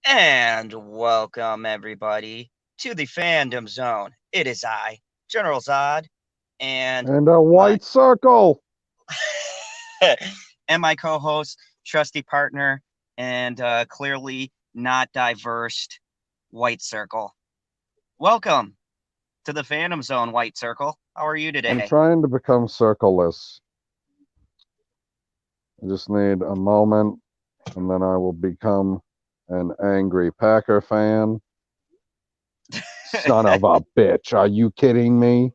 And welcome everybody to the Fandom Zone. It is I, General Zod, and And a my white circle. and my co-host, trusty partner, and clearly not diverse White Circle. Welcome to the Phantom Zone, White Circle. How are you I'm today? trying to become circleless. I just need a moment, and then I will become an angry Packer fan. Son of a bitch. Are you kidding me?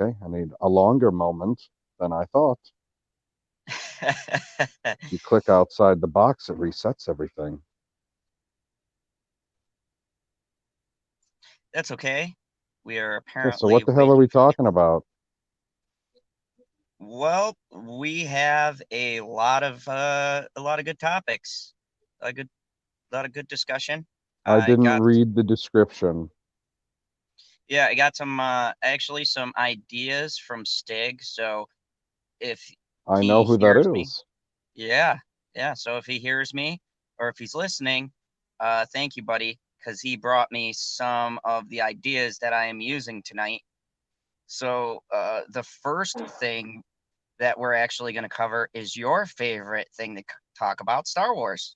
Okay, I need a longer moment than I thought. You click outside the box, it resets everything. That's okay. We are Okay, so apparently what the hell are waiting we for you. talking about? Well, we have a lot of good topics, a lot of good discussion. I I didn't got read the description. yeah, I got some actually some ideas from Stig. So if I know he who that hears me, is. yeah, yeah. So if he hears me or if he's listening, thank you, buddy, because he brought me some of the ideas that I am using tonight. So the first thing that we're actually going to cover is your favorite thing to talk about, Star Wars.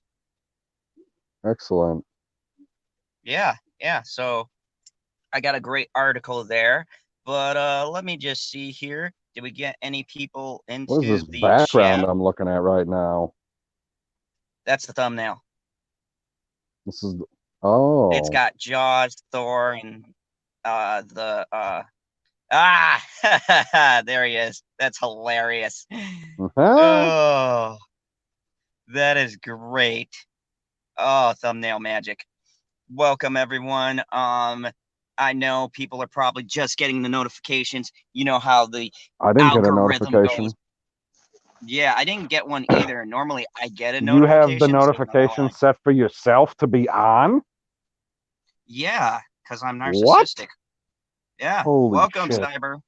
Excellent. Yeah, yeah. So I got a great article there, but let me just see here. Did we get any people What is into this the background chat? I'm looking at right now? That's the thumbnail. This is. It's Oh. got Jaws, Thor, and the there he is. That's hilarious. Uh-huh. Oh, that is great. Oh, thumbnail magic. Welcome everyone. I know people are probably just getting the notifications. You know how the I didn't get a algorithm goes. notification. Yeah, I didn't get one either. Normally I get a You have the notification, so now notification set for yourself to be on? yeah, because I'm What? narcissistic. Yeah. Holy Welcome, shit. Cyber.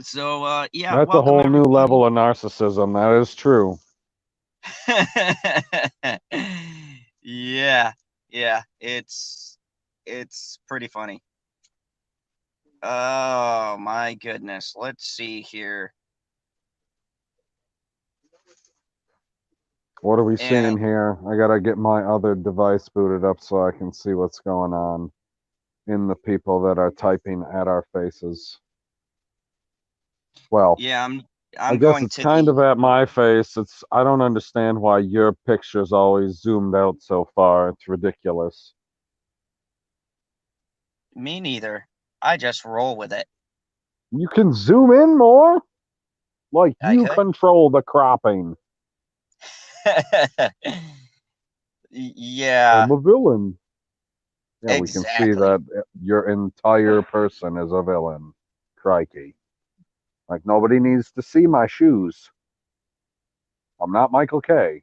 So yeah, That's a welcome whole new everybody. level of narcissism. That is true. Yeah, yeah, it's pretty funny. Oh my goodness. Let's see here. What are we seeing And here? I gotta get my other device booted up so I can see what's going on in the people that are typing at our faces. Well, yeah, I I'm guess going it's to kind the of at my face. I don't understand why your picture's always zoomed out so far. It's ridiculous. me neither. I just roll with it. You can zoom in more? Like I you could. control the cropping. Yeah, I'm a villain. Yeah, we can see exactly. that your entire person is a villain. Crikey. Like nobody needs to see my shoes. I'm not Michael K.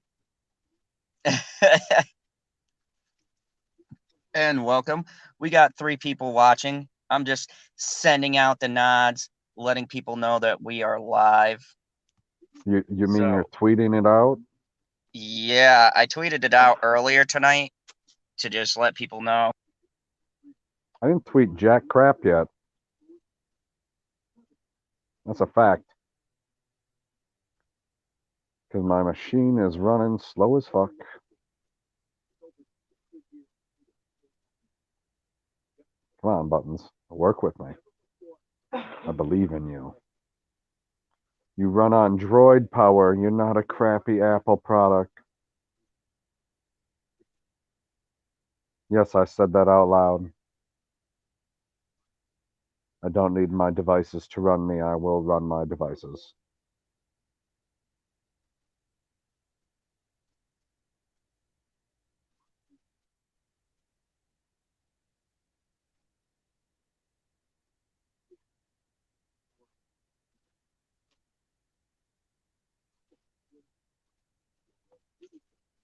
And welcome. We got 3 people watching. I'm just sending out the nods, letting people know that we are live. You mean you're So, tweeting it out? yeah, I tweeted it out earlier tonight to just let people know. I didn't tweet jack crap yet. That's a fact. Because my machine is running slow as fuck. Come on, buttons. Work with me. I believe in you. You run on Droid power. You're not a crappy Apple product. Yes, I said that out loud. I don't need my devices to run me. I will run my devices.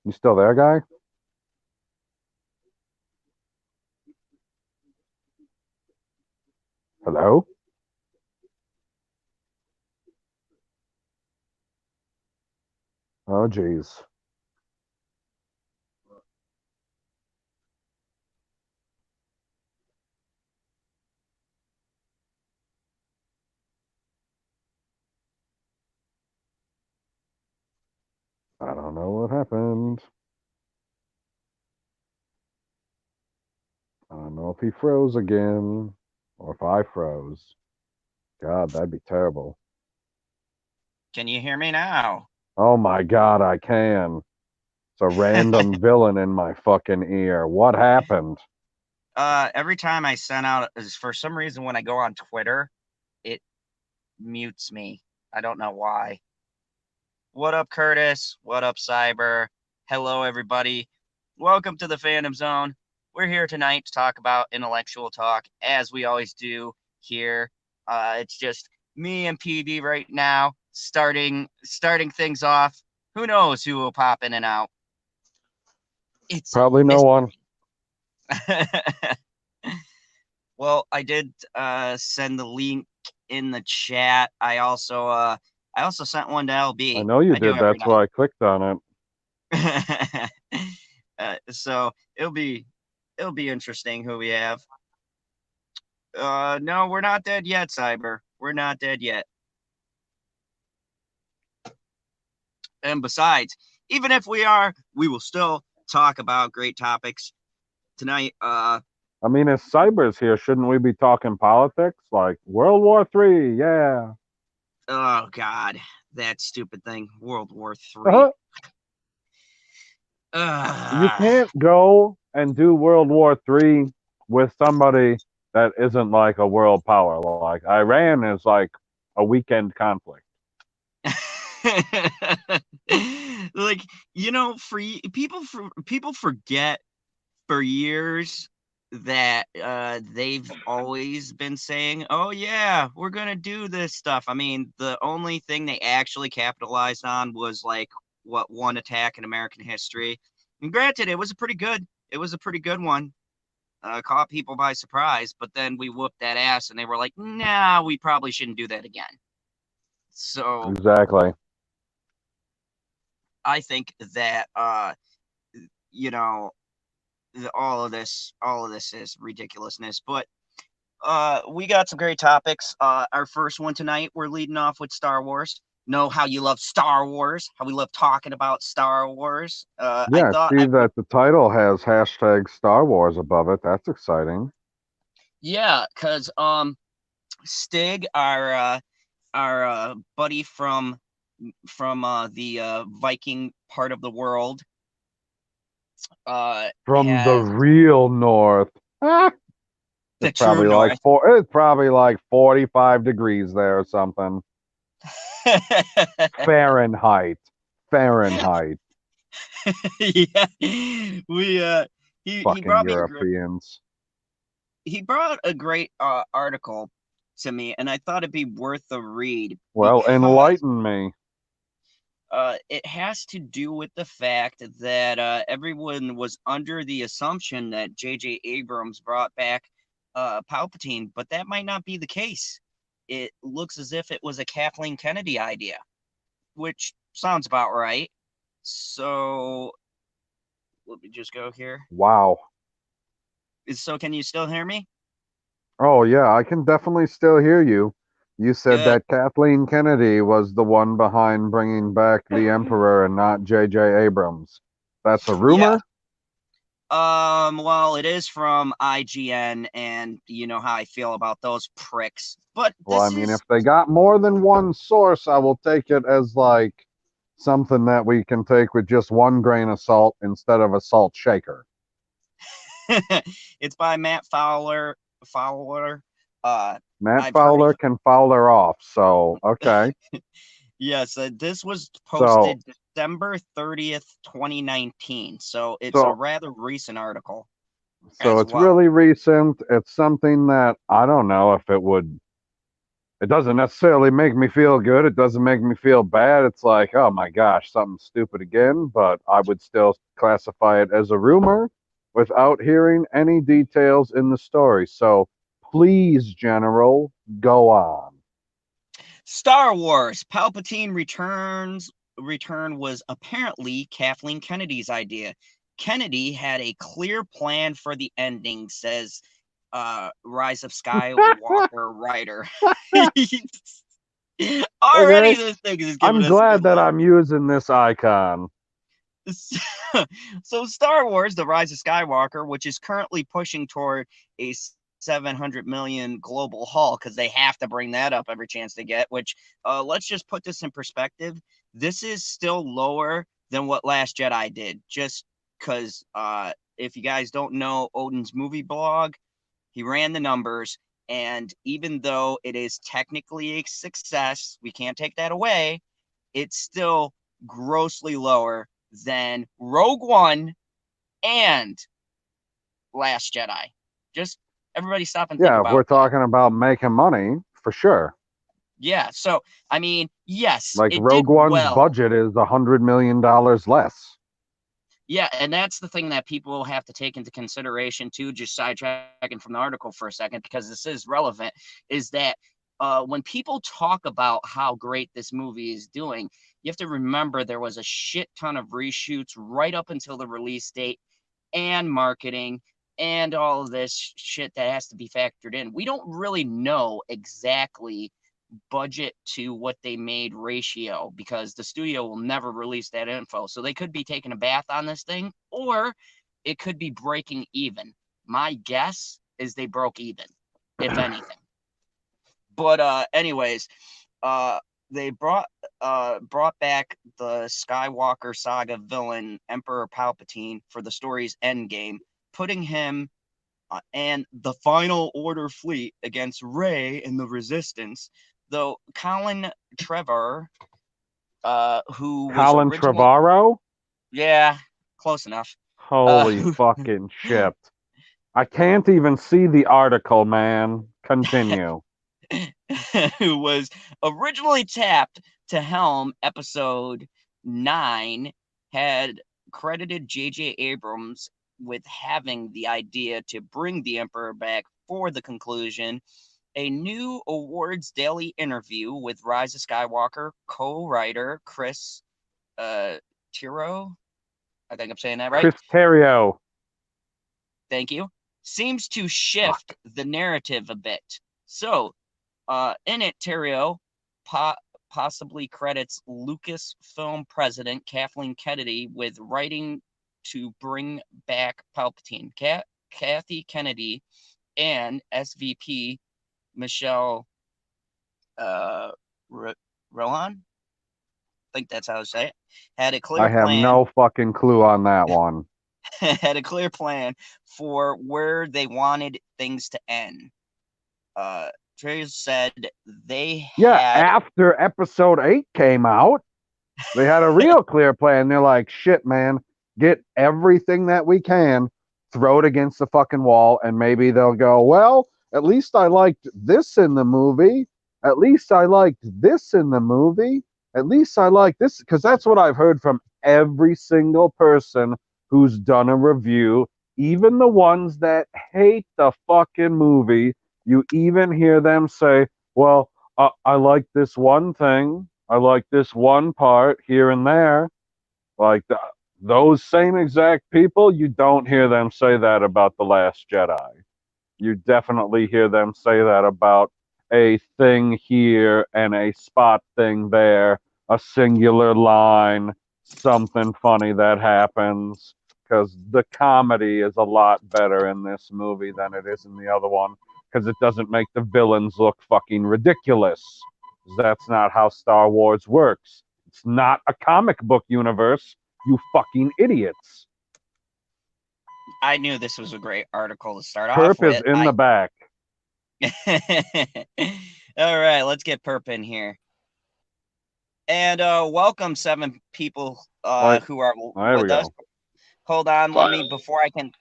You still there, guy? Hello? Oh, geez. I don't know what happened. I don't know if he froze again or if I froze. God, that'd be terrible. Can you hear me now? Oh my God, I can. It's a random villain in my fucking ear. What happened? Every time I send out, for some reason, when I go on Twitter, it mutes me. I don't know why. What up, Curtis? What up, Cyber? Hello, everybody. Welcome to the Fandom Zone. We're here tonight to talk about intellectual talk, as we always do here. It's just me and PD right now, starting things off. Who knows who will pop in and out? It's a Probably no one. mystery. Well, I did send the link in the chat. I also sent one to I LB. know you I do did. every That's night. why I clicked on it. So it'll be interesting who we have. No, we're not dead yet, Cyber. We're not dead yet. And besides, even if we are, we will still talk about great topics tonight. I mean, if Cyber's here, shouldn't we be talking politics? Like World War III, yeah. Oh God, that stupid thing, World War III. You Uh, can't go and do World War III with somebody that isn't like a world power. Like Iran is like a weekend conflict. like people forget for years that they've always been saying, "Oh yeah, we're gonna do this stuff." I mean, the only thing they actually capitalized on was like what one attack in American history. And granted, it was a pretty good one. Caught people by surprise, but then we whooped that ass, and they were like, "Nah, we probably shouldn't do that again." So Exactly. I think that you know all of this is ridiculousness. But we got some great topics. Our first one tonight, we're leading off with Star Wars. Know how you love Star Wars, how we love talking about Star Wars. I Yeah, thought see I would, that the title has hashtag Star Wars above it. That's exciting. yeah, because Stig, our buddy from the Viking part of the world, From the has real north. Ah, the true north. it's probably like 45 degrees there or something. Fahrenheit. Fahrenheit. Yeah, he Fucking brought me a great Europeans. he brought a great article to me, and I thought it'd be worth a read Well, because enlighten me. it has to do with the fact that everyone was under the assumption that J.J. Abrams brought back Palpatine, but that might not be the case. It looks as if it was a Kathleen Kennedy idea, which sounds about right. So let me just go here. Wow. So can you still hear me? Oh, yeah, I can definitely still hear you. You said Good. that Kathleen Kennedy was the one behind bringing back the Emperor and not J.J. Abrams. That's a Yeah. rumor? Well, it is from IGN, and you know how I feel about those pricks. But Well, I this mean, if is they got more than one source, I will take it as like something that we can take with just one grain of salt instead of a salt shaker. it's by Matt Fowler. Fowler. Matt I've heard of. Fowler can Fowler off, so okay. Yes, this was So, posted December 30th, 2019. So it's a so rather recent article So as it's well. really recent. It's something that I don't know if it would. It doesn't necessarily make me feel good. It doesn't make me feel bad. It's like, oh my gosh, something stupid again. But I would still classify it as a rumor without hearing any details in the story. So please, General, go on. Star Wars. Palpatine returns return was apparently Kathleen Kennedy's idea. Kennedy had a clear plan for the ending, says Rise of Skywalker writer. Already Okay. this thing is giving I'm us a glad good that laugh. I'm using this icon. So Star Wars: The Rise of Skywalker, which is currently pushing toward a 700 million global haul, because they have to bring that up every chance they get, which let's just put this in perspective. This is still lower than what Last Jedi did, just because if you guys don't know Odin's movie blog, he ran the numbers, and even though it is technically a success, we can't take that away, it's still grossly lower than Rogue One and Last Jedi. Just everybody stop and think Yeah, if we're about that. talking about making money, for sure. Yeah, so I mean, yes, Like it did Rogue One's well. budget is $100 million less. Yeah, and that's the thing that people have to take into consideration too, just sidetracking from the article for a second, because this is relevant, is that when people talk about how great this movie is doing, you have to remember there was a shit ton of reshoots right up until the release date, and marketing, and all of this shit that has to be factored in. We don't really know exactly budget to what they made ratio, because the studio will never release that info. So they could be taking a bath on this thing, or it could be breaking even. My guess is they broke even, if anything. But anyways, uh they brought back the Skywalker saga villain Emperor Palpatine for the story's endgame, putting him and the Final Order fleet against Rey and the Resistance. Though Colin Trevor, who was Colin originally, Trevorrow? yeah, close enough, Holy who, fucking shit. I can't even see the article, man. Continue. who was originally tapped to helm Episode 9, had credited J.J. Abrams with having the idea to bring the Emperor back for the conclusion. A new Awards Daily interview with Rise of Skywalker co-writer Chris Tiro, I think I'm saying that right. Chris Terrio. Thank you. Seems to shift the narrative a bit. So, in it, Terrio possibly credits Lucasfilm president Kathleen Kennedy with writing to bring back Palpatine. Kathy Kennedy and SVP Michelle Rohan, I think that's how to say it, had a I clear have plan no fucking clue on that one. had a clear plan for where they wanted things to end. Trace said they Yeah, had after episode 8 came out, they had a real clear plan. They're like, shit, man, get everything that we can, throw it against the fucking wall, and maybe they'll go, well, at least I liked this in the movie. At least I liked this in the movie. At least I like this. Because that's what I've heard from every single person who's done a review, even the ones that hate the fucking movie. You even hear them say, well, I like this one thing. I like this one part here and there. Like those same exact people, you don't hear them say that about The Last Jedi. You definitely hear them say that about a thing here and a spot thing there, a singular line, something funny that happens. Because the comedy is a lot better in this movie than it is in the other one. Because it doesn't make the villains look fucking ridiculous. That's not how Star Wars works. It's not a comic book universe, you fucking idiots. I knew this was a great article to start off Perp is with. in the back. All right, let's get Perp in here. And welcome 7 people who are There we with us. go. Hold on, let me, Finally. before I can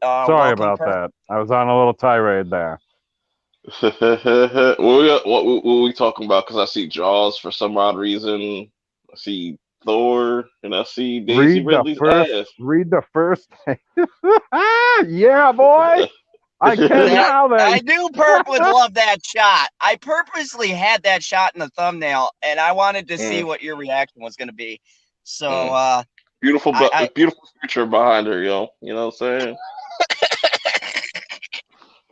Sorry welcome about Perp. that. I was on a little tirade there. What we talking about? Because I see Jaws for some odd reason. I see Thor, and I see Daisy Read the Ridley's first. ass. Read the first. Yeah, boy. I can now then. I knew Perp would love that shot. I purposely had that shot in the thumbnail, and I wanted to see what your reaction was going to be. So, beautiful future behind her, yo. You know what I'm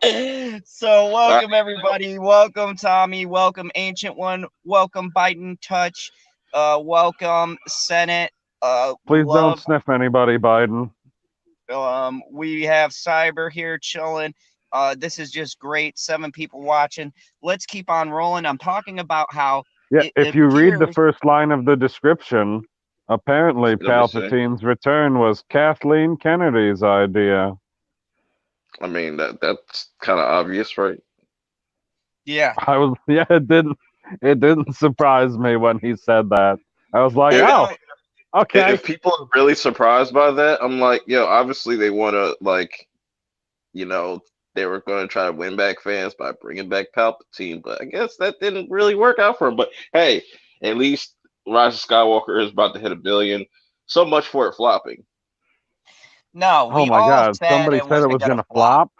saying? So, welcome everybody. Welcome Tommy. Welcome Ancient One. Welcome Biden Touch. Welcome Senate. Please don't sniff anybody, Biden. We have Cyber here chilling. This is just great. 7 people watching. Let's keep on rolling. I'm talking about how. Yeah, if you read the first line of the description, apparently Palpatine's return was Kathleen Kennedy's idea. I mean that's kind of obvious, right? Yeah. It didn't surprise me when he said that. I was like, okay. If people are really surprised by that, I'm like, yo, obviously they want to, like, you know, they were going to try to win back fans by bringing back Palpatine, but I guess that didn't really work out for him. But hey, at least Rise of Skywalker is about to hit 1 billion. So much for it flopping. No, oh my God! Somebody said it was going to flop.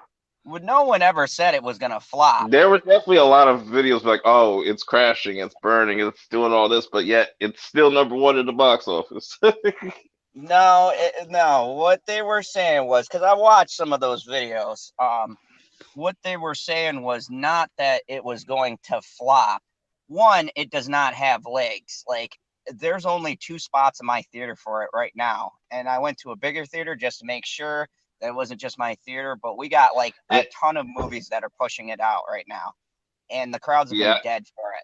No one ever said it was going to flop. There was definitely a lot of videos like, oh, it's crashing, it's burning, it's doing all this, but yet it's still #1 in the box office. No. What they were saying was, because I watched some of those videos, what they were saying was not that it was going to flop. One, it does not have legs. Like, there's only 2 spots in my theater for it right now. And I went to a bigger theater just to make sure that it wasn't just my theater, but we got like a ton of movies that are pushing it out right now. And the crowds have been dead for it.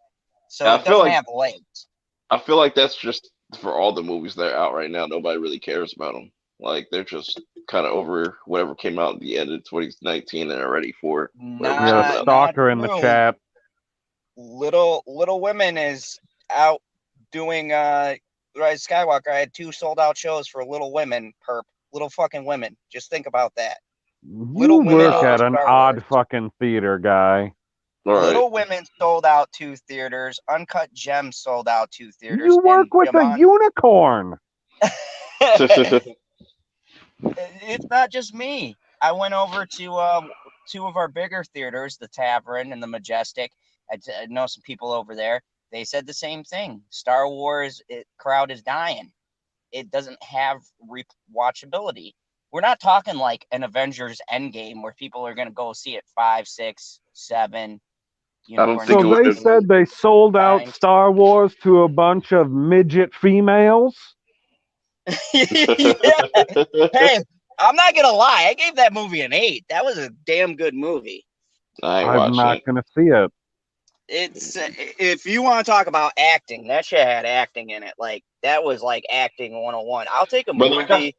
So it doesn't have legs. I feel like that's just for all the movies that are out right now. Nobody really cares about them. Like, they're just kind of over whatever came out at the end of 2019 and are ready for whatever. Yeah, stalker in the chat. Little Women is out doing Rise of Skywalker. I had 2 sold out shows for Little Women. Perp. Little fucking Women. Just think about that. You work at an odd fucking theater, guy. Little Women sold out 2 theaters. Uncut Gems sold out 2 theaters. You work with a unicorn. It's not just me. I went over to 2 of our bigger theaters, the Tavern and the Majestic. I know some people over there. They said the same thing. Star Wars crowd is dying. It doesn't have rewatchability. We're not talking like an Avengers Endgame where people are going to go see it 5, 6, 7. So they said they sold out Star Wars to a bunch of midget females? Hey, I'm not going to lie. I gave that movie an 8. That was a damn good movie. I'm not going to see it. It's if you want to talk about acting, that shit had acting in it. Like, that was like acting 101. I'll take a movie.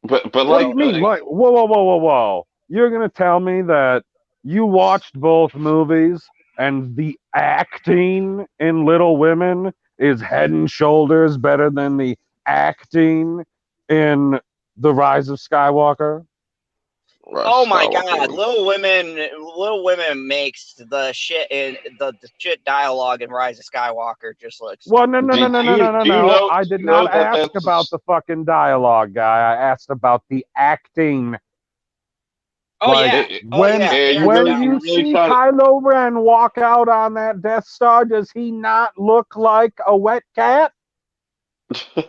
But what like, do you mean? Like, whoa. You're going to tell me that you watched both movies and the acting in Little Women is head and shoulders better than the acting in The Rise of Skywalker? Oh my God, Little Women makes the shit in the shit dialogue in Rise of Skywalker just looks. Well, no. I did not ask about the fucking dialogue, guy. I asked about the acting. Oh, like, when you see Kylo Ren walk out on that Death Star, does he not look like a wet cat?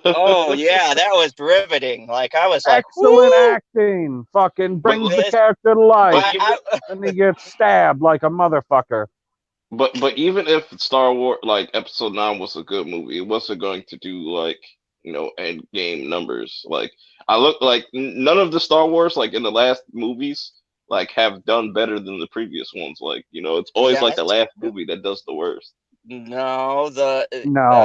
Oh yeah, that was riveting. Like, I was like, excellent acting. Fucking brings the character to life, and he gets stabbed like a motherfucker. But even if Star Wars, like Episode 9, was a good movie, it wasn't going to do, like, you know, end game numbers. Like, I look like none of the Star Wars, like, in the last movies, like, have done better than the previous ones. Like, you know, it's always like the last movie that does the worst. No, I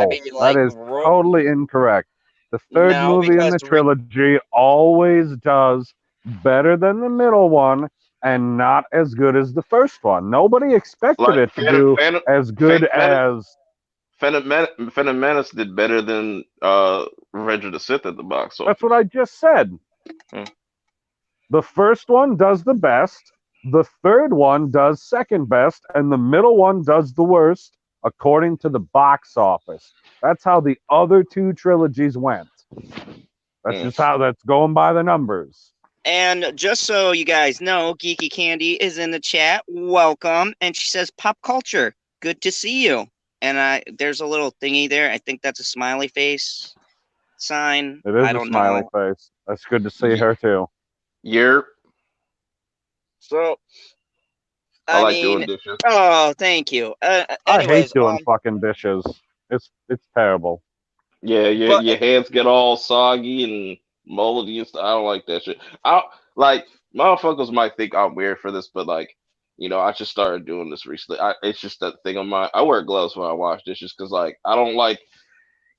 mean, like, that is totally incorrect. The third movie in the trilogy always does better than the middle one and not as good as the first one. Nobody expected it to do as good as... Phantom Menace did better than Revenge of the Sith at the box office. That's what I just said. The first one does the best, the third one does second best, and the middle one does the worst, according to the box office. That's how the other 2 trilogies went. That's just how that's going by the numbers. And just so you guys know, Geeky Candy is in the chat. Welcome. And she says, pop culture. Good to see you. And there's a little thingy there. I think that's a smiley face sign. It is I a don't smiley know. face. That's good to see Ye- her too. You're. So, I I like mean, doing dishes. oh, thank you. I hate Anyways, doing fucking dishes. It's terrible. Yeah, but your hands get all soggy and moldy and stuff. I don't like that shit. I like motherfuckers might think I'm weird for this, but like, I just started doing this recently. It's just that thing of mine. I wear gloves when I wash dishes because like I don't like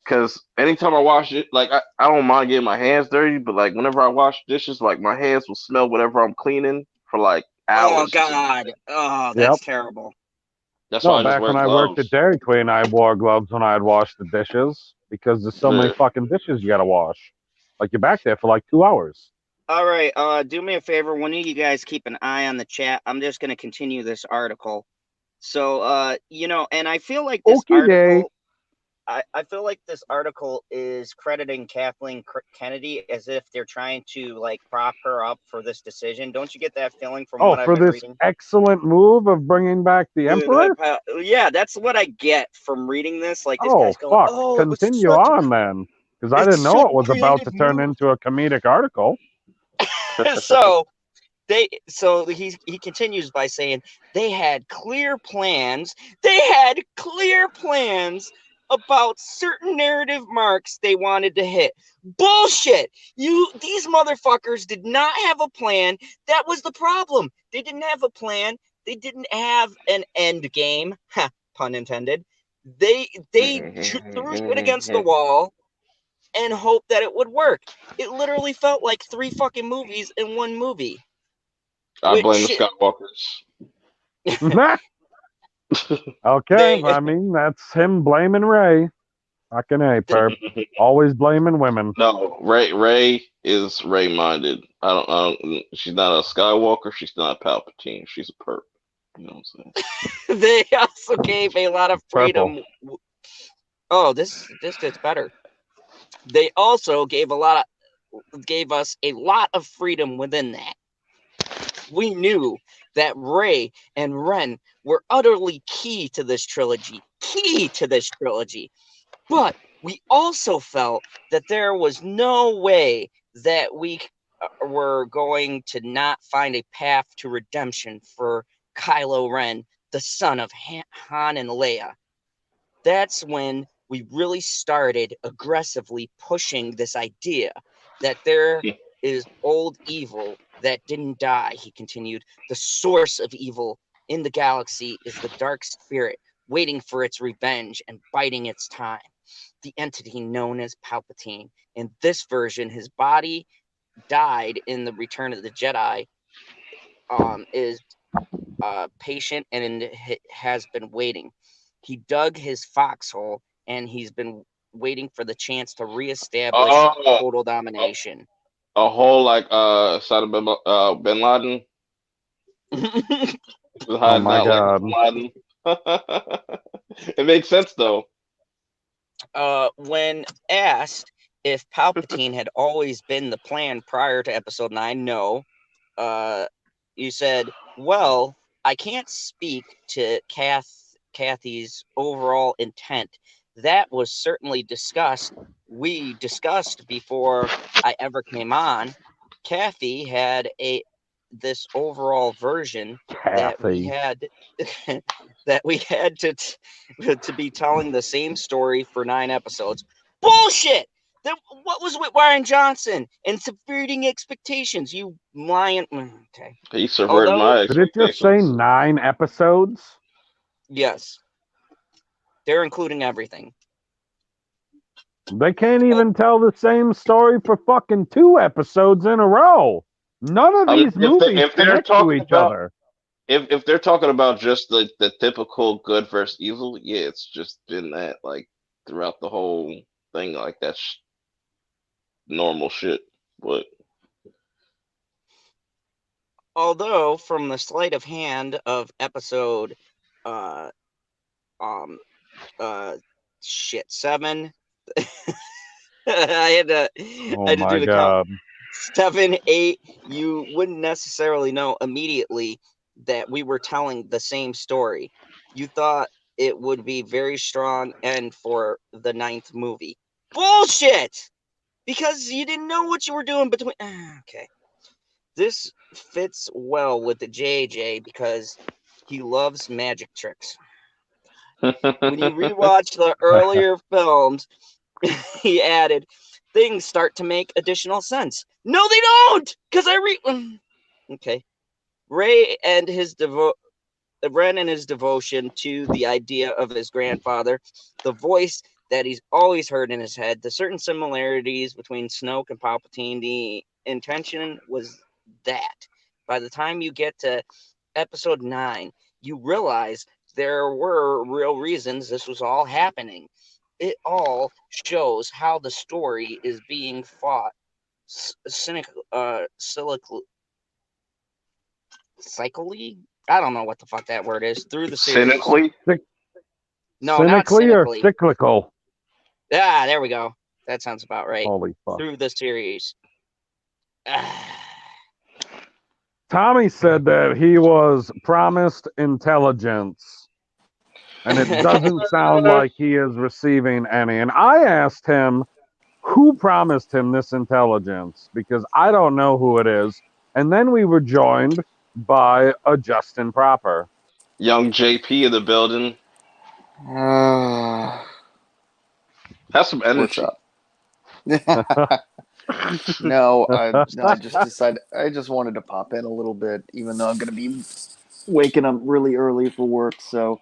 because anytime I wash it, like I don't mind getting my hands dirty, but like whenever I wash dishes, like my hands will smell whatever I'm cleaning for like oh hours or god, something. oh Yep. that's terrible. That's why No, I just back wear when I worked at gloves. Dairy Queen, I wore gloves when I'd wash the dishes because there's so many Yeah. fucking dishes you gotta wash. Like you're back there for like 2 hours. All right, do me a favor. One of you guys keep an eye on the chat. I'm just going to continue this article. So, and I feel like this Okie day. I feel like this article is crediting Kathleen Kennedy as if they're trying to like prop her up for this decision. Don't you get that feeling from Oh, what I've for been this reading? excellent move of bringing back the Emperor? Yeah, that's what I get from reading this. Like this Oh, guy's going, fuck. "Oh, it was Continue such on then. Because I it's didn't know such it was about creative to turn move." into a comedic article. So he continues by saying they had clear plans. They had clear plans about certain narrative marks they wanted to hit. Bullshit. These motherfuckers did not have a plan. That was the problem. They didn't have a plan. They didn't have an end game. Ha, pun intended. They threw shit against the wall and hoped that it would work. It literally felt like 3 fucking movies in one movie. I blame the Which Skywalkers. Okay, they I mean, that's him blaming Ray. Fucking A, perp. Always blaming women. No, Ray is Ray minded. I don't. She's not a Skywalker. She's not a Palpatine. She's a perp. You know what I'm saying? they also gave a lot of Purple. freedom. Oh, this gets better. They also gave us a lot of freedom within that. We knew that Ray and Ren were utterly key to this trilogy. Key to this trilogy. But we also felt that there was no way that we were going to not find a path to redemption for Kylo Ren, the son of Han and Leia. That's when we really started aggressively pushing this idea that there is old evil that didn't die, he continued. The source of evil in the galaxy is the dark spirit waiting for its revenge and biding its time. The entity known as Palpatine. In this version, his body died in the Return of the Jedi, is patient and has been waiting. He dug his foxhole and he's been waiting for the chance to reestablish Oh, total a, domination. a whole like Saddam Bin Laden. He was Oh hiding my out like god. Bin Laden. It makes sense though. When asked if Palpatine had always been the plan prior to Episode 9, no. You said, well, I can't speak to Kathy's overall intent. That was certainly discussed. We discussed before I ever came on. Kathy had this overall version that we Kathy. had that we had to be telling the same story for 9 episodes. Bullshit. What was with Ryan Johnson and subverting expectations? You lying. Okay. He subverted Although, my Did it just say expectations. 9 episodes? yes, they're including everything. They can't Oh, even tell the same story for fucking 2 episodes in a row. None of I mean, these movies if they're connect to talking each about other. if they're talking about just the typical good versus evil, yeah, it's just been that like throughout the whole thing. Like that's normal shit. But although, from the sleight of hand of episode, uh, um, uh, shit, 7, I Oh had to my do the count. god. 7, 8, you wouldn't necessarily know immediately that we were telling the same story. You thought it would be very strong end for the 9th movie. Bullshit! Because you didn't know what you were doing between. Okay. This fits well with the JJ because he loves magic tricks. When you rewatch the earlier films, he added, things start to make additional sense. No, they don't! Because Okay. Ray and his Ren and his devotion to the idea of his grandfather, the voice that he's always heard in his head, the certain similarities between Snoke and Palpatine, the intention was that. By the time you get to episode 9, you realize there were real reasons this was all happening. It all shows how the story is being fought cyclically. I don't know what the fuck that word is through the series. Cynically? No, not Cynically or cynically. cyclical? Ah, there we go. That sounds about right. Holy fuck. Through the series. Tommy said that he was promised intelligence, and it doesn't sound like he is receiving any. And I asked him who promised him this intelligence, because I don't know who it is. And then we were joined by a Justin Proper. Young JP in the building. Have some energy. What's up? No, I just decided I just wanted to pop in a little bit, even though I'm going to be waking up really early for work. So,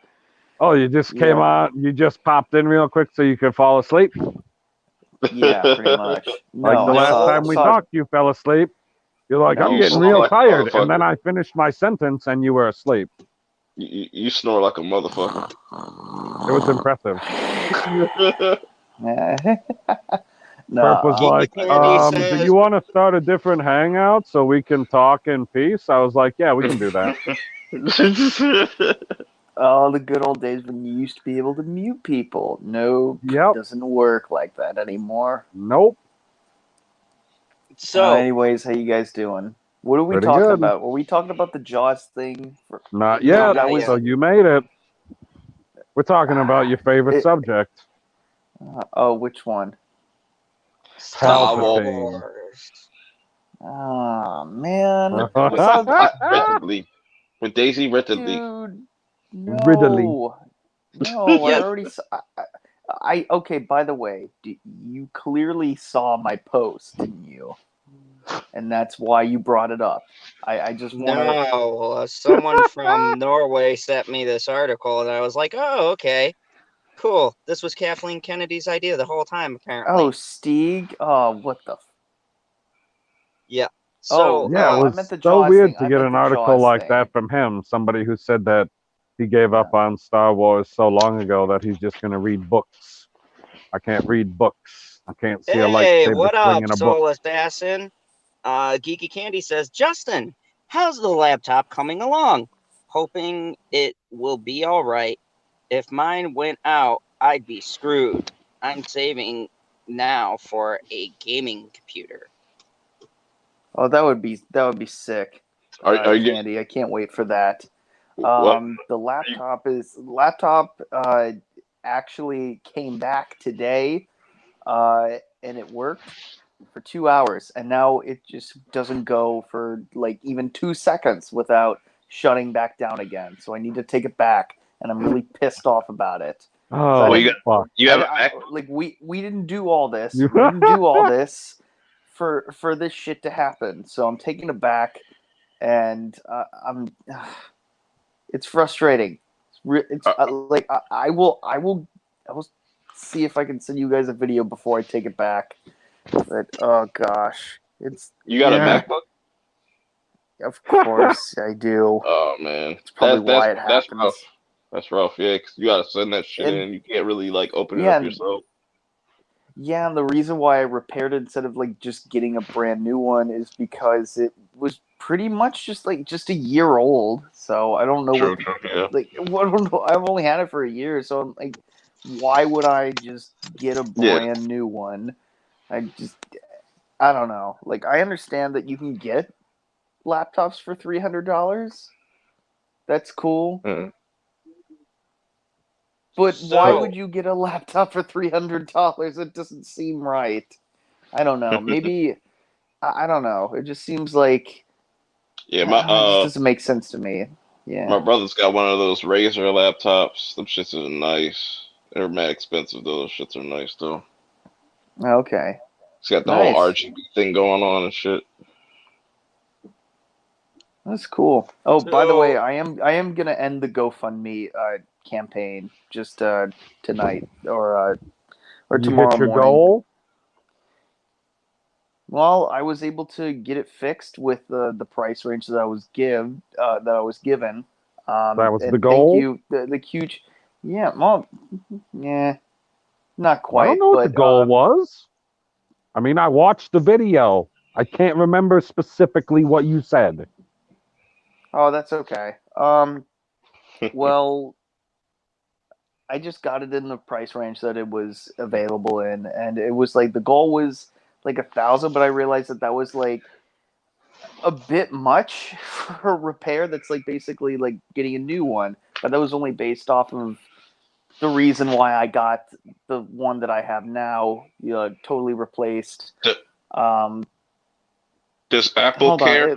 Oh, you just came on, you just popped in real quick so you could fall asleep? yeah, pretty much. Like No, the last time we talked, you fell asleep. You're like, No, I'm You getting snore real like a tired. And motherfucker. then I finished my sentence and you were asleep. You snore like a motherfucker. It was impressive. Perp was no, like, Candy do you want to start a different hangout so we can talk in peace? I was like, yeah, we can do that. oh, the good old days when you used to be able to mute people. No, Yep. it doesn't work like that anymore. Nope. So, anyways, how you guys doing? What are we Pretty talking good. about? Were we talking about the Jaws thing? Not No, yet. not So yet. you made it. We're talking about your favorite subject. Oh, which one? Star Palpatine. Wars. Oh man, Ridley. With Daisy Ridley. dude, no, Ridley. no, Yes. I already saw. Okay. By the way, you clearly saw my post, didn't you? And that's why you brought it up. I just want to. No, someone from Norway sent me this article, and I was like, "Oh, okay, cool." This was Kathleen Kennedy's idea the whole time, apparently. Oh, Stieg. Oh, what the. Yeah. Oh, So, Yeah, it I was meant the so Jaws weird thing. to I get meant an the article Jaws like thing. that from him. Somebody who said that he gave up on Star Wars so long ago that he's just going to read books. I can't read books. I can't see a hey, lightsaber what swing up, in a book. Soul Assassin? Geeky Candy says, Justin, how's the laptop coming along? Hoping it will be all right. If mine went out, I'd be screwed. I'm saving now for a gaming computer. Oh, that would be sick. Are you Candy? I can't wait for that. what? The laptop actually came back today, and it worked for 2 hours, and now it just doesn't go for like even 2 seconds without shutting back down again. So I need to take it back, and I'm really pissed off about it. Oh, fuck. You have a MacBook? Like we didn't do all this. You- We didn't do all this for this shit to happen. So I'm taking it back, and it's frustrating. It's like I will see if I can send you guys a video before I take it back. But oh gosh, You got a MacBook? Of course I do. Oh man, It's probably why it happens. That's rough. That's rough. Yeah, 'cause you gotta send that shit in. You can't really like open it up yourself. Yeah, and the reason why I repaired it instead of like just getting a brand new one is because it was pretty much just a year old. So I don't know True, I don't know. I've only had it for a year, so I'm like, why would I just get a brand new one? I don't know. Like, I understand that you can get laptops for $300. That's cool. Mm. But why So would you get a laptop for $300? It doesn't seem right. I don't know. Maybe I don't know. It just seems like Yeah, it just doesn't make sense to me. my Yeah. brother's got one of those Razer laptops. Them shits are nice. They're mad expensive though. Those shits are nice though. Okay. It's got the whole Nice. RGB thing going on and shit. That's cool. Oh, by the way, so I am gonna end the GoFundMe campaign just tonight or You hit tomorrow your morning. goal? Well, I was able to get it fixed with the price range that I was given. That was the And thank goal? you, the huge. Yeah, well, yeah, not Well, I don't quite, know what the but goal was. I mean, I watched the video. I can't remember specifically what you said. oh, that's okay. Well, I just got it in the price range that it was available in, and it was like the goal was like 1,000, but I realized that was like a bit much for a repair. That's like basically like getting a new one, but that was only based off of the reason why I got the one that I have now, totally replaced. D- Um, Does Apple hold on. care?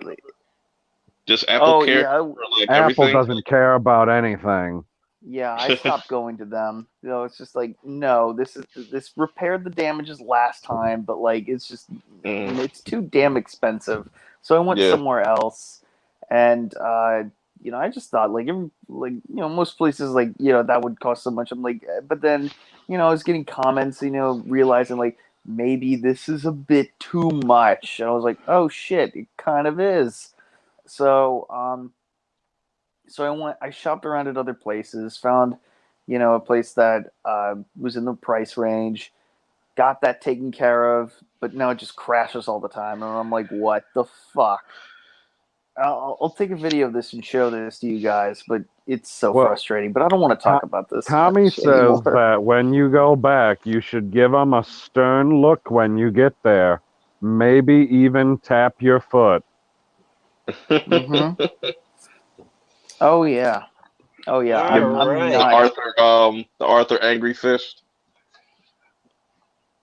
Does Apple Oh care yeah, for like Apple everything? doesn't care about anything. yeah. I stopped going to them. It's just like no. This repaired the damages last time, but like Mm, it's too damn expensive. So I went yeah. somewhere else, and I just thought most places like that would cost so much. I'm like, but then I was getting comments, realizing like maybe this is a bit too much, and I was like, oh shit, it kind of is. So I shopped around at other places, found a place that was in the price range, got that taken care of, but now it just crashes all the time, and I'm like, what the fuck? I'll take a video of this and show this to you guys, but it's so Well, frustrating. But I don't want to talk To- about this Tommy much says anymore. that when you go back, you should give him a stern look when you get there. Maybe even tap your foot. Mm-hmm. Oh yeah. Oh yeah. Give all him I'm right. not. The Arthur Angry Fist.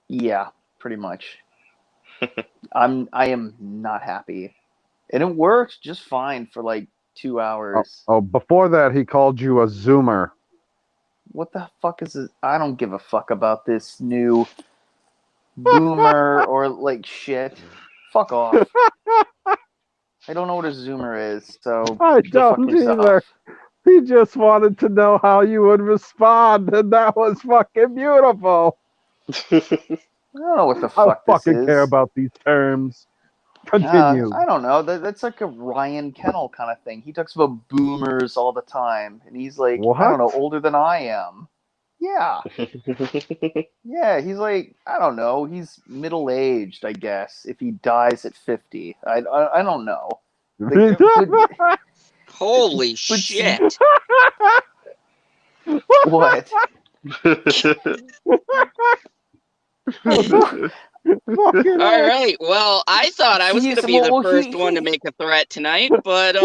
Yeah, pretty much. I am not happy, and it worked just fine for like 2 hours. Before that, he called you a Zoomer. What the fuck is this? I don't give a fuck about this new boomer or like shit. Fuck off. I don't know what a zoomer is, so I go fuck don't yourself. either. He just wanted to know how you would respond, and that was fucking beautiful. I don't know what the I don't fuck this fucking care is. about these terms. Continue. I don't know. That's like a Ryan Kennel kind of thing. He talks about boomers all the time, and he's like, I don't What? know, older than I am. Yeah, yeah. He's like, I don't know. He's middle aged, I guess. If he dies at 50, I don't know. Like, Holy but see, shit! what? Fucking All heck. right. Well, I thought I was He's gonna be the first one to he. make a threat tonight, but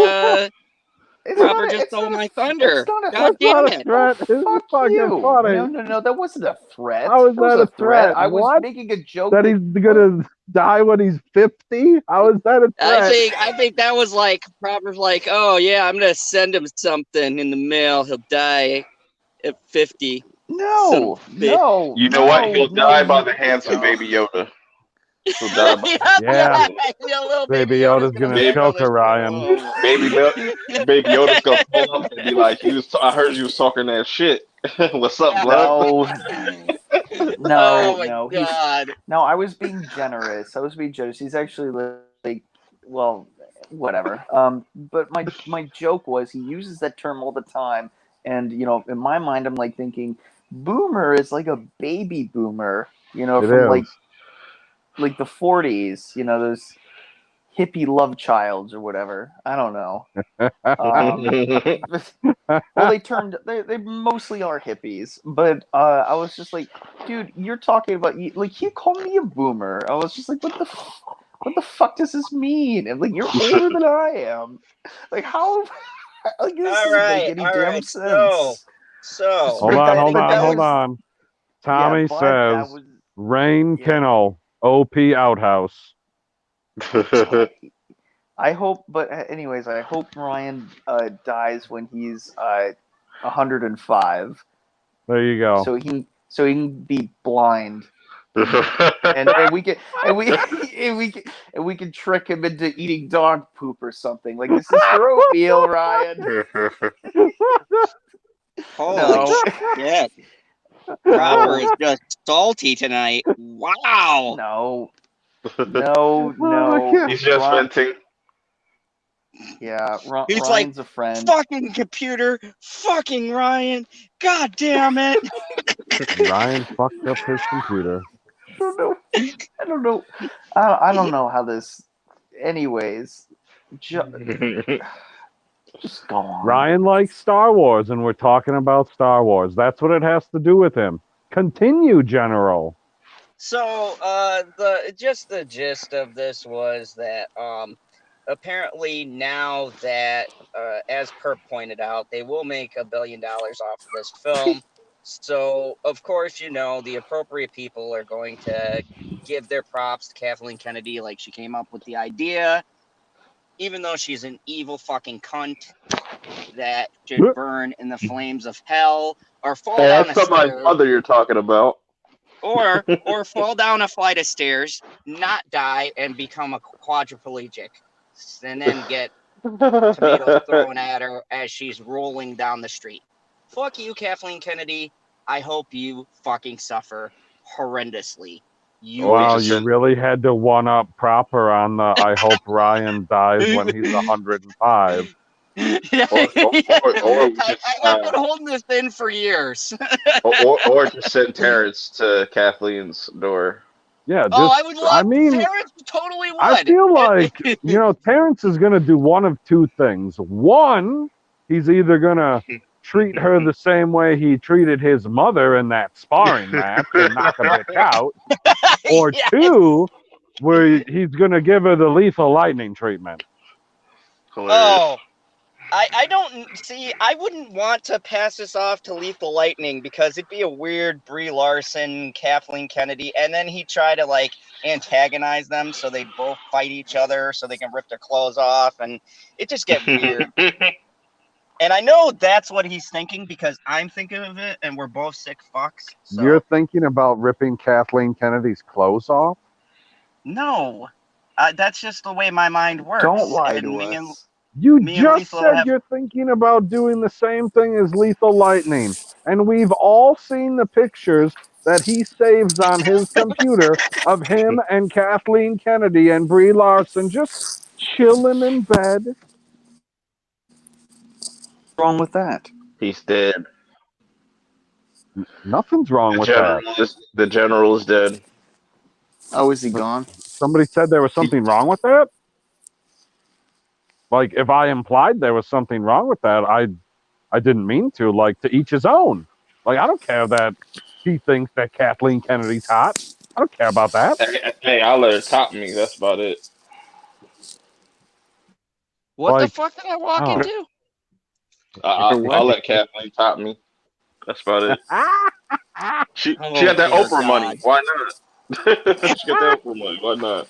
It's not Robert a. just It's stole not a. my It's thunder. not a. God That's damn not a it! Oh, threat. It's fuck fucking you! funny. No. That wasn't a threat. How is That was that a a threat. threat? I was What? making a joke That that. he's gonna die when he's 50? How is that a threat? I think that was like Robert's like, oh yeah, I'm gonna send him something in the mail. He'll die at 50. Son of No, a bitch. no, You know what? no, He'll no. die by You. the hands of Oh. Baby Yoda. He'll die by Yeah, Yeah, little Baby Yoda's Yoda's gonna gonna baby, land on choke the her, Ryan. show. baby, Baby Yoda's gonna pull up and be like, I heard you was talking that shit. What's up, blood?" No, Oh no, my no. god. No. I was being generous. I was being generous. He's actually like, well, whatever. But my joke was he uses that term all the time, and in my mind, I'm like thinking, boomer is like a baby boomer, It from is. like the 40s. Those hippie love childs or whatever. I don't know. Well, they mostly are hippies, but I was just like, dude, you're talking about like he called me a boomer. I was just like, what the fuck does this mean? And like, you're older than I am. Like, how? Like, this doesn't make any all damn right. sense. So Hold But on, that hold was- on. Tommy yeah, but that says, was Rain yeah. Kennel, OP Outhouse. I hope, but anyways, I hope Ryan dies when he's 105, There you go. so he can be blind, and we can and we and we can trick him into eating dog poop or something. Like, this is your oatmeal, Ryan. holy shit. Proper is just salty tonight. Wow. No, He's just Ron- venting. Yeah, He's like, Ryan's a friend. fucking computer, fucking Ryan. God damn it. Ryan fucked up his computer. I don't know. I don't know how this. Anyways, just go on. Ryan likes Star Wars, and we're talking about Star Wars. That's what it has to do with him. Continue, General. So, the gist of this was that apparently now that as Perp pointed out, they will make $1 billion off of this film. So, of course, the appropriate people are going to give their props to Kathleen Kennedy, like she came up with the idea, even though she's an evil fucking cunt that should burn in the flames of hell or fall down That's a somebody's stairs. mother you're talking about. Or fall down a flight of stairs, not die, and become a quadriplegic, and then get tomatoes thrown at her as she's rolling down the street. Fuck you, Kathleen Kennedy. I hope you fucking suffer horrendously. Wow, you really had to one up proper on the I hope Ryan dies when he's 105. I've been holding this in for years. or just send Terrence to Kathleen's door. Yeah, I would love. Terrence totally would. I feel like Terrence is gonna do one of two things. One, he's either gonna treat her the same way he treated his mother in that sparring match and knock a bitch out, or two, where he's gonna give her the lethal lightning treatment. Hilarious. I don't see. I wouldn't want to pass this off to Lethal Lightning because it'd be a weird Brie Larson, Kathleen Kennedy, and then he'd try to like antagonize them so they both fight each other so they can rip their clothes off, and it just get weird. And I know that's what he's thinking because I'm thinking of it, and we're both sick fucks. So. You're thinking about ripping Kathleen Kennedy's clothes off? No, that's just the way my mind works. Don't lie to us. You just said you're thinking about doing the same thing as Lethal Lightning. And we've all seen the pictures that he saves on his computer of him and Kathleen Kennedy and Brie Larson just chilling in bed. What's wrong with that? He's dead. Nothing's wrong with that. The general is dead. Oh, is he gone? Somebody said there was something wrong with that? Like, if I implied there was something wrong with that, I didn't mean to. Like, to each his own. Like, I don't care that he thinks that Kathleen Kennedy's hot. I don't care about that. Hey, I'll let her top me. That's about it. What the fuck did I walk into? I'll let Kathleen top me. That's about it. She got that Oprah money. Why not? She got that Oprah money. Why not?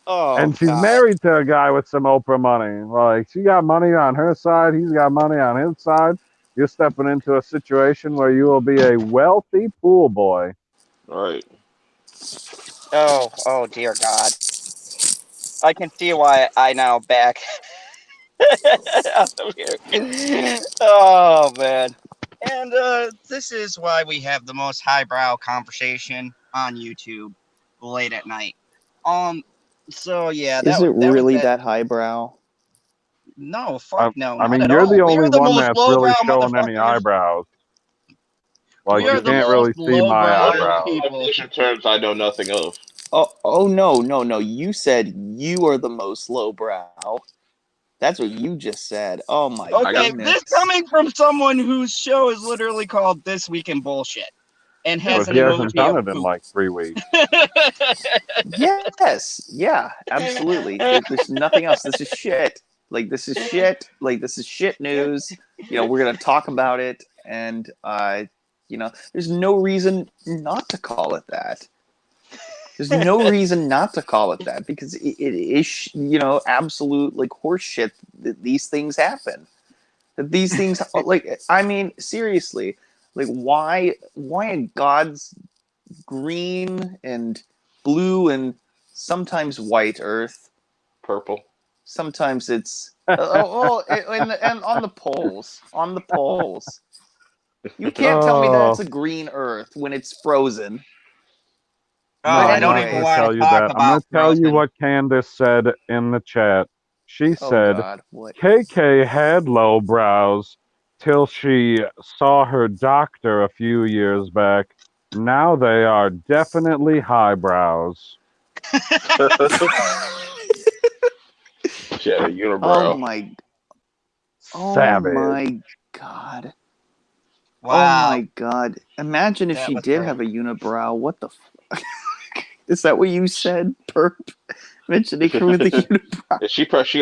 Oh, and she's married to a guy with some Oprah money. Like, she got money on her side. He's got money on his side. You're stepping into a situation where you will be a wealthy pool boy. Right. Oh, dear God. I can see why I now back out of here. Oh, man. And this is why we have the most highbrow conversation on YouTube late at night. So yeah, is it really that highbrow? No, fuck no. I mean, you're the only one that's really showing any eyebrows. Like, you can't really see my eyebrows. In terms I know nothing of. Oh no. You said you are the most lowbrow. That's what you just said. Oh my Okay, goodness. this coming from someone whose show is literally called This Week in Bullshit and has But an he hasn't emoji done of it in poop. like 3 weeks. Yes. Yeah, absolutely. There's nothing else. This is shit. Like this is shit. Like this is shit news. We're gonna talk about it, and there's no reason not to call it that. There's no reason not to call it that because it is, absolute like horse shit that these things happen. That these things, like, I mean, seriously, like, why in God's green and blue and sometimes white Earth, Purple. sometimes it's and on the poles, you can't tell me Oh, that's a green Earth when it's frozen. Oh, no, But I I'm don't not even going to anyways, want tell to you talk that. I'm going about to tell you Frozen. what Candace said in the chat. She oh said God, what? KK had low brows till she saw her doctor a few years back. Now they are definitely high brows. Yeah, Oh unibrow. my, oh Savage. my God. Oh Wow, my God. Imagine if that she was did great. have a unibrow. What the fuck? Is that what you said, Perp? Mentioning her with a unibrow? And she probably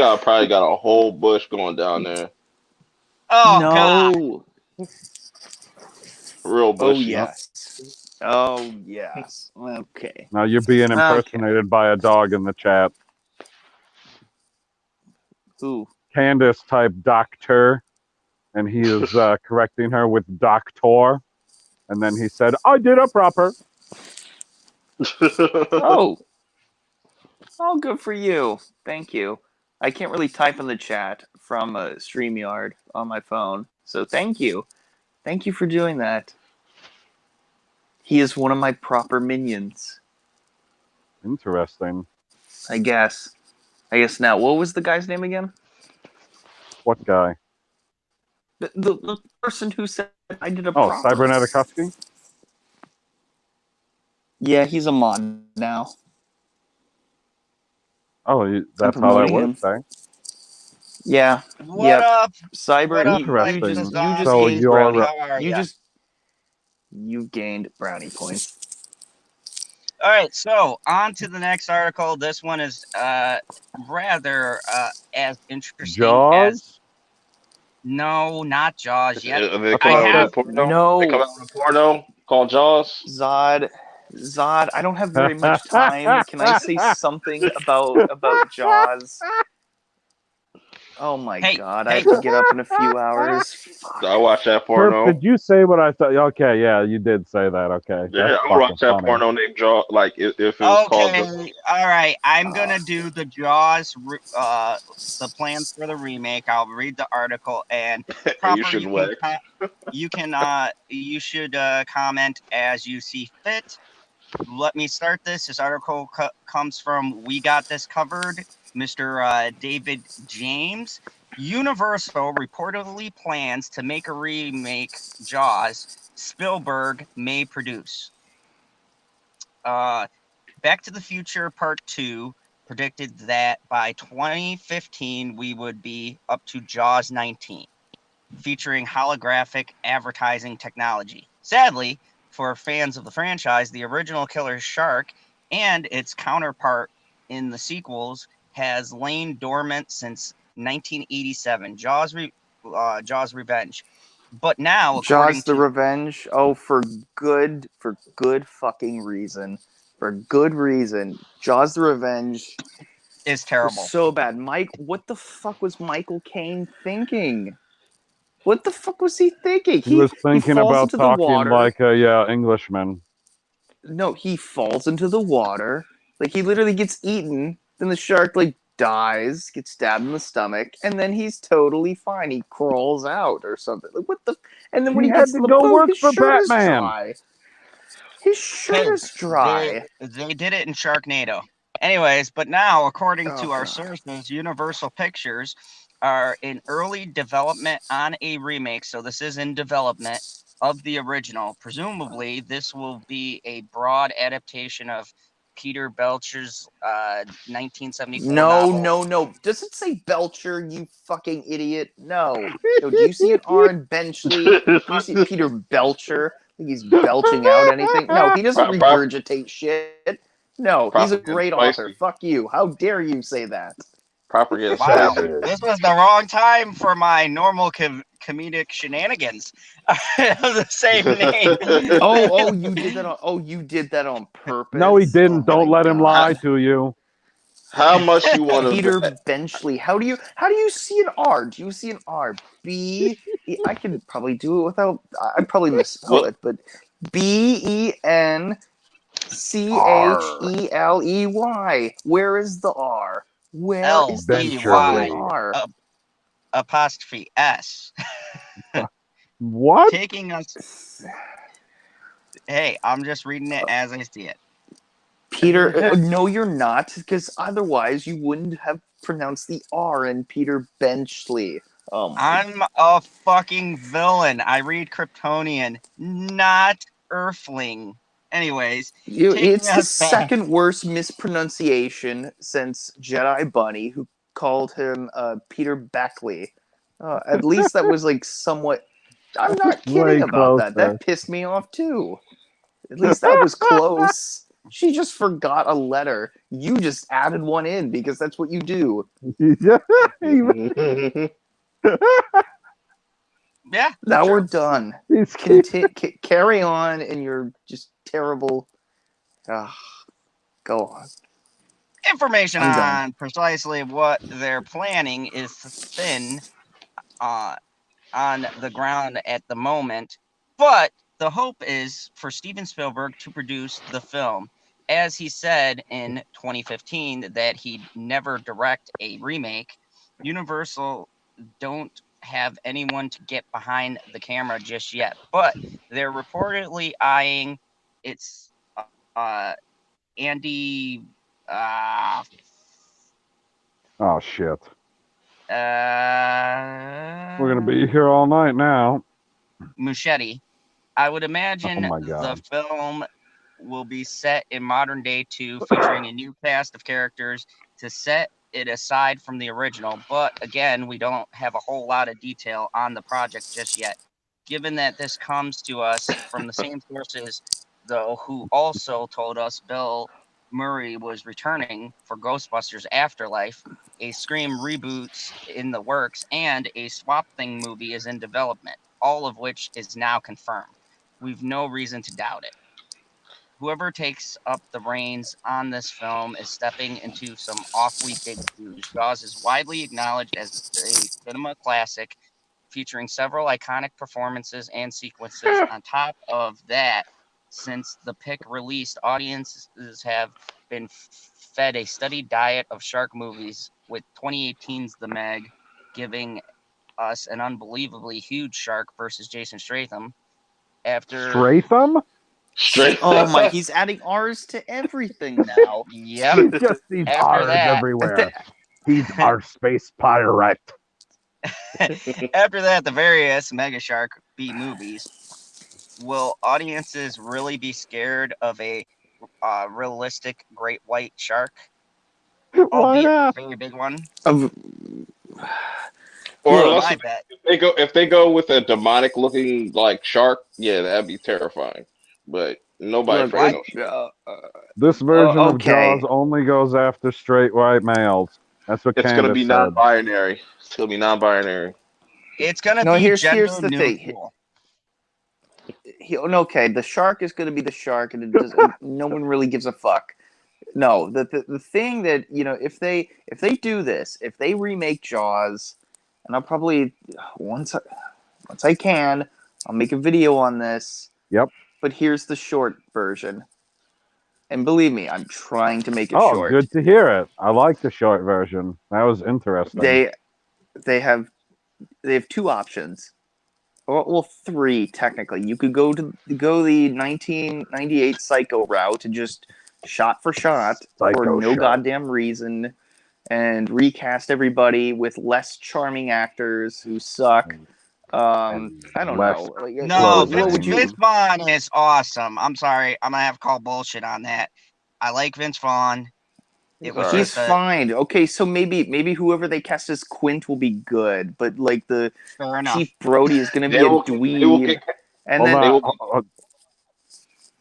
got a whole bush going down there, Oh God. No. real Oh, bushy. Well, yes. Oh, yes. Okay. now you're being Okay. impersonated by a dog in the chat. Who? Candace typed doctor, and he is correcting her with doctor. And then he said, I did it proper. Oh. Oh, good for you. Thank you. I can't really type in the chat from StreamYard on my phone. So thank you. Thank you for doing that. He is one of my proper minions, Interesting. I guess. Now, what was the guy's name again? What guy? The person who said I did a Oh, proper. Cybernetic Husky? Yeah, he's a mod now. Oh, I'm that's how that promoting him. works, eh? Yeah. What Yep. up? Cyber, What up, you Mike Interesting. just So Zazan? gained brownie. you're How are You ya? just you gained brownie points. All right, so on to the next article. This one is rather as interesting as Jaws? no, not Jaws yet. They I come I thought out with have a porno. They come No, out with a porno called Jaws. Zod. I don't have very much time. Can I say something about Jaws? Oh my hey, God, I hey, have to get up in a few hours. I watch that Perp, porno. did you say what I thought? Okay, yeah, you did say that. Okay. Yeah, That's I would fucking watch that funny. porno named Jaws. Like if it was called the. okay, all right. I'm Uh, gonna do the Jaws, the plans for the remake. I'll read the article and And you proper. should wax. You should comment as you see fit. Let me start this. This article comes from We Got This Covered, Mr. David James. Universal reportedly plans to make a remake Jaws. Spielberg may produce. Back to the Future Part 2 predicted that by 2015 we would be up to Jaws 19, featuring holographic advertising technology. Sadly, for fans of the franchise, the original Killer Shark and its counterpart in the sequels has lain dormant since 1987, Jaws Revenge. But now, according Jaws the to Revenge. Oh, for good fucking reason. For good reason. Jaws the Revenge is was terrible. so bad. Mike, what the fuck was Michael Caine thinking? What the fuck was he thinking? He was He thinking falls about into the talking water. like a Englishman. No, he falls into the water. Like he literally gets eaten. Then the shark like dies, gets stabbed in the stomach, and then he's totally fine. He crawls out or something. Like what the? And then when He he had gets to in the go boat, work his for shirt is Batman. dry. His shirt Hey, is dry. they did it in Sharknado. Anyways, but now, according Oh to our god. sources, Universal Pictures are in early development on a remake. So this is in development of the original. Presumably, this will be a broad adaptation of Peter Belcher's 1974 novel. No. Does it say Belcher, you fucking idiot? No. Do you see an R in Benchley? Do you see Peter Belcher? Think he's belching out anything? No, he doesn't regurgitate shit. No, he's a Propaganda great author. spicy. Fuck you. How dare you say that? Propaganda Wow, spicy. this was the wrong time for my normal comedic shenanigans. The same name. You did that on purpose. No, he didn't. Oh Don't my let him God. lie to you. How much you want to Peter bet? Benchley. How do you see an R? Do you see an R? B. I can probably do it without. I'd probably misspell What? it, but BENCHELEY. Where is the R? Where is the LEY fucking R? apostrophe S. What? Taking us. Hey, I'm just reading it as I see it. Peter, no, you're not, because otherwise you wouldn't have pronounced the R in Peter Benchley. I'm a fucking villain. I read Kryptonian, not Earthling. Anyways, It's the us back. second worst mispronunciation since Jedi Bunny, who called him Peter Beckley. At least that was like somewhat. I'm not Way kidding about that. closer. That pissed me off too. At least that was close. She just forgot a letter. You just added one in because that's what you do. Yeah. Now sure. we're done. He's Carry on in your just terrible. Go on. Information I'm done. on precisely what they're planning is thin on the ground at the moment, but the hope is for Steven Spielberg to produce the film. As he said in 2015 that he'd never direct a remake, Universal don't have anyone to get behind the camera just yet, but they're reportedly eyeing it's Andy Oh shit. We're We're gonna be here all night now. Muschietti. I would imagine Oh my the God. film will be set in modern day too, featuring a new cast of characters to set it aside from the original. But again, we don't have a whole lot of detail on the project just yet. Given that this comes to us from the same sources, though, who also told us Bill Murray was returning for Ghostbusters Afterlife, a Scream reboots in the works, and a Swamp Thing movie is in development, all of which is now confirmed. We've no reason to doubt it. Whoever takes up the reins on this film is stepping into some awfully big shoes. Jaws is widely acknowledged as a cinema classic, featuring several iconic performances and sequences. On top of that, since the pick released, audiences have been fed a steady diet of shark movies, with 2018's The Meg giving us an unbelievably huge shark versus Jason Statham. After Stratham? Straight. Oh my! He's adding R's to everything now. Yep. He just sees After R's that- everywhere. He's our space pirate. After that, the various Mega Shark B movies. Will audiences really be scared of a realistic great white shark? Why Albeit not? a very big one. Or Look, unless My bet. if they go with a demonic looking like shark, yeah, that'd be terrifying. But nobody Look, afraid I- of no shark. This version of okay. Jaws only goes after straight white males. That's what It's Candace gonna be said. non-binary. It's gonna be non-binary. It's gonna No, be here's gender the thing. neutral. Okay, the shark is going to be the shark, and no one really gives a fuck. No, the thing that if they do this, if they remake Jaws, and I'll probably once I can, I'll make a video on this. Yep. But here's the short version, and believe me, I'm trying to make it Oh, short. good to hear it. I like the short version. That was interesting. They have two options. Well, three technically. You could go the 1998 Psycho route and just shot for shot Psycho for no shot. goddamn reason, and recast everybody with less charming actors who suck. I don't less know. Like, No, what would you? Vince Vaughn is awesome. I'm sorry, I'm gonna have to call bullshit on that. I like Vince Vaughn. It was Alright. He's just a fine. Okay, so maybe whoever they cast as Quint will be good, but like the fair enough. Chief Brody is going to be They a will dweeb, get. and Hold then They on. will.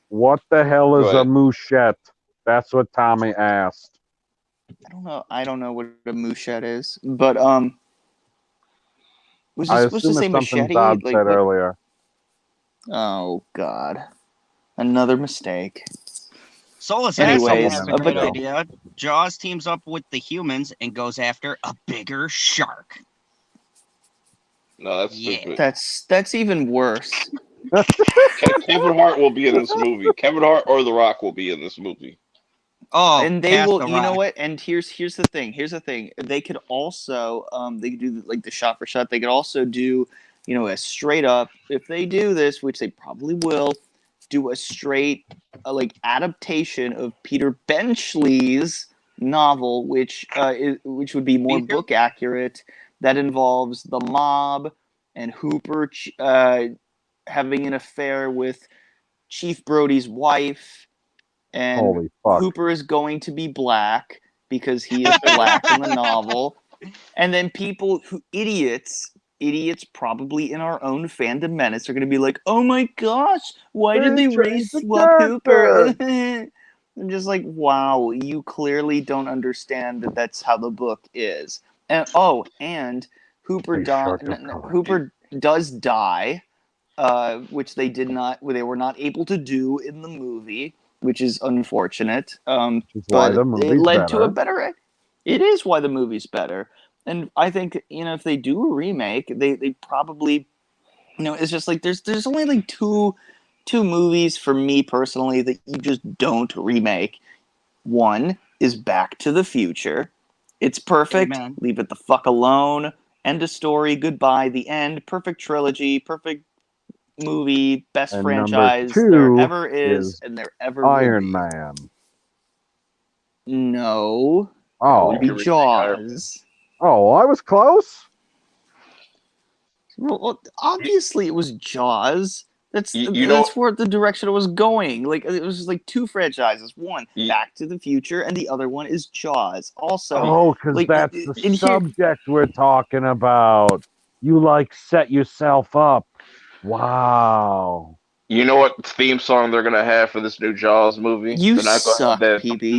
What the hell Go is a ahead. mouchette? That's what Tommy asked. I don't know what a mouchette is, but was I he supposed to assume say it's something machete? Todd Like said what? earlier. Oh God, another mistake. Solus Anyways, has a but great the- idea. Jaws teams up with the humans and goes after a bigger shark. No, that's Yeah. stupid. That's even worse. Kevin Hart will be in this movie. Kevin Hart or The Rock will be in this movie. Oh, And they cast will. the You know Rock. what? And here's the thing. Here's the thing. They could also they could do like the shot for shot. They could also do a straight up. If they do this, which they probably will, do a straight like adaptation of Peter Benchley's novel, which would be more Me too. book accurate. That involves the mob and Hooper having an affair with Chief Brody's wife, and Holy fuck. Hooper is going to be black because he is black in the novel. And then idiots probably in our own fandom menace are going to be like, oh my gosh, why did they race changed the swap Hooper? character. I'm just like, wow, you clearly don't understand that that's how the book is. And Hooper They short of color. Hooper does die, which they were not able to do in the movie, which is unfortunate. Which is why But the it movie's led to a better. better. It is why the movie's better, and I think if they do a remake, they probably it's just like there's only like two movies for me personally that you just don't remake. One is Back to the Future. It's perfect. Amen. Leave it the fuck alone. End of story. Goodbye. The end. Perfect trilogy. Perfect movie. Best And franchise number there 2 ever is and there ever will Iron be. Man. No. That Oh. would be You're reading Iron Jaws. Oh, I was close. Well, obviously it was Jaws. That's You know, that's where the direction it was going. Like it was just like two franchises. One, you, Back to the Future, and the other one is Jaws. Also, Oh, because like that's the in here, subject we're talking about. You like set yourself up. Wow. you know what theme song they're gonna have for this new Jaws movie? you They're not gonna have suck, that PB.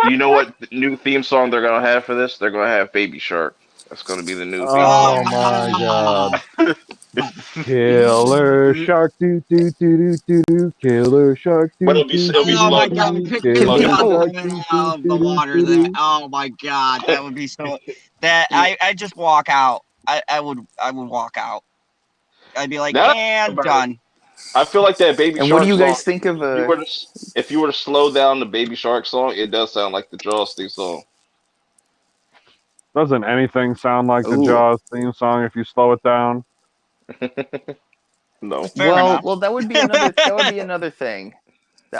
You know what new theme song they're gonna have for this? They're gonna have Baby Shark. That's gonna be the new theme Oh song. my Ah! god. Killer shark do do do do do do. Killer shark But do do it'll be Oh do my slowed god, down. do. pick It'll be me slowed Killer down. up shark do do out of the do do water. do That do. oh my god, that would be so. That I just walk out. I would walk out. I'd be like, Now that I think and about it, done. I feel like that Baby And what do Shark you song. guys think of If you were to slow down the Baby Shark song, it does sound like the Jaws theme song. Doesn't anything sound like the Ooh. Jaws theme song if you slow it down? No. Fair enough. Well, that would be another thing.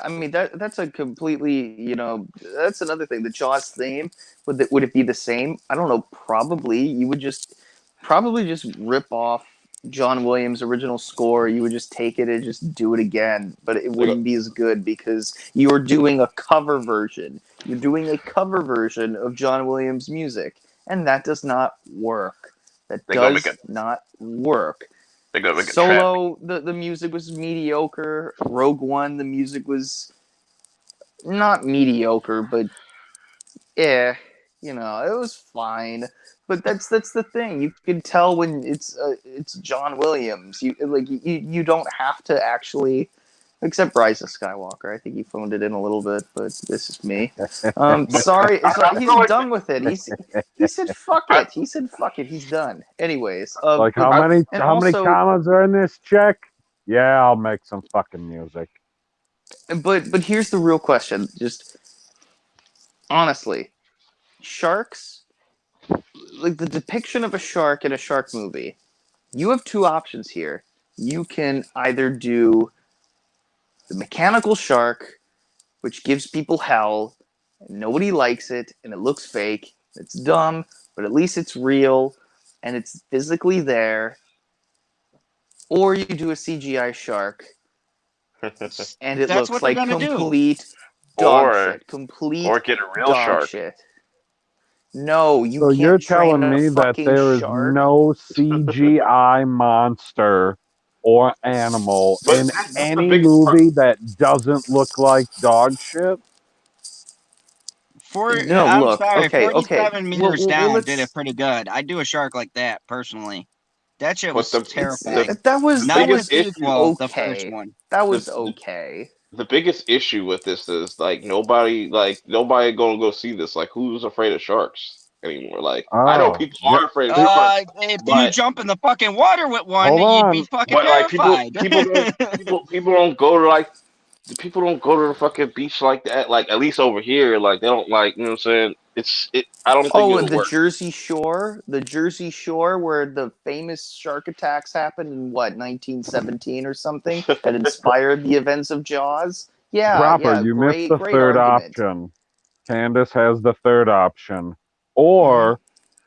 I mean, that's a completely, that's another thing. The Jaws theme, would it be the same? I don't know. Probably. You would probably just rip off John Williams' original score. You would just take it and just do it again, but it wouldn't be as good because you're doing a cover version. You're doing a cover version of John Williams' music, and that does not work. That They're gonna make does not work. They're gonna make a trap. Solo, the music was mediocre. Rogue One, the music was not mediocre, but it was fine. But that's the thing. You can tell when it's John Williams. You don't have to actually, except Rise of Skywalker. I think he phoned it in a little bit, but this is me. Sorry, he's done with it. He said fuck it. He said fuck it. He's done. Anyways, Like how many commas are in this check? Yeah, I'll make some fucking music. But here's the real question. Just honestly, sharks, like the depiction of a shark in a shark movie, you have two options here. You can either do the mechanical shark, which gives people hell, and nobody likes it, and it looks fake, it's dumb, but at least it's real, and it's physically there. Or you do a CGI shark, and it That's looks what they're like gonna do. complete dog Or shit. Complete or get a real dog shark. shit. No, you So you're can't train telling a me that fucking there is shark. no CGI monster or animal But in that's the any biggest part. movie that doesn't look like dog shit? No, I'm look. sorry, Okay, 47 meters well, down did it let's. pretty good. I'd do a shark like that personally. That shit But was the terrifying. That was Not to biggest issue sequel, the first okay. one. That the, was the okay. the biggest issue with this is nobody gonna go see this. Like, who's afraid of sharks anymore? Like, I know Oh, people yeah. are afraid of sharks, If you but jump in the fucking water with one, Hold you'd be on. fucking like terrified. people don't go to like people don't go to the fucking beach like that. Like, at least over here, like they don't, like, you know what I'm saying. I don't think Oh, it'll work. The Jersey Shore, where the famous shark attacks happened in what 1917 or something, that inspired the events of Jaws. Yeah, Proper, yeah, you missed the great third argument. option. Candace has the third option. Mhm. Or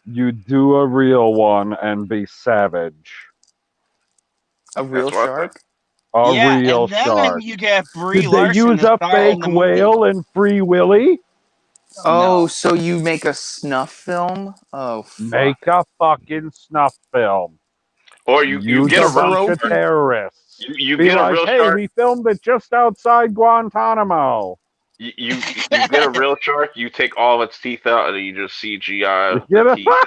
you do a real one and be savage. A real That's what I think. shark. A Yeah, real and then shark. you get Brie Did they Larson use to a star in fake the movie. whale in Free Willy? Oh, No. so you make a snuff film? Oh Make fuck! a fucking snuff film. Or you Use get a a Just real bunch throw of shark. people. terrorists. You Be get a like, real hey, shark. we filmed it just outside Guantanamo. You get a real shark. You take all of its teeth out, and you just CGI the Get it? teeth.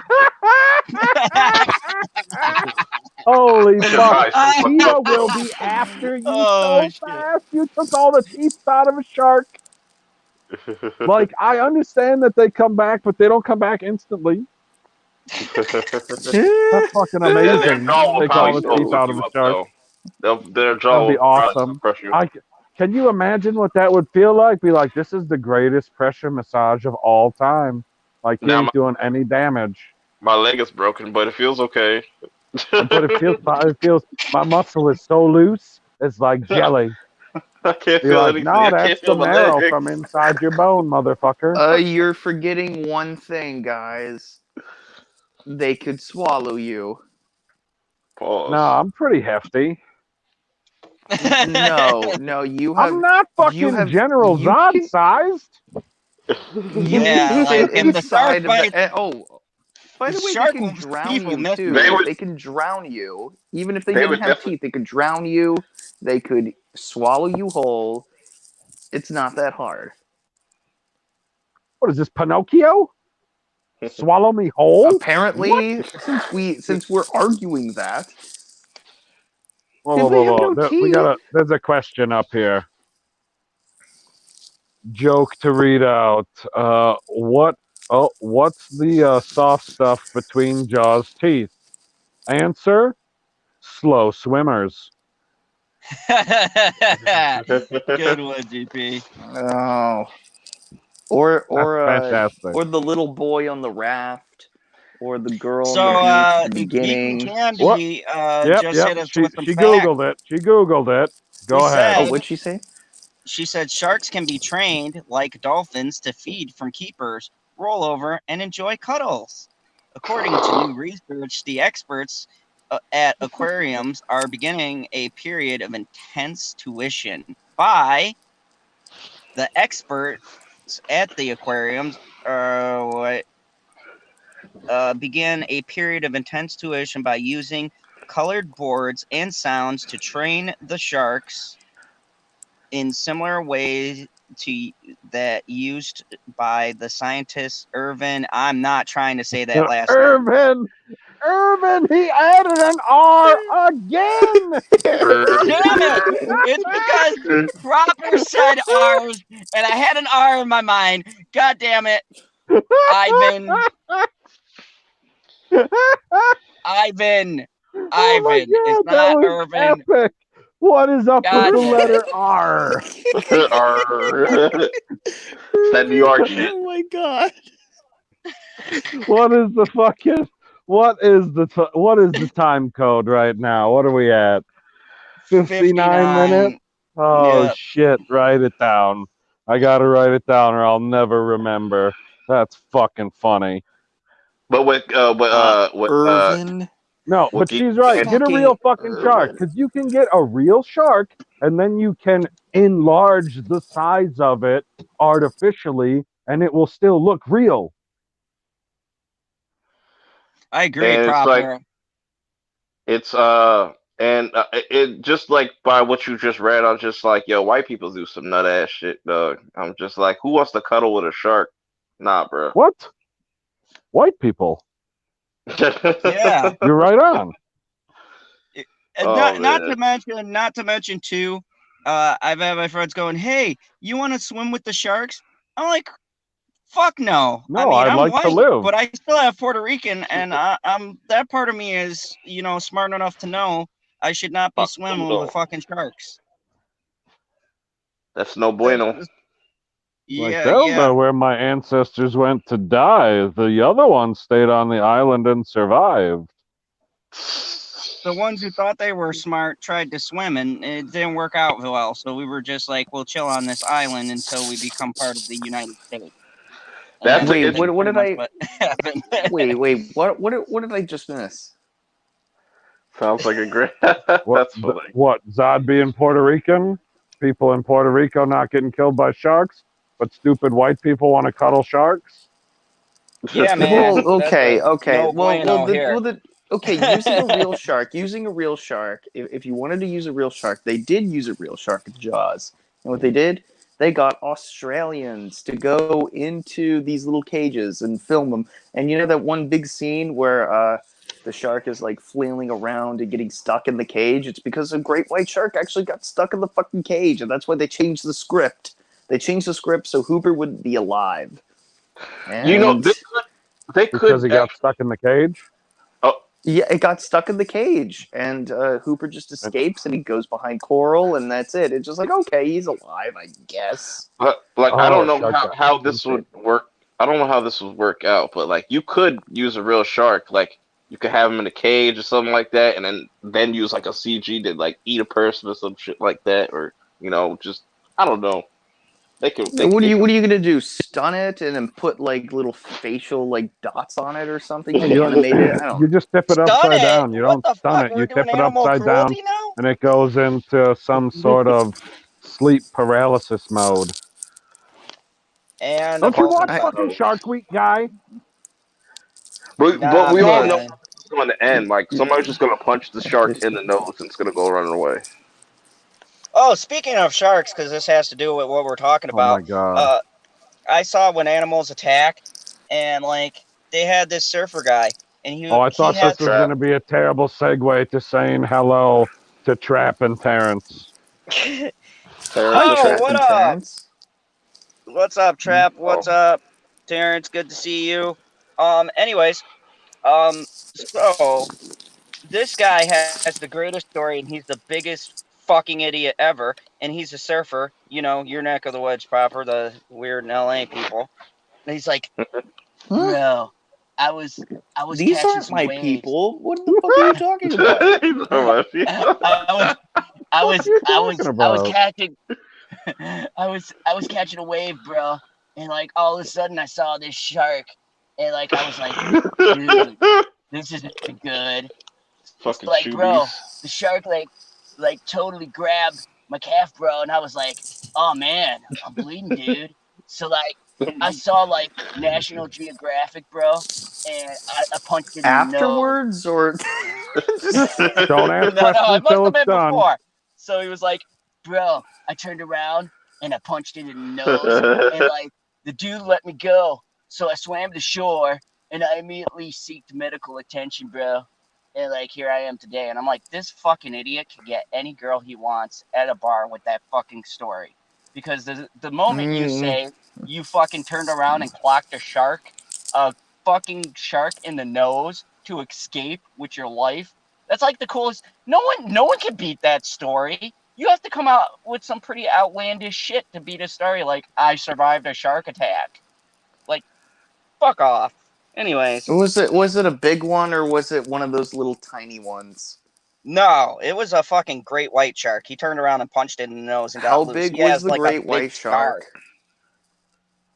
Holy That should fuck. probably save a PETA couple. will be after you Oh so shit. fast. You took all the teeth out of a shark. Like, I understand that they come back, but they don't come back instantly. That's fucking Their amazing. jaw will Take all probably the still teeth fuck out of you a up, shark. though. Their jaw That'd be will probably still awesome. crush you. Can you imagine what that would feel like? Be like, this is the greatest pressure massage of all time. Like, you Now ain't doing any damage. my leg is broken, but it feels okay. But my muscle is so loose, it's like jelly. I can't Be feel like, anything. no, I can't that's the feel my marrow leg. from inside your bone, motherfucker. You're forgetting one thing, guys. They could swallow you. No, Pause. I'm pretty hefty. No, I'm not fucking General you Zod can sized. you can Yeah, like fit if the shark inside of the. bites, Oh, by the the way, they shark can will drown people you miss they too. would They can drown you, even if they they didn't would have definitely teeth. They could drown you. They could swallow you whole. It's not that hard. What is this, Pinocchio? Swallow me whole? What? Apparently, since we're arguing that, Whoa, whoa, if they whoa, have whoa. no teeth, There's a question up here. Joke to read out. What's the soft stuff between Jaws' teeth? Answer: slow swimmers. Good one, GP. oh, That's fantastic. or the little boy on the raft, or the girl on the So, beach at the Geek and beginning. What? Candy Yep, just yep. hit us She with some she facts. googled it. She googled it. She Go ahead. Oh, said, what'd she say? she said sharks can be trained like dolphins to feed from keepers, roll over, and enjoy cuddles. According to new research, the experts at aquariums are beginning a period of intense tuition by the experts at the aquariums. Begin a period of intense tuition by using colored boards and sounds to train the sharks in similar ways to that used by the scientist Irvin. I'm not trying to say that last name. Irvin, he added an R again. Damn it! It's because Proper said R's, and I had an R in my mind. God damn it, Ivan, Ivan, Oh my Ivan. It's god, that not was Irvin. epic. What is up with God the damn it. letter R? Arr. It's that New York shit. Oh my god. What is the fucking what is the time code right now? What are we at? 59 minutes? 59. Oh Yeah. shit, write it down. I gotta write it down or I'll never remember. That's fucking funny. But Irvin, No, with but Geek she's right. and Get a real fucking fucking shark. Irvin. Because you can get a real shark and then you can enlarge the size of it artificially, and it will still look real. I agree, And it's like proper. it's it just like by what you just read, I'm just like, yo, white people do some nut ass shit, dog. I'm just like, who wants to cuddle with a shark? Nah, bro. What? White people? Yeah. You're right on. And Oh not man. to mention too, I've had my friends going, "Hey, you want to swim with the sharks?" I'm like, "Fuck no." I No, mean, I'd I'm like to white, live. but I still have Puerto Rican, and I'm that part of me is, smart enough to know I should not be Fuck swimming with no. fucking sharks. That's no That's bueno. just, Like, yeah, they'll yeah. know where my ancestors went to die. The other ones stayed on the island and survived. The ones who thought they were smart tried to swim, and it didn't work out well. So we were just like, we'll chill on this island until we become part of the United States. And That's that's, Wait, it's that's what pretty did much I? what happened. Wait, what did I just miss? sounds like a great. What? That's funny. What? Zod being Puerto Rican? People in Puerto Rico not getting killed by sharks, but stupid white people want to cuddle sharks? Yeah, Well, man, that's okay, a okay. no bueno here. Okay, using a real shark. If you wanted to use a real shark, they did use a real shark in Jaws. And what they did, they got Australians to go into these little cages and film them. And you know that one big scene where the shark is like flailing around and getting stuck in the cage? It's because a great white shark actually got stuck in the fucking cage, and that's why they changed the script. They changed the script so Hooper wouldn't be alive. You know, And they Because could he got stuck in the cage? oh, yeah, it got stuck in the cage, and Hooper just And- escapes, and he goes behind Coral, and that's it. It's just like, okay, he's alive, I guess. but like I don't Oh, know shark got how stuck in this the would cage. work. I don't know how this would work out, but like you could use a real shark, like you could have him in a cage or something like that, and then use like a CG to like eat a person or some shit like that, or just I don't know. They could they What are they you could What are you gonna do? Stun it and then put like little facial like dots on it or something to You animate it? I you don't. just tip it Stun upside it? down. You What don't the stun fuck? it. We're You tip doing it animal upside down, cruelty now? and it goes into some sort of sleep paralysis mode. And a Don't you bolt watch I, fucking cutter. Shark Week, guy? but Nah, we all know man. how it's going to end. Like somebody's just gonna punch the shark in the nose and it's gonna go running away. Oh, speaking of sharks, because this has to do with what we're talking Oh my about. god. Uh, I saw when animals attack, and like they had this surfer guy, and Oh, I he thought this had was Trap. going to be a terrible segue to saying hello to Trap and Terrence. Terrence hi, and Oh, Trap what and Terrence. up? Terrence. What's up, Trap? What's Oh. up, Terrence? Good to see you. Anyways, so this guy has the greatest story, and he's the biggest fucking idiot ever. And he's a surfer, your neck of the woods proper, the weird LA people. And he's like, Huh? bro, I was These catching aren't some my waves. people. What the fuck are you talking about? He's on my feet. I was What are you talking I was about? catching I was catching a wave, bro, and like all of a sudden I saw this shark, and like I was like, dude, this isn't good. It's Fucking like, bro, shoobies. the shark like totally grabbed my calf, bro, and I was like, oh man, I'm bleeding, dude. So like I saw like National Geographic, bro, and I punched it in the nose. Afterwards, or just Don't ask No, questions it must until have it's been done. before. So he was like, bro, I turned around and I punched it in the nose, and like the dude let me go. So I swam to shore and I immediately sought medical attention, bro. And like here I am today. And I'm like, this fucking idiot can get any girl he wants at a bar with that fucking story. Because the moment you mm, say you fucking turned around and clocked a fucking shark in the nose to escape with your life, that's like the coolest. No one can beat that story. You have to come out with some pretty outlandish shit to beat a story like I survived a shark attack. Like, fuck off. Anyways, was it a big one or was it one of those little tiny ones? no, it was a fucking great white shark. He turned around and punched it in the nose and How got loose. big He was has the like a great big white scar. shark?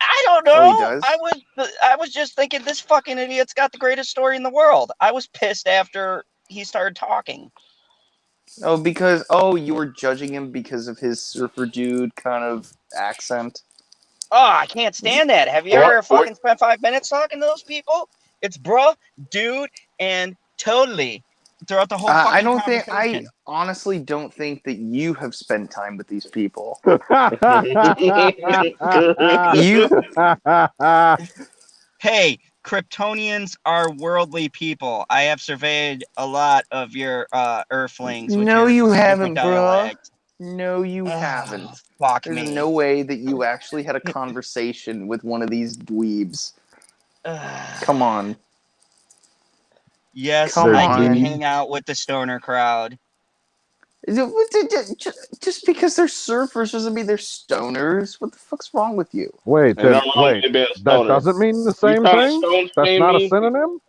I don't Oh, he know. does. I was just thinking this fucking idiot's got the greatest story in the world. I was pissed after he started talking. Oh, you were judging him because of his surfer dude kind of accent. Oh, I can't stand that. Have you ever fucking spent 5 minutes talking to those people? It's bruh, dude, and totally throughout the whole I fucking don't think I conversation. honestly don't think that you have spent time with these people. You Hey, Kryptonians are worldly people. I have surveyed a lot of your Earthlings with No, your you stupid haven't, bruh. dialect. No, you Ugh, haven't. fuck There's me. no way that you actually had a conversation with one of these dweebs. Come on. Yes, Come I did on. hang out with the stoner crowd. Just because they're surfers doesn't mean they're stoners. What the fuck's wrong with you? Wait, Ain't nothing wrong wait. with being a That stoner. doesn't mean the You same trying to thing? stone That's shame not a me? synonym?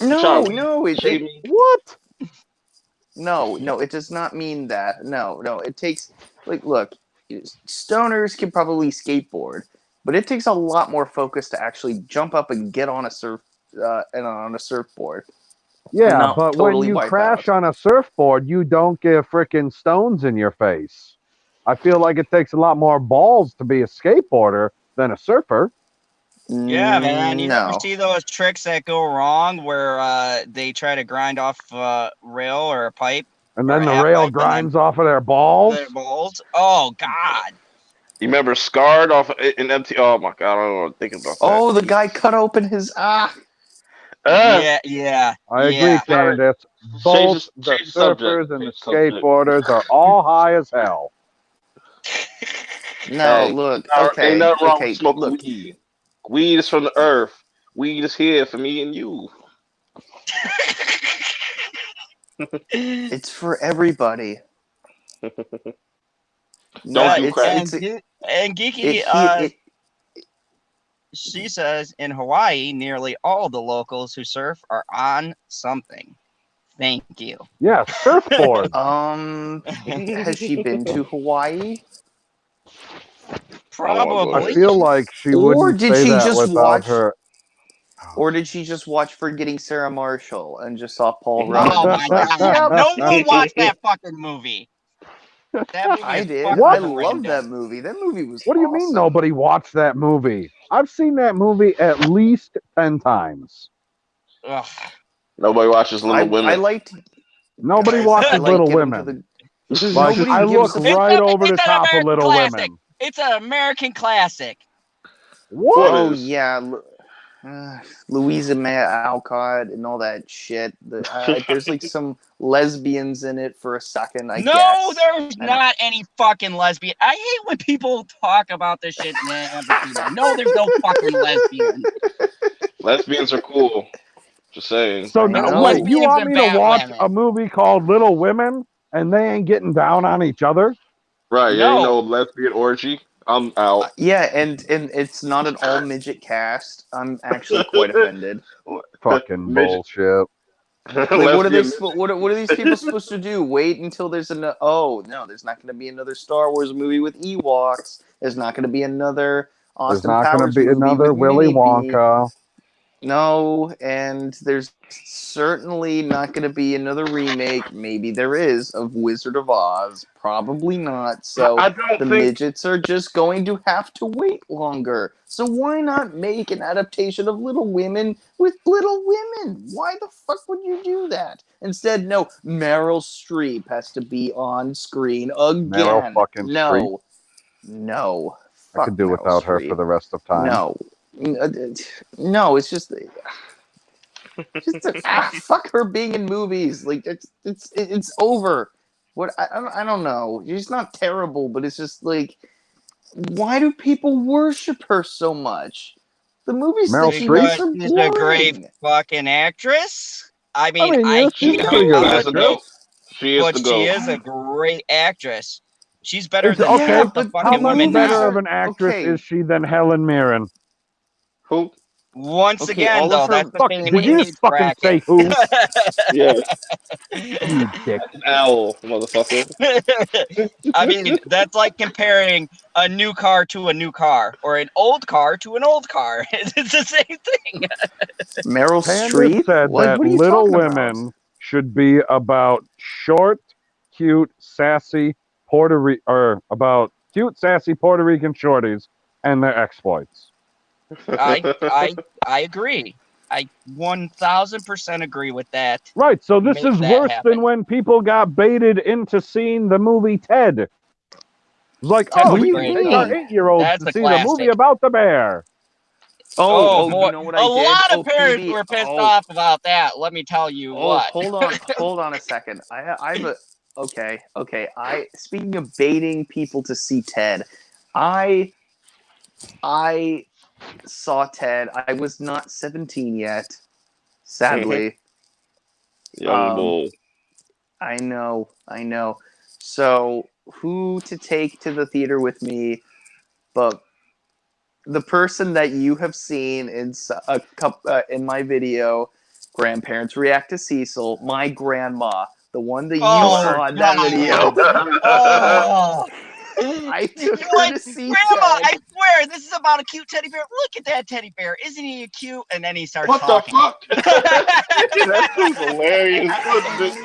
You trying to No, shame me? What? no, it does not mean that. No, it takes look, stoners can probably skateboard, but it takes a lot more focus to actually jump up and get on a surfboard and Yeah, not but when totally you wipe crash out. on a surfboard, you don't get frickin' stones in your face. I feel like it takes a lot more balls to be a skateboarder than a surfer. Yeah, man. You ever No. see those tricks that go wrong where they try to grind off a rail or a pipe And or then a the half rail pipe and then grinds off of their their balls. balls? Oh, God. You remember Scarred off in MT? Oh my god, I don't want to think about that. Oh, the guy cut open his Yeah. I agree, Sorry. Candace. Both the Change the subject. surfers and the Change the subject. skateboarders are all high as hell. No, Hey, look, ain't nothing wrong with okay, smoking look. weed. Weed is from the earth. Weed is here for me and you. It's for everybody. Don't No, do crack. And Geeky, it she says in Hawaii, nearly all the locals who surf are on something. Thank you. Yeah, surfboard. has she been to Hawaii? I don't want to go I Probably. there. feel like she Or wouldn't did say she that just without watch her. or did she just watch Forgetting Sarah Marshall and just saw Paul Rudd Oh and my was like, God. "Yep, No one watched that fucking movie. That movie I is did. fucking I What? love that horrendous. movie. That movie was What do you mean awesome." nobody watched that movie? I've seen that movie at least 10 times. Ugh. Nobody watches Little I Women. liked Nobody guys. I watches like Little Get Him to Women. the. Like, Nobody I look gives a. right over the It's an top of American Little classic. Women. It's an American classic. What What? Oh is? yeah, Louisa May Alcott and all that shit. There's like some lesbians in it for a second, I No, guess. there's I don't. not any fucking lesbian. I hate when people talk about this shit and they never see them. No, there's no fucking lesbian. Lesbians are cool. Just saying. So, I There's wait, know. you lesbians want and me to bad watch a women. movie called Little Women and they ain't getting down on each other? Right, you ain't no No. lesbian orgy. I'm out. Yeah, and it's not an all midget cast. I'm actually quite offended. Fucking Midget. bullshit. Like, what are they? Lesbian What are these people supposed to do? Wait until there's an? Oh no, there's not going to be another Star Wars movie with Ewoks. There's not going to be another There's Austin not going to Powers be movie another with Willy Minnie B. Wonka. No, and there's certainly not going to be another remake. Maybe there is of Wizard of Oz. Probably not. So I don't the think. midgets are just going to have to wait longer. So why not make an adaptation of Little Women with Little Women? Why the fuck would you do that? Instead, no, Meryl Streep has to be on screen Meryl again. fucking Streep. No. I could Fuck do Meryl without her for Streep. the rest of time. No, it's just fuck her being in movies. Like it's over. What I don't know. She's not terrible, but it's just like, why do people worship her so much? The movies that Meryl she Streep? makes Because are she's a great boring. fucking actress. I I mean, mean, yeah, I she's hate a her pretty good She is the constantly, goat. actress. She is but the she goat. is a great actress. She's better It's than okay. Yeah, half the but How the fucking much women movies better now. of are an actress okay. is she than Helen Mirren? Who? Once Okay, again, all of though, her that's the Fuck, same did you age just fucking bracket. say who? Yeah, You dick. an owl, motherfucker. I mean, that's like comparing a new car to a new car, or an old car to an old car. It's the same thing. Meryl Candace Streep? said Like, that what are you Little talking about? Women should be about short, cute, sassy Puerto Rican shorties and their exploits. I agree. I 1000% agree with that. Right, so this Make is that worse happen. than when people got baited into seeing the movie Ted. It's like, Ted oh, was we can great, take though. our 8-year-olds That's to a see the movie classic. about the bear. Oh You boy, know what a I did? lot of Oh, parents PB. were pissed Oh, off about that. Let me tell you oh, what. hold on a second. I've a okay. Speaking of baiting people to see Ted, I saw Ted. I was not 17 yet, sadly. Young Um, bull. I know. So, who to take to the theater with me? But the person that you have seen in my video, grandparents react to Cecil. My grandma, the one that you Oh saw in that God. video. Oh. I You're took her like, to see Grandma, Ted. I swear, this is about a cute teddy bear. Look at that teddy bear. Isn't he cute? And then he starts What the talking. fuck? That was hilarious.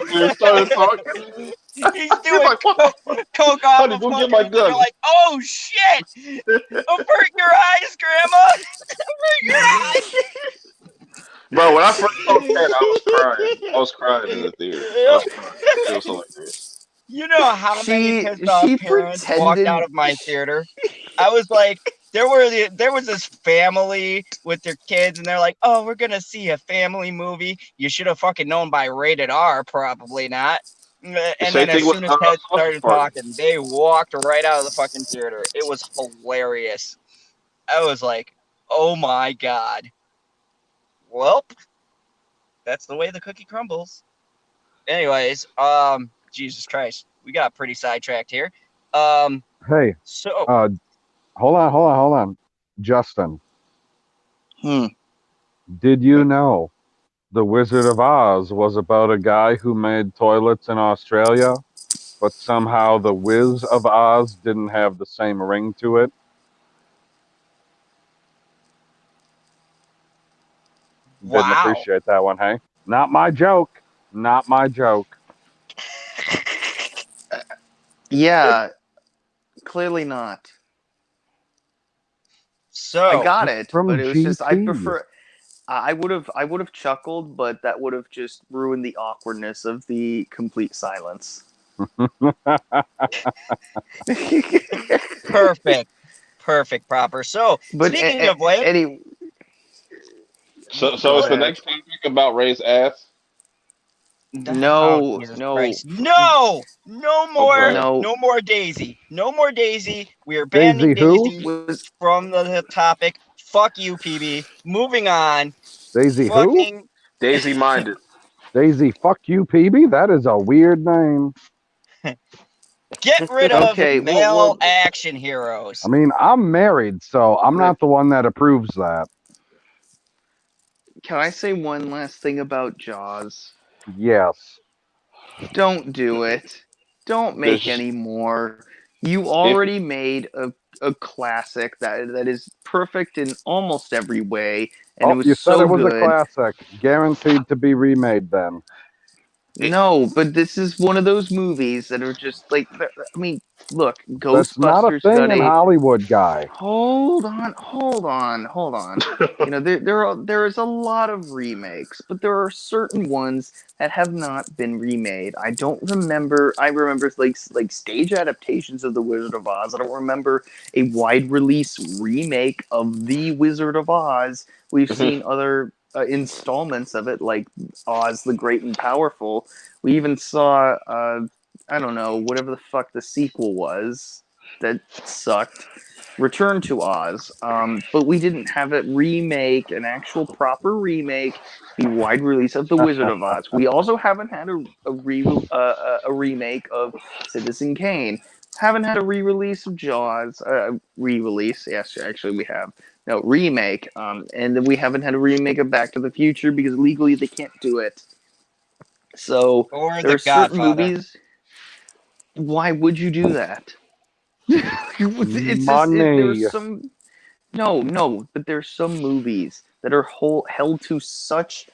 When they started talking, He's he's doing like, "What the fuck? coke off Honey, a go get fucking. my You're gun." like, oh shit! Avert your eyes, Grandma. Avert your eyes. Bro, when I first saw Ted, I was crying. I was crying in the theater. I was crying. It was hilarious. You know how many pissed off She parents walked out pretended. of my theater? I was like, there was this family with their kids, and they're like, "Oh, we're gonna see a family movie." You should have fucking known by rated R, probably not. The And same then as thing with soon as Ted Sausage started Party. talking, they walked right out of the fucking theater. It was hilarious. I was like, "Oh my god." Well, that's the way the cookie crumbles. Anyways, Jesus Christ, we got pretty sidetracked here. Hey, So hold on. Justin, Hmm. did you know The Wizard of Oz was about a guy who made toilets in Australia, but somehow The Wiz of Oz didn't have the same ring to it? Didn't wow. appreciate that one, hey? Not my joke. Not my joke. Yeah, clearly not. I So got It's it, but from it was just I GT. prefer. I would have chuckled, but that would have just ruined the awkwardness of the complete silence. perfect, proper. So But speaking of which, any, So go is the ahead. next topic about Ray's ass? oh No, Jesus no, Christ, no, Okay. no. no more Daisy, no more Daisy. We are banning Daisy who? Daisy Was from the topic. Fuck you, PB. Moving on. Daisy who? Fucking Daisy minded. Daisy fuck you, PB? That is a weird name. get rid of okay. male action heroes. I mean, I'm married, so I'm Rick, not the one that approves that. can I say one last thing about Jaws? Yes. Don't do it. Don't make There's any more. You if already made a classic that is perfect in almost every way, and it Oh, was you said so it was a good. classic. Guaranteed to be remade then. it, No, but this is one of those movies that are just like, I mean, look, That's not a Ghostbusters thing got in a. Hollywood, guy. Hold on. You know, there is a lot of remakes, but there are certain ones that have not been remade. I don't remember. I remember like stage adaptations of The Wizard of Oz. I don't remember a wide release remake of The Wizard of Oz. We've seen other installments of it, like Oz the Great and Powerful. We even saw I don't know, whatever the fuck the sequel was that sucked. Return to Oz, but we didn't have it remake, an actual proper remake, the wide release of The Wizard of Oz. We also haven't had a remake of Citizen Kane. Haven't had a re-release of Jaws. Re-release, yes, actually we have. No, remake. And then we haven't had a remake of Back to the Future because legally they can't do it. So Or there the are certain Godfather. movies. Why would you do that? It's just there's Money. some. No, but there's some movies that are held to such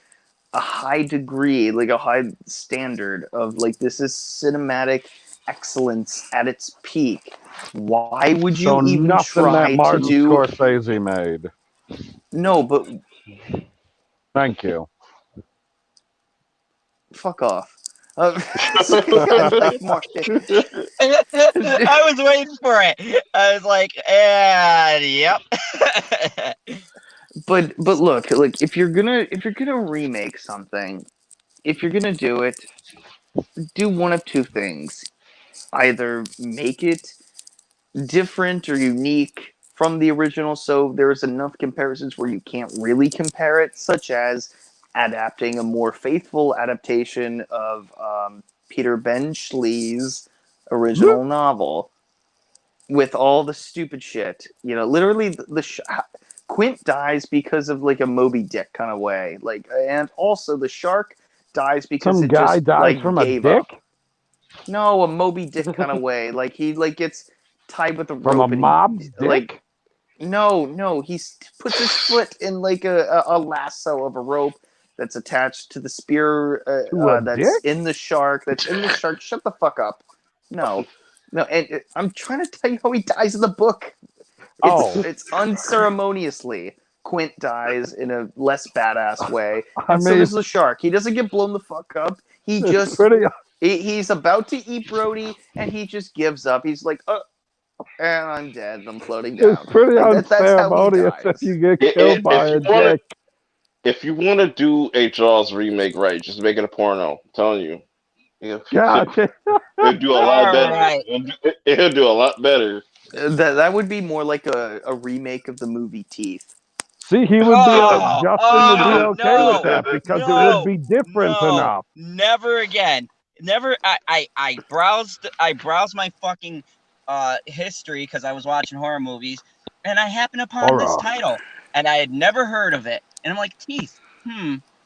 a high degree, like a high standard of like this is cinematic excellence at its peak. Why would you So even nothing that try to Martin do? Scorsese made. No, but Thank you. fuck off. God, like Mark. I was waiting for it. I was like, yep. But look, like if you're gonna remake something, if you're gonna do it, do one of two things. Either make it different or unique from the original, so there's enough comparisons where you can't really compare it, such as adapting a more faithful adaptation of Peter Benchley's original novel with all the stupid shit. You know, literally Quint dies because of like a Moby Dick kind of way, like, and also the shark dies because Some it guy just dies like from a gave dick? up. No, a Moby Dick kind of way. Like he like gets tied with a From a rope and mob's he dick? like no, he puts his foot in like a lasso of a rope that's attached to the spear To a that's dick? in the shark. That's in the shark. Shut the fuck up. No, and I'm trying to tell you how he dies in the book. It's unceremoniously. Quint dies in a less badass way, I and so mean, does the shark. He doesn't get blown the fuck up. He it's just pretty. he's about to eat Brody, and he just gives up. He's like, and I'm dead. I'm floating It's down. pretty Like that's how he unceremonious dies. if you get killed If by a you want dick. if you want to do a Jaws remake right, just make it a porno. I'm telling you, God, it'll do a lot All better. right. It'll do a lot better. That would be more like a remake of the movie Teeth. see, he would be. Oh, Justin would be oh okay with no, that because it would no, be different no, enough. never again. Never. I browsed my fucking history because I was watching horror movies, and I happened upon this Horror. title, and I had never heard of it, and I'm like, Teeth.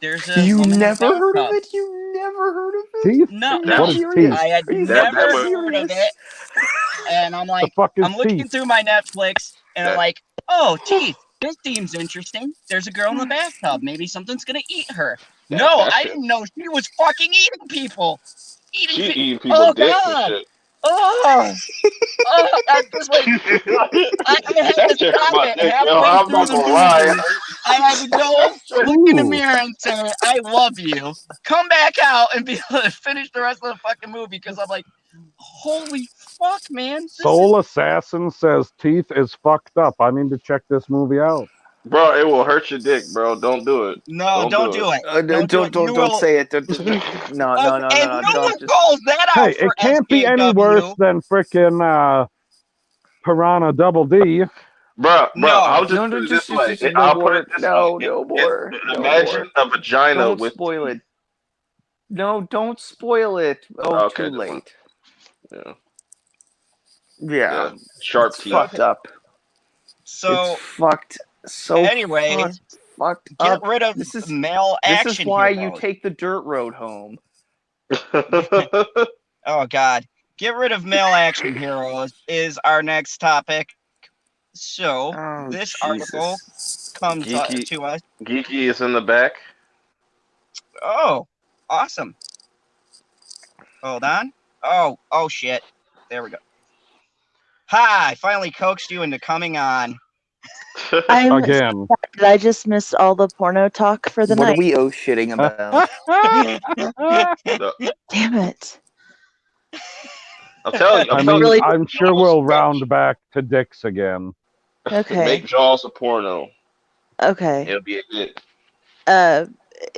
There's a You woman in a never heard of bathtub. it? You never heard of it? Teeth? No, Are you That What is serious? teeth? I had Are you that never that fucking was heard of serious? it, and I'm The like, fuck is I'm looking teeth? through my Netflix, and I'm that like, oh, Teeth. This seems interesting. There's a girl in the bathtub. Maybe something's gonna eat her. that No, that I shit. didn't know she was fucking eating people. She Eating people. eating people Oh dicks and God. shit. Oh. I just like I had That to shit hurt stop my it dick, yo. halfway I'm through not the gonna lie. movie. I had to go look in the Ooh. mirror and say, I love you. Come back out and be able to finish the rest of the fucking movie because I'm like, holy fuck, man. This is Soul Assassin says teeth is fucked up. I need to check this movie out. Bro, it will hurt your dick, bro. Don't do it. no, Don't don't do it. do it. Don't do it. You Don't will say it. No, and no don't one just. calls that Hey, out for it can't be any worse SJW. than frickin' Piranha Double D. Bro, No. I'll just put it this way. No I'll put it more. this way. No, no more. No Imagine more. a vagina Don't with spoil teeth. it. No, don't spoil it. Oh, Okay, too never mind. late. Yeah. Yeah, Sharp it's teeth. fucked up. So It's fucked. So anyways, fucked get up. rid of This is male this is action why you heroes. take the dirt road home. Oh God. Get rid of male action heroes is our next topic. So Oh, this Jesus. article comes Geeky to us. Geeky is in the back. Oh, awesome. Hold on. Oh shit. There we go. Hi, I finally coaxed you into coming on. I'm Again. did I just miss all the porno talk for the What are night? we shitting about? Damn it. I'm telling you. I I'm mean, telling you. I'm sure we'll round back to dicks again. Okay. Make Jaws a porno. Okay. It'll be a hit.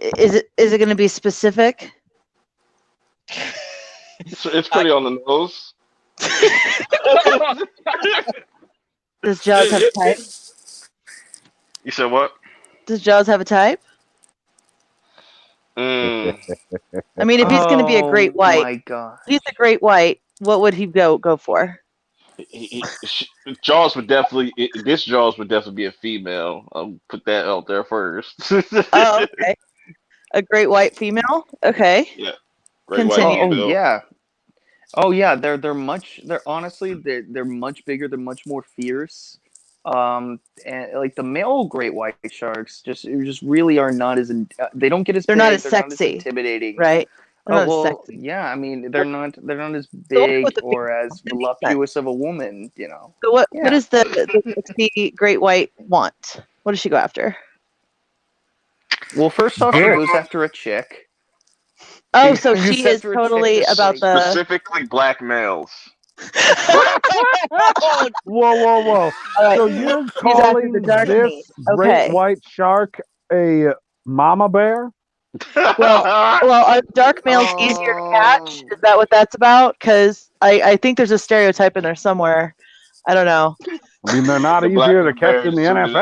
Is it going to be specific? It's pretty on the nose. Does Jaws have a type? You said what? Does Jaws have a type? Mm. I mean, if he's going to be a great white, my God. if he's a great white, what would he go for? Jaws would definitely. This Jaws would definitely be a female. I'll put that out there first. Oh, okay. A great white female? Okay. Yeah. Great white Continue. female. Yeah. Oh yeah, they're much. They're honestly they're much bigger. They're much more fierce. And like the male great white sharks just really are not as they don't get as They're big, not as they're not as sexy, intimidating. right? They're not as Well, sexy. yeah, I mean they're not as So what big with the or as that makes sense. voluptuous of a woman, you know. So what Yeah. does the sexy great white want? What does she go after? Well, first off, she Dick. goes after a chick. Oh, so goes she is after a chick totally that's about like- the. Specifically, black males. Whoa, whoa, whoa! All right. So you're She's after the calling dark this meat. great Okay. white shark a mama bear? Well, are dark males easier to catch? Is that what that's about? Because I think there's a stereotype in there somewhere. I don't know. I mean, they're not The black easier to catch bear in the is too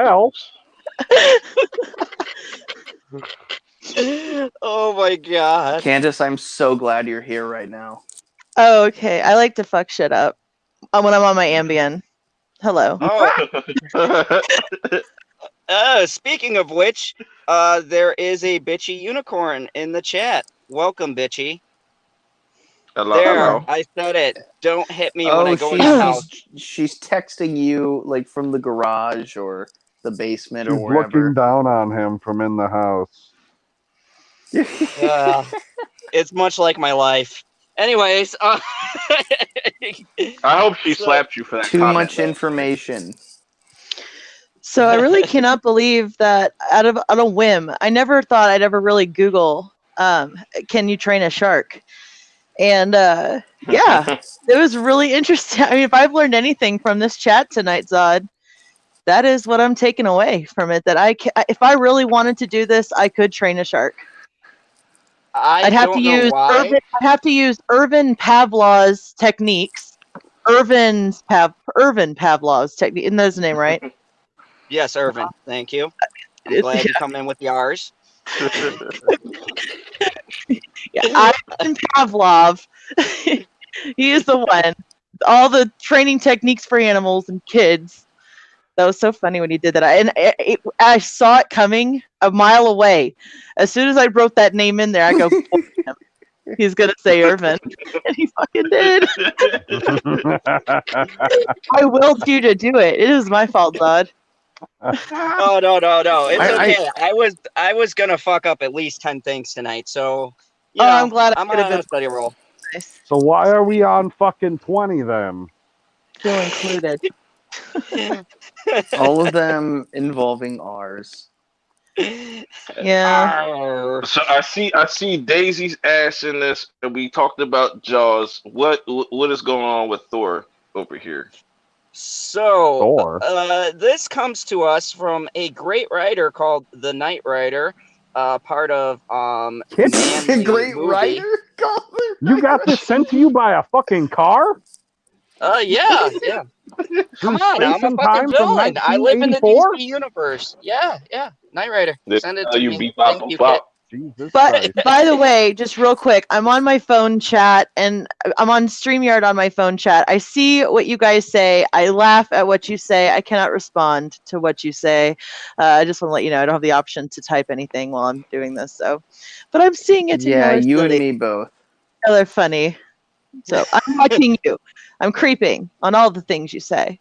NFL. Oh my god. Candace, I'm so glad you're here right now. Oh, okay. I like to fuck shit up when I'm on my Ambien. Hello. Speaking of which, there is a bitchy unicorn in the chat. Welcome, bitchy. Hello, There, hello. I said it. Don't hit me when I go in the she's- house. she's texting you like from the garage or the basement She's or wherever. looking down on him from in the house. It's much like my life. Anyways, I hope she So- slapped you for that Too comment, much though. information. So I really cannot believe that on a whim, I never thought I'd ever really Google, can you train a shark? And yeah, it was really interesting. I mean, if I've learned anything from this chat tonight, Zod, that is what I'm taking away from it. That if I really wanted to do this, I could train a shark. I'd have to use Irvin Pavlov's techniques. Irvin Pavlov's technique. Isn't that his name, right? Yes, Irvin. Thank you. I'm glad you come in with the R's. Yeah, Ivan Pavlov. He is the one. All the training techniques for animals and kids. That was so funny when he did that. I saw it coming a mile away. As soon as I wrote that name in there, I go, he's going to say Irvin. And he fucking did. I willed you to do it. It is my fault, Zod. Oh no. It's okay. I was gonna fuck up at least 10 things tonight, so you know, I'm glad I I'm could have on a been study roll. nice. So why are we on fucking 20 then? Feel included. All of them involving ours. Yeah. Arr. So I see Daisy's ass in this, and we talked about Jaws. What is going on with Thor over here? So Thor? this comes to us from a great writer called The Knight Rider, part of Manly Great Movie. writer? You got this sent to you by a fucking car? Yeah. Come on, I'm a fucking villain. I live in the 1984? DC universe. Yeah. Knight Rider. Send it to You me. beep bop Thank you, boop Kit. bop. Jesus But Christ. by the way, just real quick, I'm on my phone chat and I'm on StreamYard on my phone chat. I see what you guys say. I laugh at what you say. I cannot respond to what you say. I just want to let you know I don't have the option to type anything while I'm doing this. So, but I'm seeing it. Yeah, you and silly. me both. They're funny. So I'm watching you. I'm creeping on all the things you say.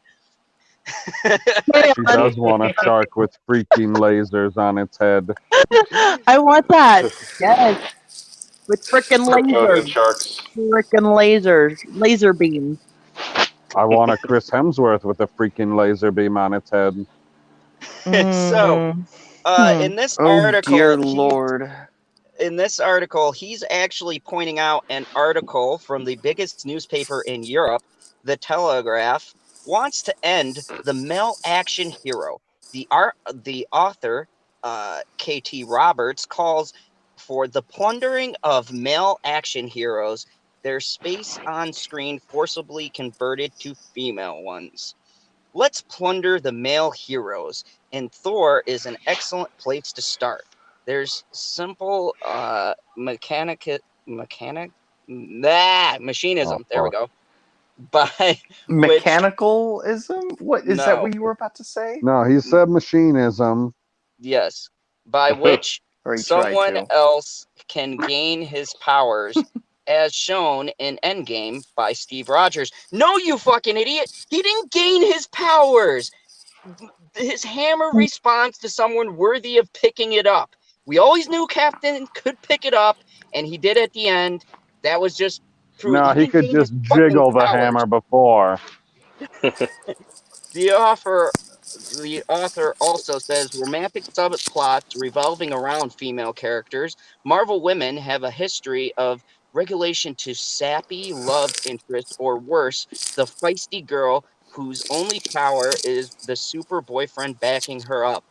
Carry She on. does want a shark with freaking lasers on its head. I want that. Yes. With frickin' lasers. Sharks. Frickin' lasers. Laser beams. I want a Chris Hemsworth with a freaking laser beam on its head. So, Hmm. in this Oh article, dear lord. in this article, he's actually pointing out an article from the biggest newspaper in Europe, The Telegraph, wants to end the male action hero. The author, KT Roberts, calls for the plundering of male action heroes, their space on screen forcibly converted to female ones. Let's plunder the male heroes, and Thor is an excellent place to start. There's simple machinism. Oh, There we fuck. go. By Mechanicalism? What is that No. what you were about to say? No, he said machinism. yes, by which Or he tried someone to. else can gain his powers, as shown in Endgame by Steve Rogers. No, you fucking idiot! He didn't gain his powers. his hammer responds to someone worthy of picking it up. We always knew Captain could pick it up, and he did at the end. That was just through No, he even could being his just fucking jiggle the powers. hammer before. The author also says romantic subplots revolving around female characters. Marvel women have a history of regulation to sappy love interest, or worse, the feisty girl whose only power is the super boyfriend backing her up.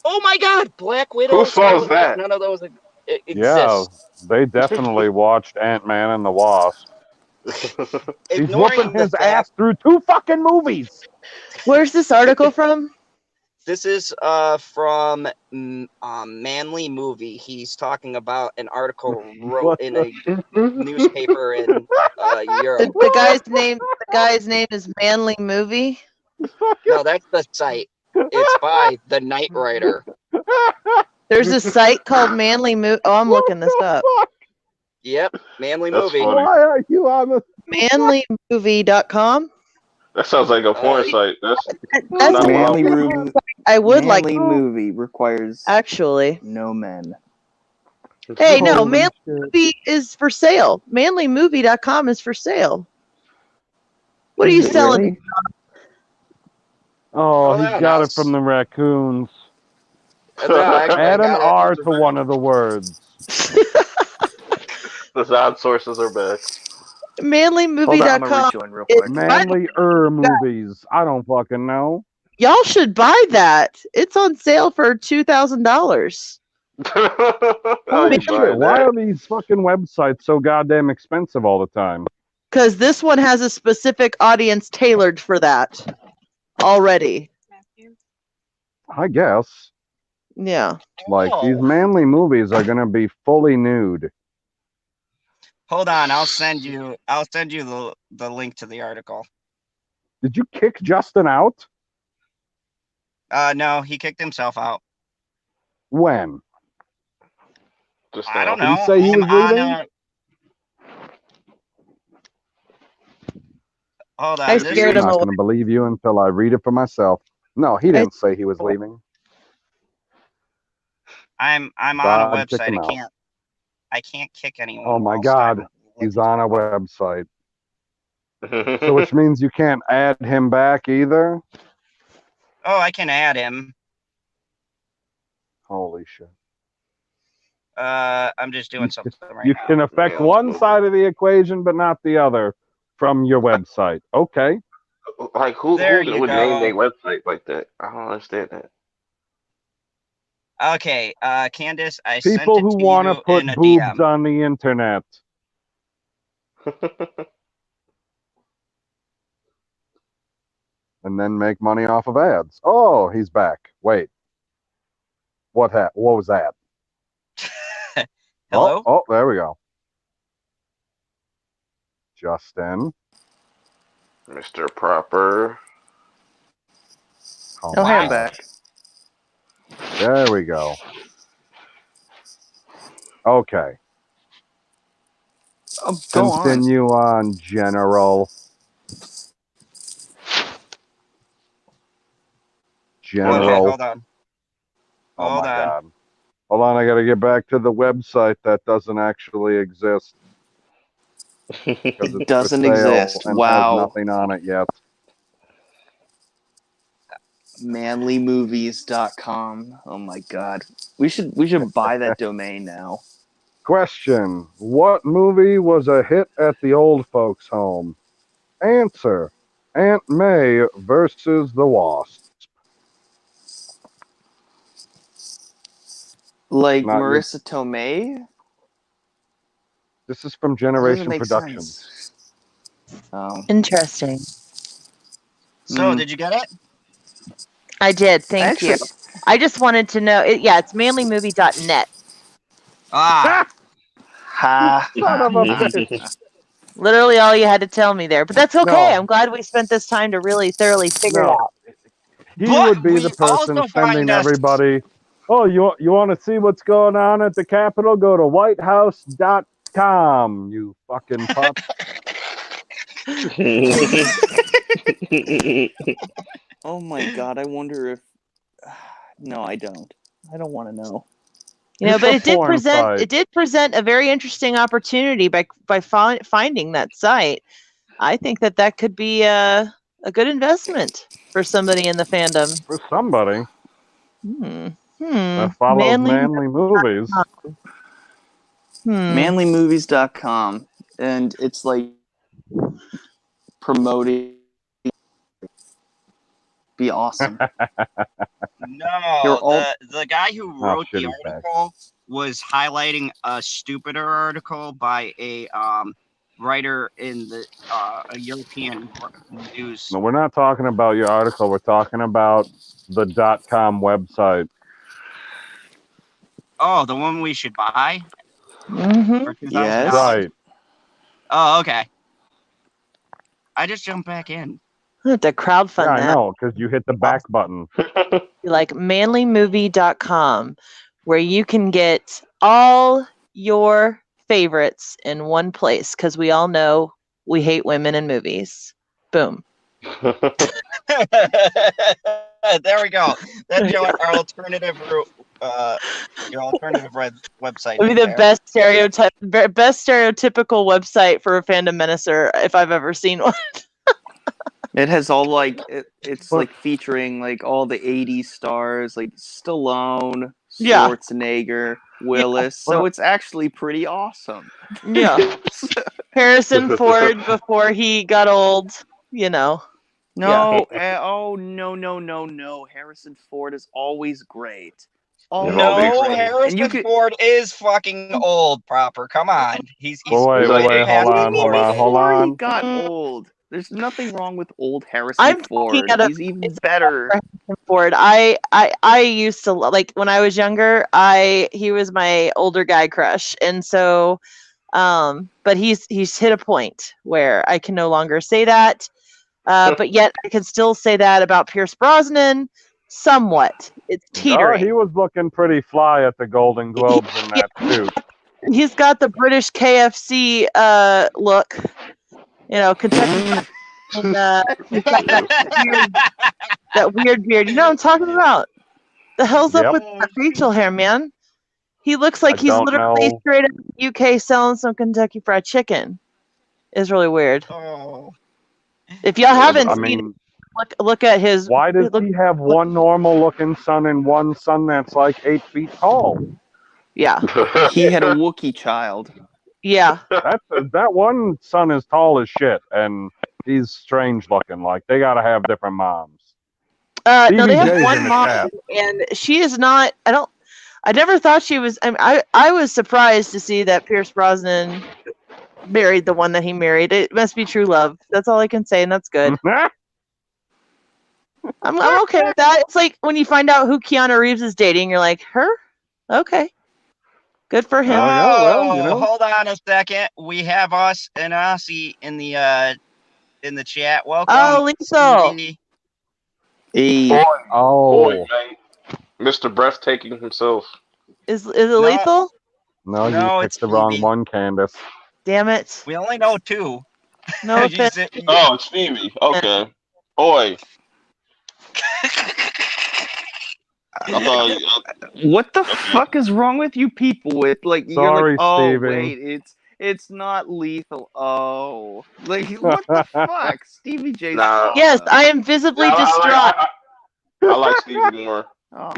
Oh my God, Black Widow, Who saws Spider-Man, that? none of those Yeah, exist. they definitely watched Ant-Man and the Wasp. He's whooping Ignoring the his fact ass through 2 fucking movies. Where's this article from? this is from Manly Movie. He's talking about an article wrote What in the- a newspaper in Europe. The guy's name is Manly Movie. No, that's the site. It's by the Knight Rider. There's a site called Manly Movie. Oh, I'm looking this up. Yep, Manly That's Movie. funny. Why are you on the... Manlymovie.com. That sounds like a porn site. That's That's not Manly Marvel. movie. I would like Manly movie requires actually. no men. Hey, no, Holy Manly shit. Movie is for sale. Manlymovie.com is for sale. What are you Is it selling? really? Oh, Oh, he no, got no, it from the raccoons. No, actually, I Add an got it. R to one of the words. The Zod sources are back. Hold on, I'm gonna Manlymovie.com. rejoin real It- quick. Manly movies. I don't fucking know. Y'all should buy that. It's on sale for $2,000. Oh, Holy you shit, buying why that? are these fucking websites so goddamn expensive all the time? Because this one has a specific audience tailored for that already. I guess. Yeah. Like, these Oh. manly movies are gonna be fully nude. Hold on, I'll send you the link to the article. Did you kick Justin out? No, he kicked himself out. When? Just I don't Did know. he say he I'm was on leaving? Hold on. I This scared I'm him not away. gonna believe you until I read it for myself. No, he didn't say he was leaving. I'm on a God, kick website. him out. I can't kick anyone. Oh my while God, silently he's looking on a for- website. So which means you can't add him back either? Oh, I can add him. Holy shit. I'm just doing something right You now. can affect one side of the equation but not the other from your website. Okay. Like who There you would go. name their website like that? I don't understand that. Okay, Candace, I People sent it who to want to you put in a boobs DM. on the internet. And then make money off of ads. Oh, he's back. Wait. What was that? Hello? Oh, there we go. Justin. Mr. Proper. Oh, Oh, my hey, I'm God. back. There we go. Okay. Oh, go on. Continue on, General. Okay, General. hold on. Oh Hold my on. God. Hold on, I gotta get back to the website that doesn't actually exist. Because it's Doesn't for sale exist. and Wow. has nothing on it yet. Manlymovies.com. Oh my God. We should buy that domain now. Question. What movie was a hit at the old folks' home? Answer. Aunt May versus the Wasp. Like Not your- Marissa Tomei? This is from That doesn't Generation make Productions. sense. Oh. Interesting. So, did you get it? I did. Thank you. Actually, I just wanted to know. It's manlymovie.net. Ah, ha. Son of a bitch. Literally all you had to tell me there. But that's okay. No. I'm glad we spent this time to really thoroughly figure it No. out. He But would be we the person also sending find us- everybody, oh, you want to see what's going on at the Capitol? Go to whitehouse.com, you fucking pup. Oh my god! I wonder if. No, I don't. I don't want to know. But It's a porn site. it did present a very interesting opportunity by finding that site. I think that could be a good investment for somebody in the fandom. For somebody that follows manly movies. Manlymovies.com, and it's like promoting. Be awesome. No, all- the guy who wrote the shit, he's back. article was highlighting a stupider article by a writer in the a European news. No, we're not talking about your article. We're talking about the .com website. Oh, the one we should buy Mm-hmm. for $2,000. Yes. Right. Oh, okay. I just jumped back in. To crowdfund Yeah, that. I know, because you hit the back button. Like manlymovie.com, where you can get all your favorites in one place, because we all know we hate women in movies. Boom. There we go. That's our alternative your alternative website. It'd be the best stereotypical website for a fandom menacer if I've ever seen one. It has all like it's like featuring like all the '80s stars like Stallone, Yeah. Schwarzenegger, Willis. So it's actually pretty awesome. Yeah. Harrison Ford before he got old, No, Yeah. no. Harrison Ford is always great. Always No, great. Harrison Ford is fucking old proper. Come on. He's Wait, way hold past on, the hold on, glory hold Before he on. got old. There's nothing wrong with old Harrison I'm Ford. talking He's even better. Ford. I used to like when I was younger. He was my older guy crush, and so, but he's hit a point where I can no longer say that. But yet I can still say that about Pierce Brosnan. Somewhat, it's Oh, teetering. he was looking pretty fly at the Golden Globes in that suit. He's got the British KFC look. Kentucky. And, he's got that weird beard. You know what I'm talking about? The hell's up Yep. with that facial hair, man? He looks like I he's don't literally know. straight out of the UK selling some Kentucky Fried Chicken. It's really weird. Oh. If y'all haven't I seen mean, it, look at his. why does he have one normal-looking son and one son that's like 8 feet tall? Yeah, He had a Wookiee child. yeah. That one son is tall as shit, and he's strange looking. Like they gotta have different moms. No, they Stevie J's have in one the mom, chat. and she is not. I never thought she was. I was surprised to see that Pierce Brosnan married the one that he married. It must be true love. That's all I can say, and that's good. I'm okay with that. It's like when you find out who Keanu Reeves is dating, you're like, her? Okay. Good for him. Hold on a second. We have us and Aussie in the chat. Welcome. Oh, Lethal. Stevie. Hey, Oh, Boy, man. Mr. Breathtaking himself. Is it Lethal? no, No, you it's picked the wrong Stevie. one, Candace. Damn it. We only know two. No offense. Oh, it's Stevie. Okay. Oi. I thought what the fuck is wrong with you people? With like, you're Sorry, like, oh Stevie. wait, it's not lethal. Oh, like what the fuck? Stevie J's Nah. Yes, awesome. I am visibly I distraught. like Stevie more. Oh.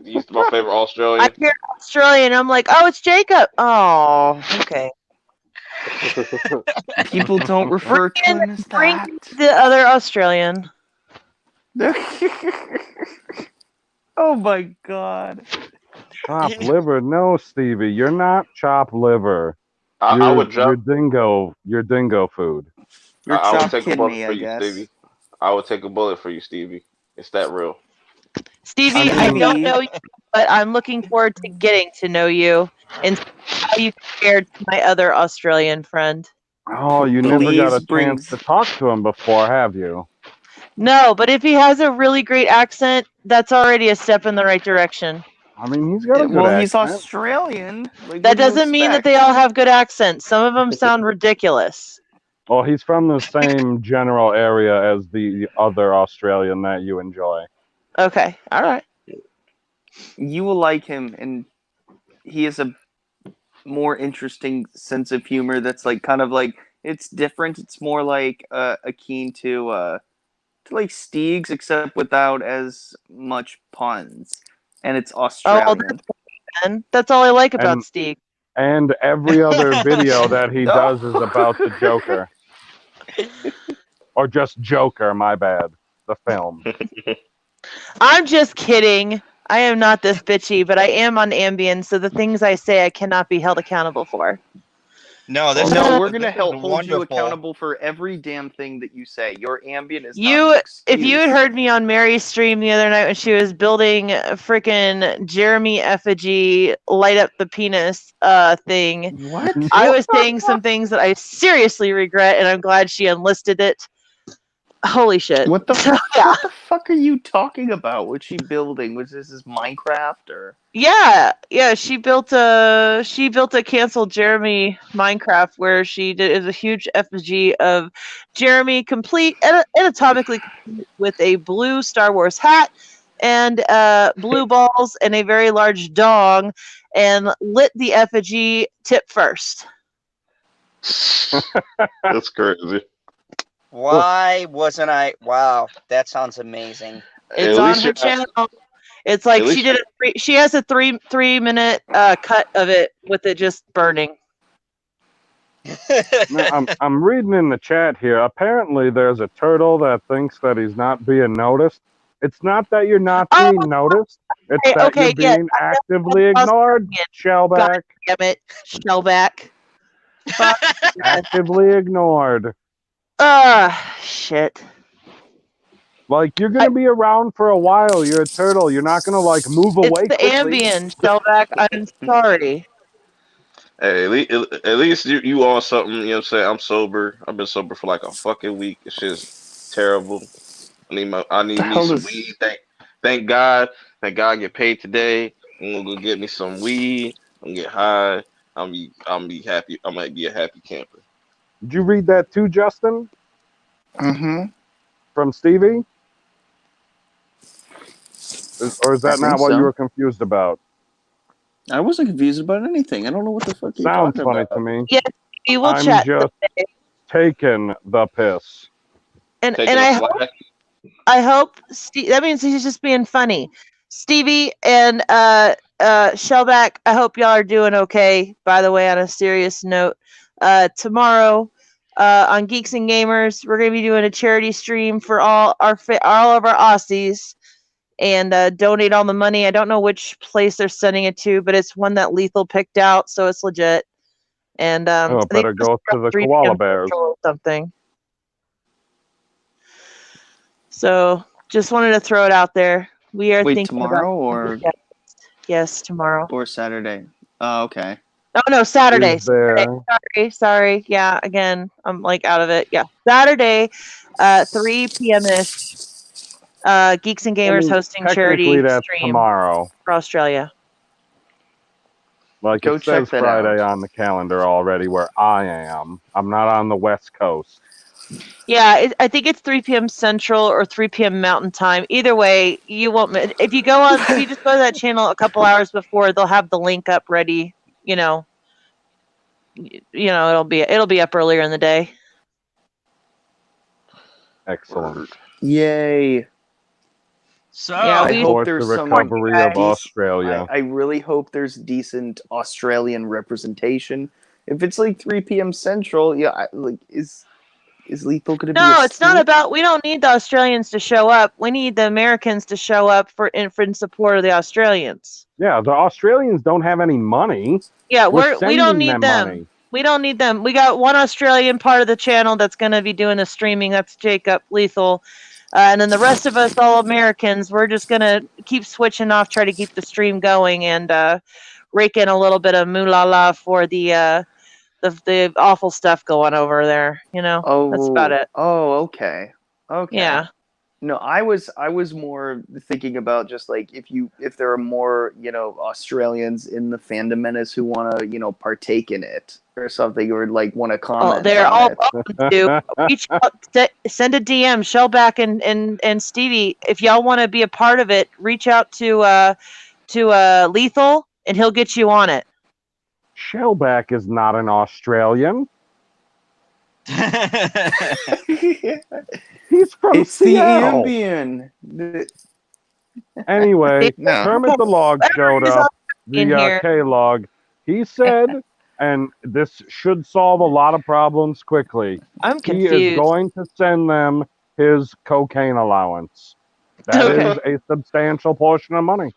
He's my favorite Australian. I hear Australian. I'm like, oh, it's Jacob. Oh, okay. People don't refer to him as Bring that. the other Australian. Oh my god. Chop liver? No, Stevie, you're not chop liver. I would You're jump. dingo food. You're I would chop take a kidding bullet me, for I you, guess. Stevie. I would take a bullet for you, Stevie. It's that real. Stevie, I don't know you, but I'm looking forward to getting to know you and see how you compare to my other Australian friend. Oh, you never got a brings- chance to talk to him before, have you? No, but if he has a really great accent, that's already a step in the right direction. I mean, he's got a good Well, he's accent. Australian. Like, That what do you doesn't mean that expect? they all have good accents. Some of them sound ridiculous. Well, he's from the same general area as the other Australian that you enjoy. Okay, all right. You will like him, and he has a more interesting sense of humor that's like kind of like it's different. It's more like akin to like Steeg's, except without as much puns, and it's Oh, Australian. that's all I like about And Steve. and every other video that he No. does is about the Joker. Or just Joker, my bad. The film. I'm just kidding. I am not this bitchy, but I am on Ambien, so the things I say I cannot be held accountable for. No, this No, is, we're gonna this is hold you wonderful. accountable for every damn thing that you say. Your Ambien is not You, an excuse. if you had heard me on Mary's stream the other night when she was building a freaking Jeremy effigy light up the penis thing, What? I was saying some things that I seriously regret, and I'm glad she unlisted it. Holy shit! What the Yeah. what the fuck are you talking about? What's she building? Was this Minecraft or? Yeah, she built a canceled Jeremy Minecraft where she did is a huge effigy of Jeremy, complete anatomically complete with a blue Star Wars hat and blue balls and a very large dong, and lit the effigy tip first. That's crazy. Why wasn't I? Wow, that sounds amazing. It's At on least her you're channel. It's like at she least did she has a 3 minute cut of it with it just burning. No, I'm reading in the chat here. Apparently, there's a turtle that thinks that he's not being noticed. It's not that you're not Oh, being noticed. It's okay, that okay, you're yes, being actively ignored, Shellback. damn it, Shellback. Fuck. Actively ignored. Shit. Like, you're going to be around for a while. You're a turtle. You're not going to, like, move It's away the quickly. Ambien, Shellback. I'm sorry. Hey, at least you on something, you know what I'm saying? I'm sober. I've been sober for like a fucking week. It's just terrible. I need The me hell some is- weed. Thank God. Thank God I get paid today. I'm gonna go get me some weed. I'm gonna get high. I'm be happy. I might be a happy camper. Did you read that too, Justin? Mm-hmm. From Stevie? Or is I that think not what so. you were confused about? I wasn't confused about anything. I don't know what the fuck you're Sounds talking funny about. to me. Yes, we will I'm chat. just taking the piss. And Taking a slack. I hope that means he's just being funny. Stevie and Shellback, I hope y'all are doing okay. By the way, on a serious note, tomorrow on Geeks and Gamers, we're gonna be doing a charity stream for all of our Aussies, and donate all the money. I don't know which place they're sending it to, but it's one that Lethal picked out, so it's legit. And I think Better it's go to the 3 koala p.m. bears. Central or something. So just wanted to throw it out there. We are Wait, thinking tomorrow about yes, tomorrow. or Saturday? Oh, okay. Oh no, Saturday. Is there... Sorry. Yeah, again, I'm like out of it. Yeah, Saturday, 3 p.m. ish. Geeks and Gamers hosting charity technically that's stream tomorrow. for Australia. Like Go it says check that Friday out. on the calendar already where I am. I'm not on the West Coast. Yeah, I think it's 3 p.m. Central or 3 p.m. Mountain Time. Either way, you won't. If you just go to that channel a couple hours before, they'll have the link up ready. It'll be up earlier in the day. Excellent. Yay! So Yeah, I we hope Support the there's some recovery of dec- Australia. I really hope there's decent Australian representation. If it's like 3 p.m. Central, yeah, is Lethal gonna be? No, it's not asleep? about. We don't need the Australians to show up. We need the Americans to show up for in support of the Australians. Yeah, the Australians don't have any money. Yeah, we sending don't need them. money. We don't need them. We got one Australian part of the channel that's going to be doing the streaming. That's Jacob Lethal. And then the rest of us, all Americans, we're just going to keep switching off, try to keep the stream going, and rake in a little bit of moolah for the awful stuff going over there. Oh, that's about it. Oh, okay. Okay. Yeah. No, I was more thinking about just like if there are more Australians in the Fandom Menace who want to partake in it or something, or like want to comment they're on all it. welcome to reach out, send a DM, Shellback and Stevie. If y'all want to be a part of it, reach out to Lethal, and he'll get you on it. Shellback is not an Australian. He's from It's the Seattle. Ambien. Anyway, No. Kermit the Log showed Everybody's up, in the here. K-Log. He said, and this should solve a lot of problems quickly, I'm he is confused. going to send them his cocaine allowance. That Okay. is a substantial portion of money.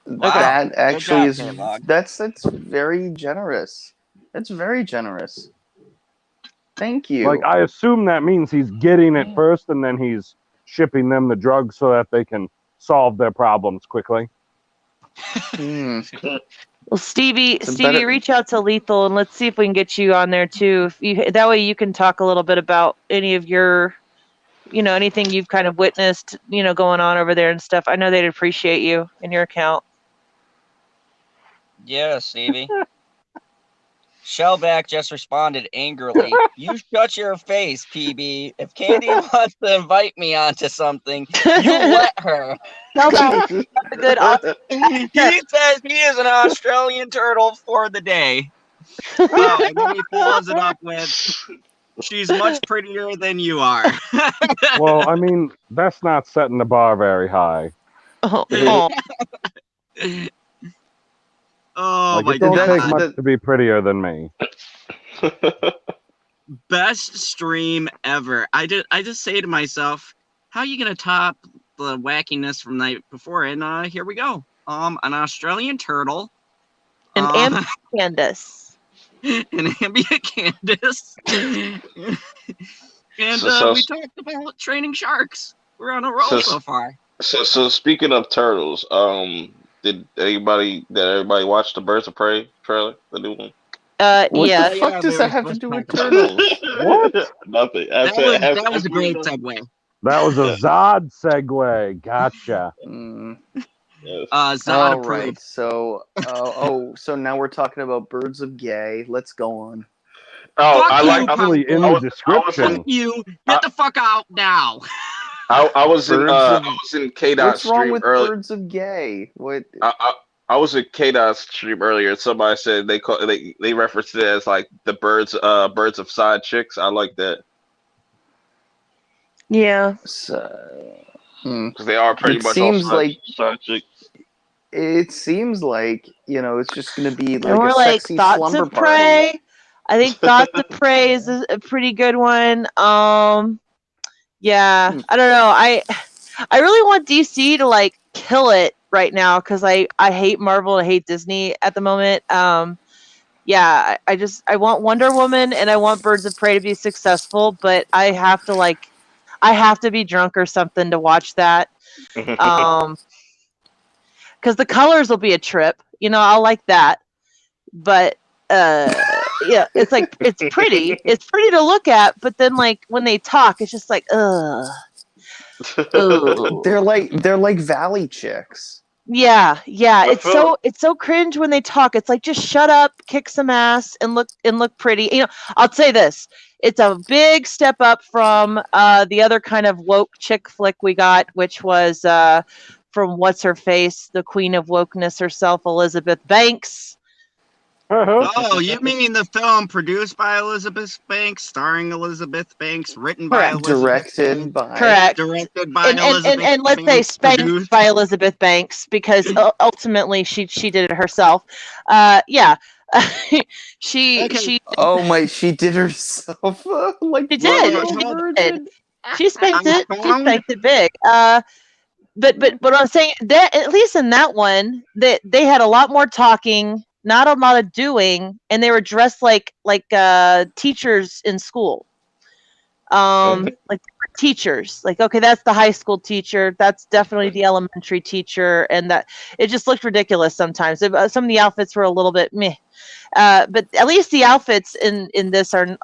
Wow. That Good actually job, K-Log. that's very generous. That's very generous. Thank you. Like, I assume that means he's getting it first, and then he's shipping them the drugs so that they can solve their problems quickly. Hmm. Well, Stevie, So better- reach out to Lethal and let's see if we can get you on there too. That way you can talk a little bit about any of your, anything you've kind of witnessed, going on over there and stuff. I know they'd appreciate you in your account. Yeah, Stevie. Shellback just responded angrily. You shut your face, PB. If Candy wants to invite me onto something, you let her. Shellback, that's a good He says he is an Australian turtle for the day. And then he follows it up with, she's much prettier than you are. Well, I mean, that's not setting the bar very high. Oh. Oh Like, my it don't god. take much to be prettier than me. Best stream ever. I just say to myself, how are you gonna top the wackiness from the night before? And here we go. An Australian turtle. And Ambient Candace. An ambient Candace. And So- we talked about training sharks. We're on a roll so far. So speaking of turtles, did everybody watch the Birds of Prey trailer, the new one? What Yeah. the fuck Yeah, does we that were have to supposed do to with talk about turtles? What? Nothing. That was a great segue. That was a Zod segue. Gotcha. Mm. Zod All approved. right. So, so now we're talking about Birds of Gay. Let's go on. Oh, Fuck I you, like. Actually, in Pablo. the description, Fuck you. Get the fuck out now. I was in K Dot's What's wrong stream with earlier. Birds of Gay? What? I was in K Dot's stream earlier, and somebody said they referenced it as like the birds of side chicks. I like that Yeah. So, because they are pretty It much seems all like- side chicks. it seems like it's just gonna be And like we're a like sexy Thoughts slumber of party. Prey. I think Thoughts of Prey is a pretty good one. Yeah, I don't know. I really want DC to like kill it right now because I hate Marvel, I hate Disney at the moment. Yeah, I want Wonder Woman and I want Birds of Prey to be successful, but I have to be drunk or something to watch that. Because the colors will be a trip. I'll like that, but yeah, it's like it's pretty to look at, but then like when they talk, it's just like ugh. They're like Valley chicks. Yeah, I feel- it's so cringe when they talk. It's like just shut up, kick some ass, and look pretty. I'll say this: it's a big step up from the other kind of woke chick flick we got, which was from what's her face, the queen of wokeness herself, Elizabeth Banks. Oh, you mean the film produced by Elizabeth Banks, starring Elizabeth Banks, written by Correct. Elizabeth Directed Banks, by. Correct. directed by And Elizabeth let's say Banks, spanked produced by Elizabeth Banks because ultimately she did it herself. Yeah, she Oh my! She did herself like She the did. little She virgin. she spanked it. She found- spanked it big. But I'm saying that at least in that one, that they had a lot more talking, not a lot of doing, and they were dressed like teachers in school. Like teachers. Like, okay, that's the high school teacher. That's definitely the elementary teacher, and that it just looked ridiculous sometimes. Some of the outfits were a little bit meh. But at least the outfits in this are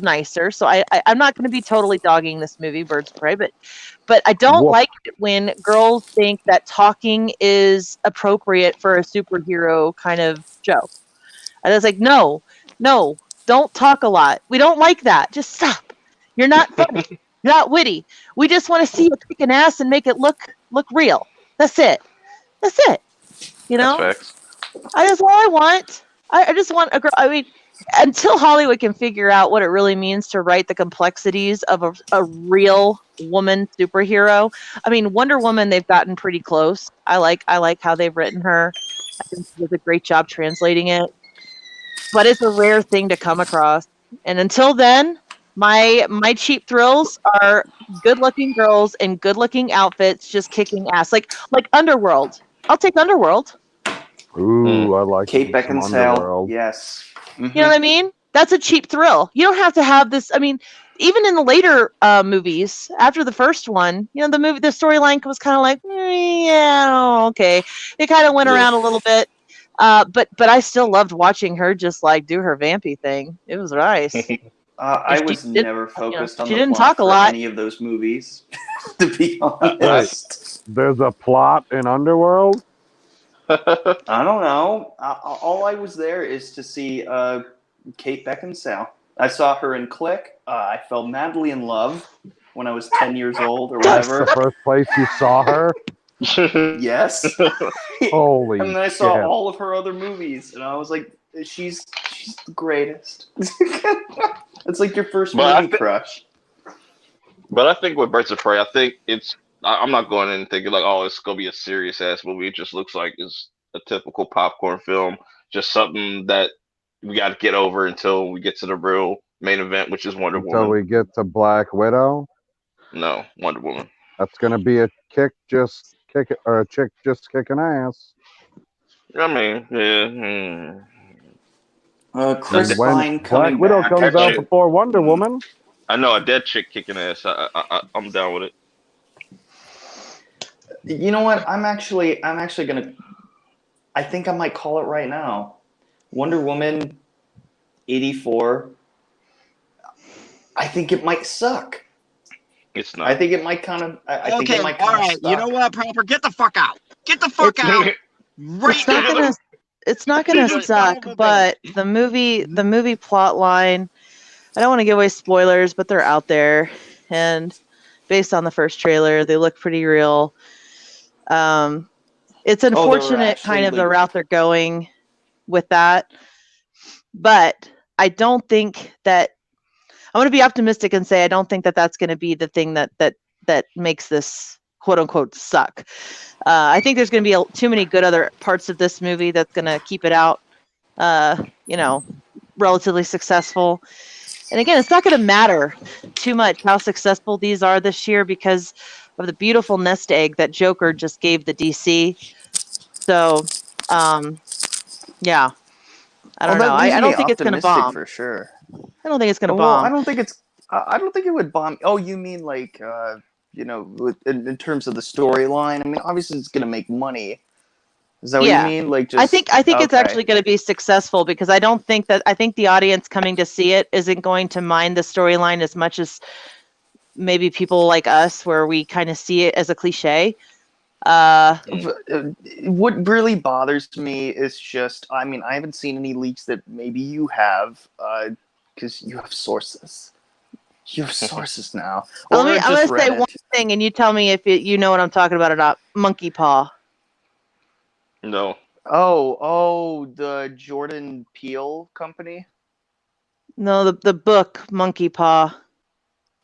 nicer. So I'm not going to be totally dogging this movie, Birds of Prey, but I don't Woof. like it when girls think that talking is appropriate for a superhero kind of show. And it's like, no, don't talk a lot. We don't like that. Just stop. You're not funny. You're not witty. We just want to see you kick an ass and make it look real. That's it. That's it. You know? That's facts. That's all I want. I just want a girl. I mean, until Hollywood can figure out what it really means to write the complexities of a real woman superhero. I mean, Wonder Woman, they've gotten pretty close. I like how they've written her. I think she does a great job translating it. But it's a rare thing to come across. And until then, my cheap thrills are good-looking girls in good-looking outfits just kicking ass. Like Underworld. I'll take Underworld. Ooh, I like Kate me some Beckinsale. Underworld. Yes. You know what I mean? That's a cheap thrill. You don't have to have this. I mean, even in the later movies, after the first one, you know, the storyline was kind of like, yeah, okay. It kind of went around a little bit. But I still loved watching her just like do her vampy thing. It was nice. I was never focused on she the didn't plot talk a for lot. any of those movies, to be honest. There's a plot in Underworld? I don't know. All I was there is to see Kate Beckinsale. I saw her in Click. I fell madly in love when I was 10 years old or That's whatever. the first place you saw her? Yes. Holy And then I saw shit. all of her other movies, and I was like, she's the greatest. It's like your first movie crush. But I think with Birds of Prey, I think I'm not going in thinking like, oh, it's gonna be a serious ass movie. It just looks like it's a typical popcorn film, just something that we got to get over until we get to the real main event, which is Wonder Woman. Until we get to Black Widow? No, Wonder Woman. That's gonna be a chick just kicking ass. I mean, yeah. Chris And when Pine coming Black Widow back. comes out before Wonder Woman, I know a dead chick kicking ass. I'm down with it. You know what? I'm actually gonna. I think I might call it right now. Wonder Woman 84. I think it might suck. It's not. I think it might kind of. I think it might all kind of right. suck. You know what, Proper? Get the fuck out. Get the fuck out. Right It's not gonna suck, but the movie plot line, I don't want to give away spoilers, but they're out there, and based on the first trailer, they look pretty real. It's unfortunate kind of the route they're going with that, but I don't think that I'm going to be optimistic and say I don't think that that's going to be the thing that makes this quote unquote suck. I think there's going to be too many good other parts of this movie that's going to keep it out, relatively successful. And again, it's not going to matter too much how successful these are this year because of the beautiful nest egg that Joker just gave the DC. So, yeah, I don't know. I don't think it's going to bomb for sure. I don't think it's going to bomb. I don't think it's. I don't think it would bomb. Oh, you mean like in terms of the storyline? I mean, obviously it's going to make money. Is that what you mean? Like, just I think it's actually going to be successful because I think the audience coming to see it isn't going to mind the storyline as much as maybe people like us, where we kind of see it as a cliche. What really bothers me is just, I mean, I haven't seen any leaks that maybe you have, because you have sources. You have sources now. I'm going to say one thing, and you tell me if you know what I'm talking about or not. Monkey Paw. No. Oh, the Jordan Peele company? No, the book Monkey Paw.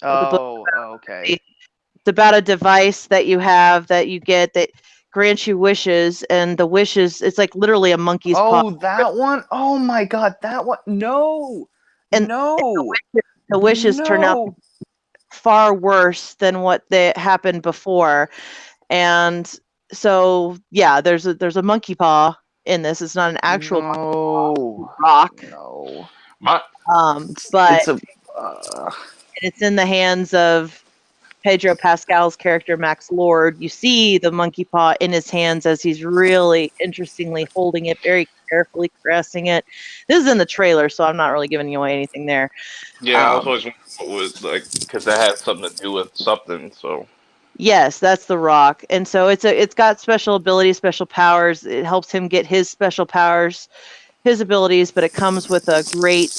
Okay. It's about a device that you have that you get that grants you wishes, and the wishes, it's like literally a monkey's paw. Oh, that one? Oh my god, that one? No! And the wishes turn out far worse than what happened before. And so, yeah, there's a monkey paw in this. It's not an actual rock. No. But it's in the hands of Pedro Pascal's character, Max Lord, you see the monkey paw in his hands as he's really interestingly holding it, very carefully caressing it. This is in the trailer, so I'm not really giving away anything there. Yeah, I was always wondering what was like because that had something to do with something. So Yes, that's the Rock, and so it's got special abilities, special powers. It helps him get his special powers, his abilities, but it comes with a great.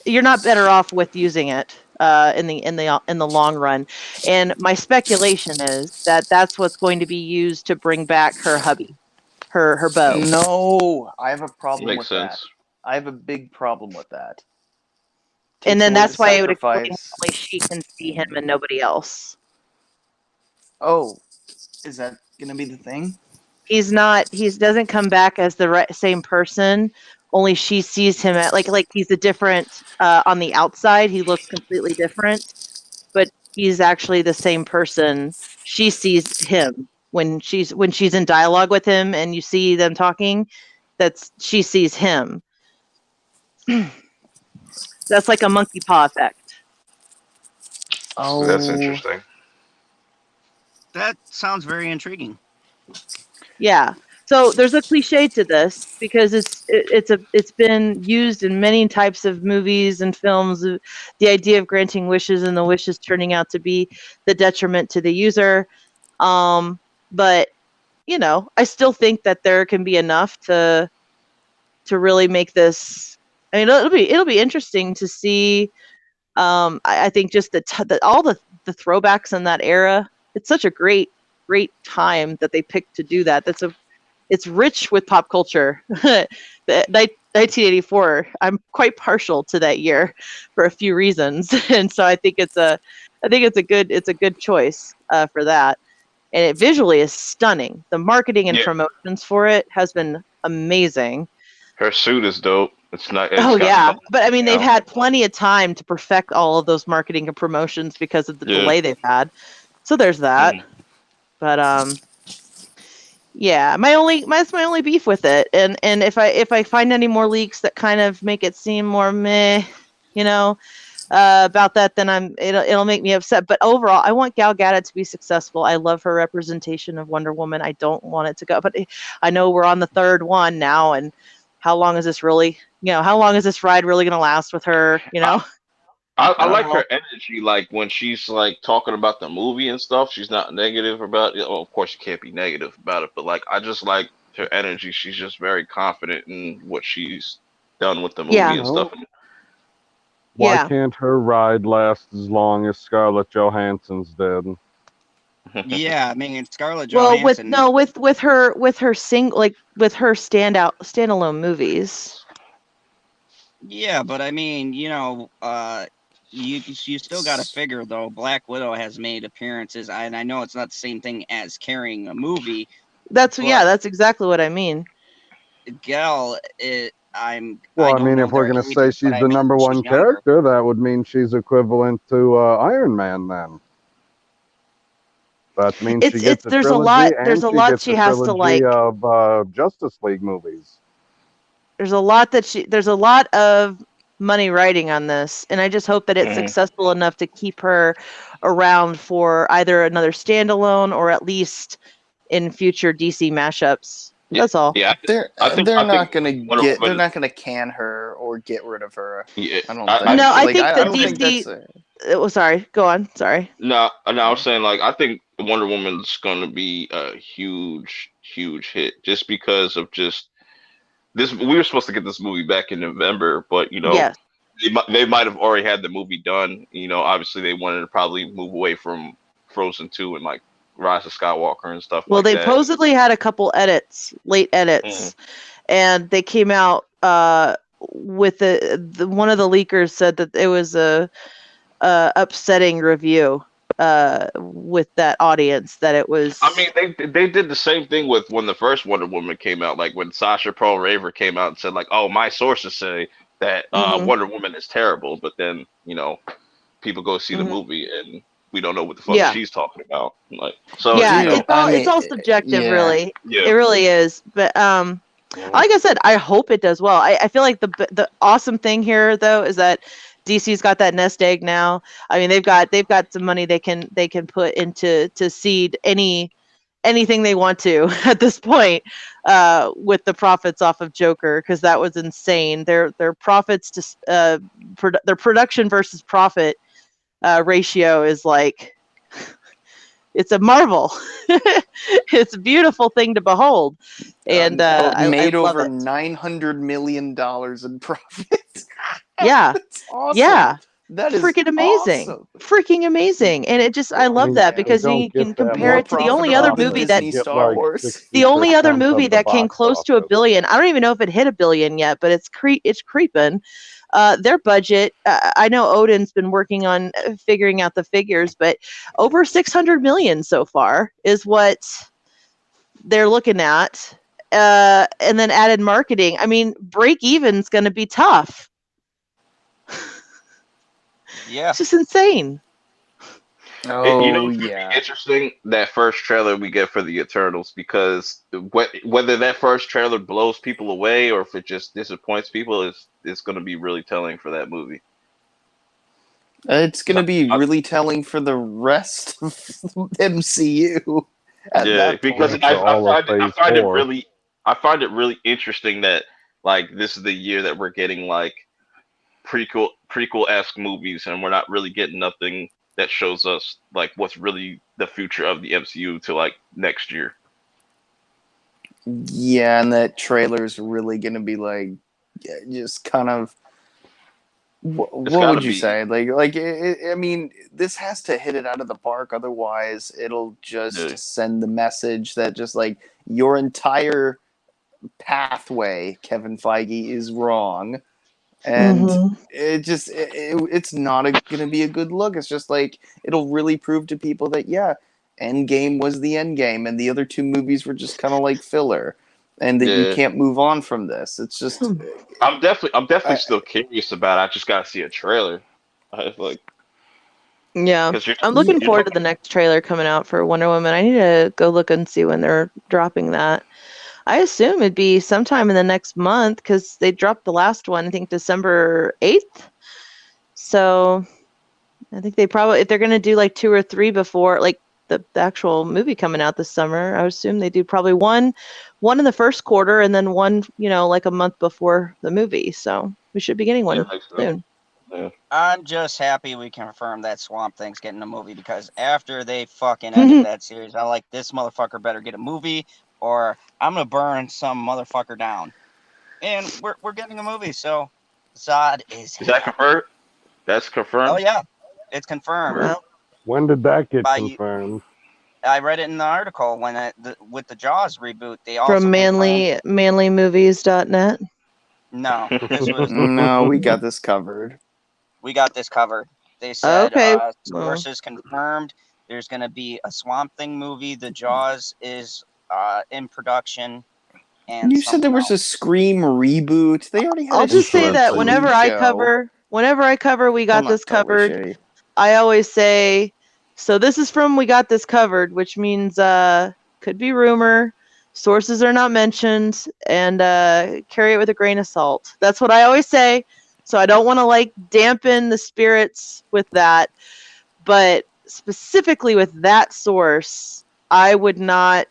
You're not better off with using it in the long run, and my speculation is that that's what's going to be used to bring back her hubby, her beau. No, I have a problem makes with that. sense. I have a big problem with that. And Takes then away that's the why it would explain why sacrifice. only she can see him and nobody else. Oh, is that gonna be the thing? He's not. He doesn't come back as the same person. Only she sees him at like he's a different on the outside. He looks completely different, but he's actually the same person. She sees him when she's in dialogue with him, and you see them talking. She sees him. That's like a monkey paw effect. Oh, That's interesting. That sounds very intriguing. Yeah. So there's a cliche to this because it's been used in many types of movies and films. The idea of granting wishes and the wishes turning out to be the detriment to the user. But I still think that there can be enough to really make this. I mean, it'll be interesting to see. I think just all the throwbacks in that era. It's such a great time that they picked to do that. It's rich with pop culture. 1984. I'm quite partial to that year for a few reasons, and so I think it's a good choice for that. And it visually is stunning. The marketing and promotions for it has been amazing. Her suit is dope. It's not. But I mean, they've had plenty of time to perfect all of those marketing and promotions because of the delay they've had. So there's that. But yeah, that's my only beef with it. And if I find any more leaks that kind of make it seem more meh, about that, then it'll make me upset. But overall, I want Gal Gadot to be successful. I love her representation of Wonder Woman. I don't want it to go, but I know we're on the third one now, and how long is this really? How long is this ride really going to last with her? I like her energy, like when she's like talking about the movie and stuff. She's not negative about it. Well, of course, you can't be negative about it, but like I just like her energy. She's just very confident in what she's done with the movie and stuff. Why can't her ride last as long as Scarlett Johansson's did? Yeah, I mean Scarlett Johansson. with her standalone movies. Yeah, but I mean, you still got to figure though. Black Widow has made appearances, and I know it's not the same thing as carrying a movie. That's exactly what I mean. Gal, I mean, if we're gonna say she's the number one character, that would mean she's equivalent to Iron Man. Then that means she gets a trilogy, and she gets a trilogy of Justice League movies. There's a lot of money writing on this, and I just hope that it's successful enough to keep her around for either another standalone or at least in future DC mashups. That's all. Yeah, they're not gonna can her or get rid of her. Yeah, I think DC. Sorry, go on. Sorry. No, I was saying like I think Wonder Woman's gonna be a huge hit just because of just. We were supposed to get this movie back in November, but they might have already had the movie done. Obviously they wanted to probably move away from Frozen 2 and like Rise of Skywalker and stuff. Well, like they supposedly had a couple late edits, and they came out with the one of the leakers said that it was a upsetting review with that audience, that it was. I mean, they did the same thing with when the first Wonder Woman came out, like when Sasha Pearl Raver came out and said like, "Oh, my sources say that Wonder Woman is terrible," but then people go see the movie and we don't know what the fuck she's talking about. Like, so it's all subjective, really. Yeah. It really is, but like I said, I hope it does well. I feel like the awesome thing here though is that DC's got that nest egg now. I mean, they've got some money they can put into to seed anything they want to at this point, with the profits off of Joker, because that was insane. Their profits to their production versus profit ratio is like, it's a marvel. It's a beautiful thing to behold, and I made love over it. $900 million in profit. Yeah, That's awesome. yeah. That is Freaking amazing. awesome. Freaking amazing. And it just, I love that because you can compare More it to the only other profitable than movie that, Disney Star Wars. the only other movie that came close to $1 billion. I don't even know if it hit $1 billion yet, but it's creeping. Their budget, I know Odin's been working on figuring out the figures, but over 600 million so far is what they're looking at. And then added marketing. I mean, break even's going to be tough. Yeah. It's just insane. Oh, it's yeah. interesting, that first trailer we get for the Eternals, because whether that first trailer blows people away or if it just disappoints people, it's going to be really telling for that movie. It's going to be really telling for the rest of MCU. Because I find it really interesting that, like, this is the year that we're getting like prequel-esque movies, and we're not really getting nothing that shows us like what's really the future of the MCU to like next year. Yeah, and that trailer's really going to be like, just kind of, what would you say? I mean, this has to hit it out of the park. Otherwise, it'll just send the message that just like your entire pathway, Kevin Feige, is wrong. And it's not going to be a good look. It's just like, it'll really prove to people that, yeah, Endgame was the Endgame, and the other two movies were just kind of like filler, and that you can't move on from this. It's just, I'm definitely still curious about it. I just gotta see a trailer. Yeah, I'm looking forward to the next trailer coming out for Wonder Woman. I need to go look and see when they're dropping that. I assume it'd be sometime in the next month because they dropped the last one, I think December 8th. So I think they probably, if they're going to do like 2 or 3 before like the actual movie coming out this summer, I would assume they do probably one in the first quarter and then one, like a month before the movie. So we should be getting one soon. Yeah. I'm just happy we confirmed that Swamp Thing's getting a movie, because after they fucking ended that series, I'm like, this motherfucker better get a movie or I'm gonna burn some motherfucker down. And we're getting a movie, so Zod is that confirmed? That's confirmed? Oh yeah, it's confirmed. Well, when did that get confirmed? I read it in the article when with the Jaws reboot. They also from manlymovies.net. No, this was no, we got this covered. We got this covered. They said Okay. Sources confirmed there's going to be a Swamp Thing movie. The Jaws is in production. And you said there was a Scream reboot. They already had. I'll just say that whenever I cover, We Got This Covered, shitty. I always say, so this is from We Got This Covered, which means could be rumor. Sources are not mentioned, and carry it with a grain of salt. That's what I always say. So I don't want to like dampen the spirits with that, but specifically with that source, I would not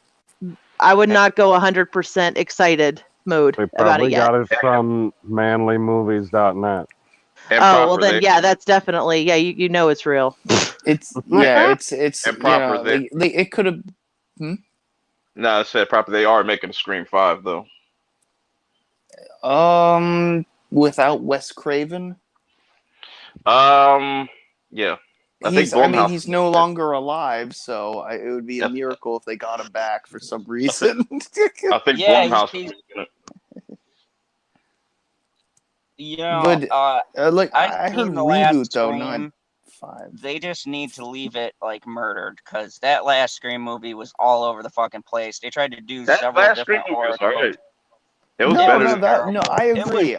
go 100% excited mode about it yet. They probably got it from manlymovies.net. Oh, well then, yeah, that's definitely, yeah, you know it's real. It's it could have. No, I said proper. They are making a Scream 5 though. Without Wes Craven. Yeah. He's no longer alive, so it would be a miracle if they got him back for some reason. I think Blumhouse. But I heard reboot though, not 5. They just need to leave it like murdered, because that last Scream movie was all over the fucking place. They tried to do several different horror. It was better. No, I agree.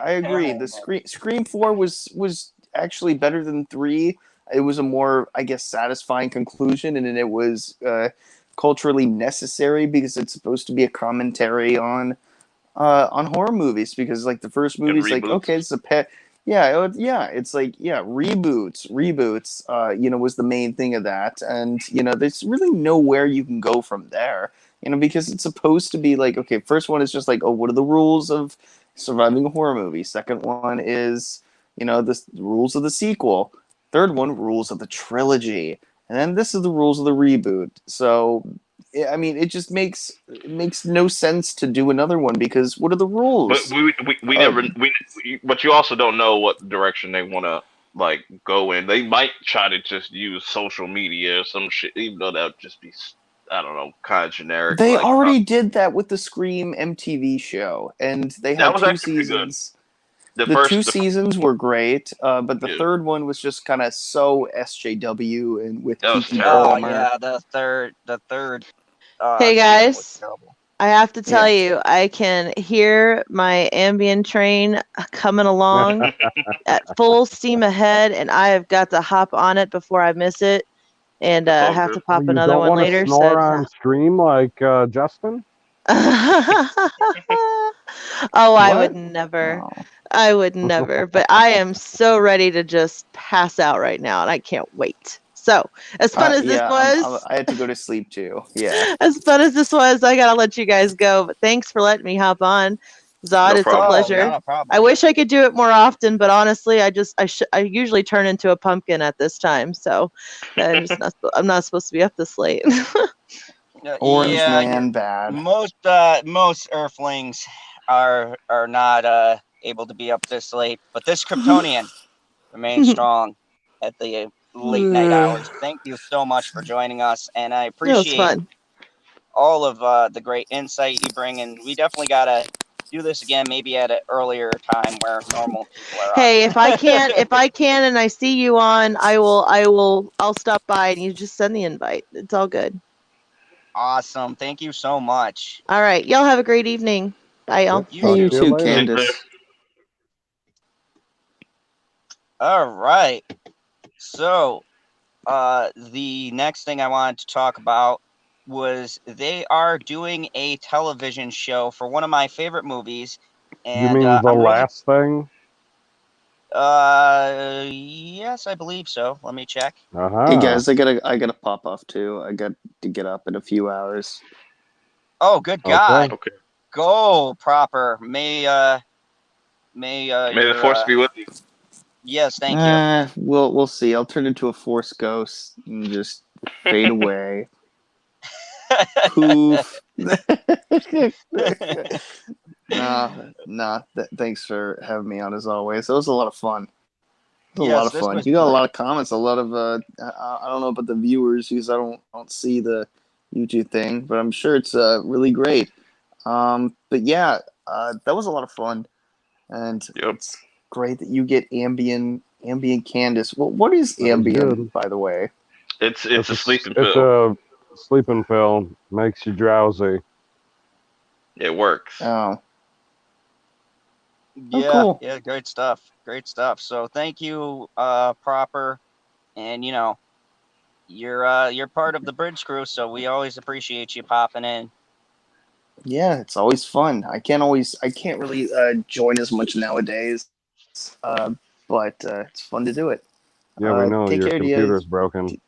The Scream 4 was actually better than 3. It was a more, I guess, satisfying conclusion, and it was culturally necessary because it's supposed to be a commentary on horror movies. Because like the first movie is like, okay, it's It's like reboots. Was the main thing of that, and there's really nowhere you can go from there. Because it's supposed to be like, okay, first one is just like, oh, what are the rules of surviving a horror movie? Second one is, the rules of the sequel. Third one, rules of the trilogy, and then this is the rules of the reboot. So, I mean, it makes no sense to do another one because what are the But rules? we never but you also don't know what direction they want to like go in. They might try to just use social media or some shit, even though that would just be, I don't know, kind of generic. They Like already did that with the Scream MTV show, and they that had was two actually pretty good. seasons. The two seasons were great, but the Yeah. third one was just kind of so SJW and with That was Kiki terrible. Oh Palmer. yeah, the third Hey season was guys, terrible. I have to tell Yeah. you, I can hear my Ambien train coming along at full steam ahead, and I have got to hop on it before I miss it, and It's all have good. to pop You another don't one want to later. snore So, on stream like Justin? oh, I would What? never. Oh. I would never. But I am so ready to just pass out right now, and I can't wait. So, as fun as this Yeah, was, I had to go to sleep too. Yeah. as fun as this was, I gotta let you guys go. But thanks for letting me hop on, Zod. No It's a problem. Oh, pleasure. not a problem. I wish I could do it more often, but honestly, I usually turn into a pumpkin at this time, so I'm not supposed to be up this late. Orange Yeah, Man, bad. most Earthlings are not able to be up this late, but this Kryptonian remains strong at the late night hours. Thank you so much for joining us, and I It was appreciate fun. all of the great insight you bring. And we definitely gotta do this again, maybe at an earlier time where normal people are Hey, up. if I can, and I see you on, I'll stop by, and you just send the invite. It's all good. Awesome. Thank you so much. All right, y'all have a great evening. Bye, y'all. You Hey, you too. too, later. Candace. All right. So, the next thing I wanted to talk about was they are doing a television show for one of my favorite movies, and You mean the I'm really last thing? yes, I believe so. Let me check. Uh-huh. Hey guys, I gotta pop off too. I got to get up in a few hours. Oh, good Okay. God. Okay. Go proper. May May the your force be with you. yes, thank you. We'll see. I'll turn into a force ghost and just fade away. Poof. Thanks for having me on as always. It was a lot of fun. It was a lot Yes, of this fun. was You got a great. lot of comments, a lot of I don't know about the viewers because I don't see the YouTube thing, but I'm sure it's really great. But yeah, that was a lot of fun, and Yep. it's great that you get Ambien Candace. Well, what is That was Ambien, good. by the way? It's a sleeping It's pill. a sleeping pill. Makes you drowsy. It works. Oh, Yeah, cool. yeah, great stuff. Great stuff. So thank you, proper, and you're part of the bridge crew, so we always appreciate you popping in. Yeah, it's always fun. I can't really join as much nowadays, uh, but it's fun to do it. Yeah, we know Take your care, computer's Diaz. broken.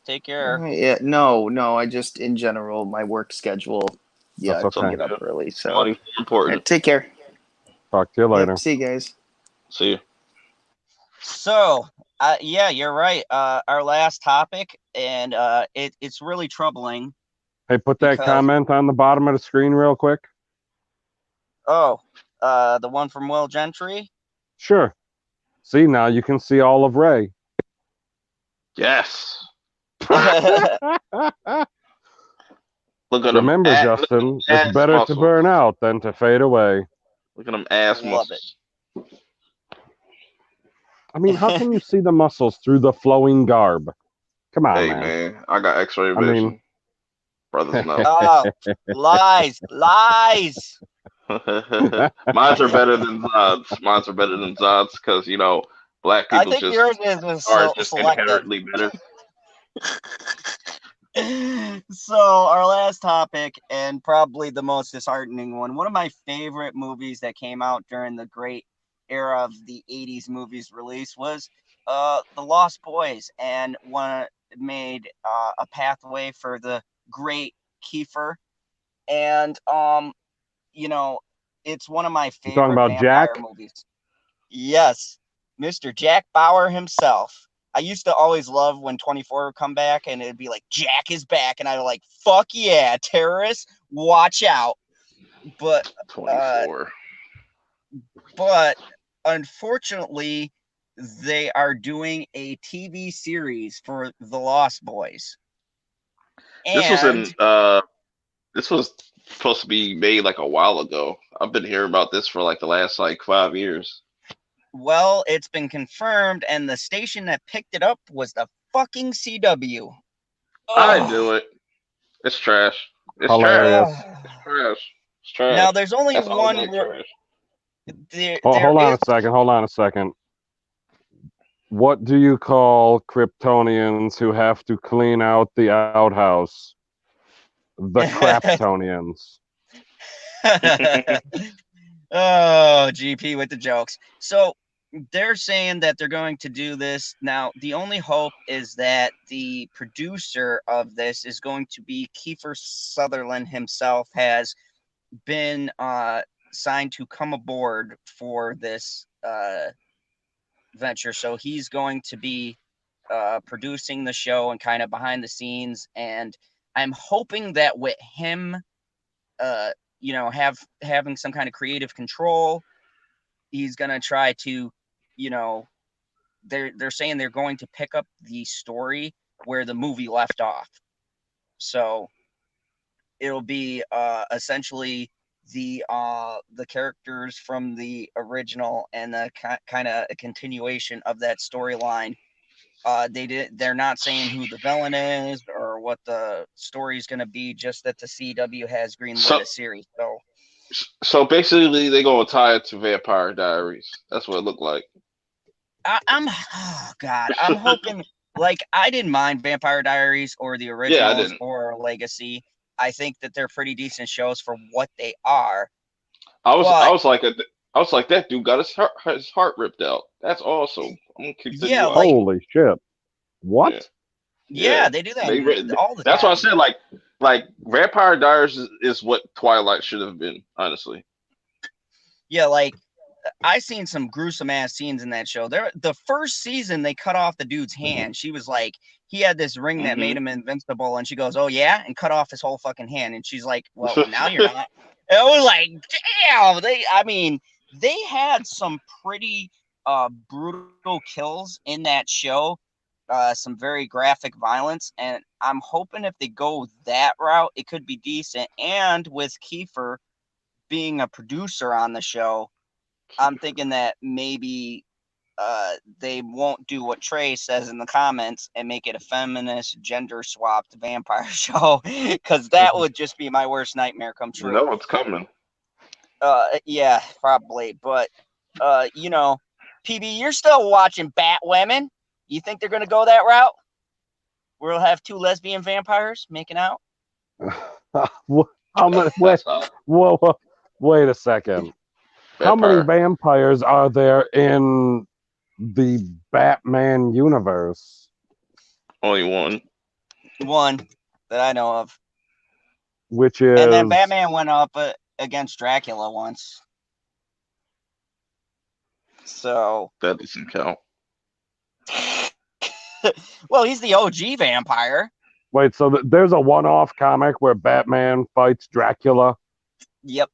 Take care. Yeah, no. I just in general my work schedule. Yeah, That's to okay. get up early. So Money's important. take care. Talk to you later. Yep, see you guys. See you. So, yeah, you're right. Our last topic, and it's really troubling. Hey, put that Because- comment on the bottom of the screen real quick. Oh, the one from Will Gentry. Sure. See, now you can see all of Ray. Yes. Oh, Look at Remember, him. Justin, ass it's better to muscles. burn out than to fade away. Look at them ass Love muscles. I mean, how can you see the muscles through the flowing garb? Come on, Hey man. man, I got X-ray I mean- vision. Brothers know. Oh, lies. Mine's are better than Zod's. Mine's are better than Zod's because black I people think just yours is are just selective. inherently better. So our last topic, and probably the most disheartening one of my favorite movies that came out during the great era of the 80s movies release was The Lost Boys, and one made a pathway for the great Kiefer. And it's one of my You talking favorite about vampire Jack? movies. Yes, Mr. Jack Bauer himself. I used to always love when 24 would come back and it'd be like, Jack is back. And I'd be like, fuck yeah, terrorists, watch out. But 24. but unfortunately, they are doing a TV series for The Lost Boys. This was And this was supposed to be made like a while ago. I've been hearing about this for like the last like 5 years. well, it's been confirmed, and the station that picked it up was the fucking CW. I Ugh. knew it. It's trash. It's Hilarious. trash. Ugh. It's trash. It's trash. Now, there's only That's one. automatic trash. There Hold on is. a second. Hold on a second. What do you call Kryptonians who have to clean out the outhouse? The Craptonians. Oh, GP with the jokes. So they're saying that they're going to do this. Now, the only hope is that the producer of this is going to be Kiefer Sutherland himself, has been signed to come aboard for this venture. So he's going to be producing the show and kind of behind the scenes. And I'm hoping that with him, having some kind of creative control, he's gonna try to, they're saying they're going to pick up the story where the movie left off. So it'll be essentially the characters from the original and the kind of a continuation of that storyline. They're not saying who the villain is or what the story is going to be, just that the CW has greenlit a series. So basically, they're gonna tie it to Vampire Diaries. That's what it looked like. I'm hoping, like, I didn't mind Vampire Diaries or the Yeah, I originals didn't. or Legacy. I think that they're pretty decent shows for what they are. I was But like that dude got his heart ripped out. That's awesome. I'm gonna continue yeah, watching. Holy shit. What? yeah, they do that all the That's why I time. said like Vampire Diaries is what Twilight should have been, honestly. Yeah, like, I seen some gruesome ass scenes in that show. The first season they cut off the dude's hand. She was like, he had this ring that made him invincible, and she goes, "Oh yeah," and cut off his whole fucking hand. And she's like, "Well, now you're not." And I was like, "Damn!" They had some pretty brutal kills in that show. Some very graphic violence, and I'm hoping if they go that route, it could be decent. And with Kiefer being a producer on the show, I'm thinking that maybe they won't do what Trey says in the comments and make it a feminist, gender swapped vampire show, because that would just be my worst nightmare come You true. know what's coming. Yeah, probably. But PB, you're still watching Batwomen. You think they're gonna go that route? We'll have two lesbian vampires making out. How many? Wait a second. How many Vampire. vampires are there in the Batman universe? Only one. One that I know of. Which is. And then Batman went up against Dracula once. So. That doesn't count. Well, he's the OG vampire. Wait, so there's a one-off comic where Batman fights Dracula? Yep.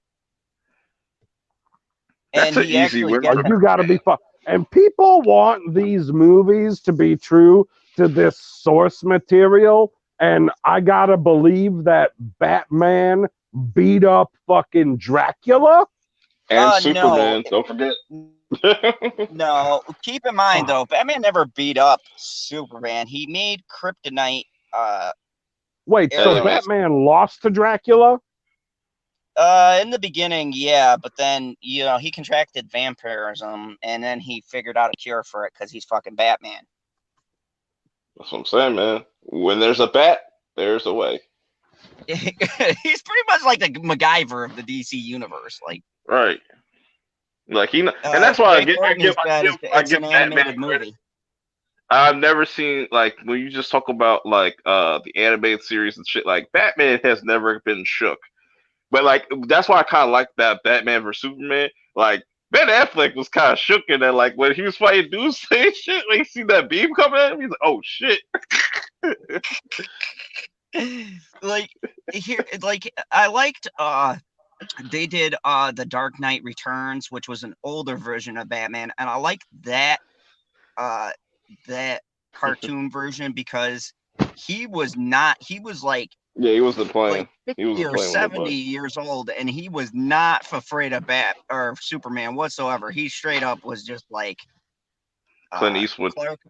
That's And an he easy win. gets You gotta be fun. And people want these movies to be true to this source material, and I gotta believe that Batman beat up fucking Dracula? And Superman, no. don't forget. No, keep in mind though, Batman never beat up Superman. He made kryptonite. Wait, so Aliens. Batman lost to Dracula? In the beginning, yeah, but then he contracted vampirism, and then he figured out a cure for it because he's fucking Batman. That's what I'm saying, man. When there's a bat, there's a way. He's pretty much like the MacGyver of the DC universe. Like, Right. Like and that's why Jay Courtney said I it's give an Batman animated credit. movie. I've never seen like when you just talk about like the animated series and shit. Like Batman has never been shook, but like that's why I kind of like that Batman vs Superman. Like Ben Affleck was kind of shook in that. Like when he was fighting Doomsday and shit, like you see that beam coming at him, he's like, "Oh shit!" Like here, like I liked. They did the Dark Knight Returns, which was an older version of Batman, and I like that that cartoon version because he was like Yeah, he wasn't playing. He 60 wasn't or playing with 70 nobody. years old, and he was not afraid of Bat or Superman whatsoever. He straight up was just like Clint Eastwood. Clark.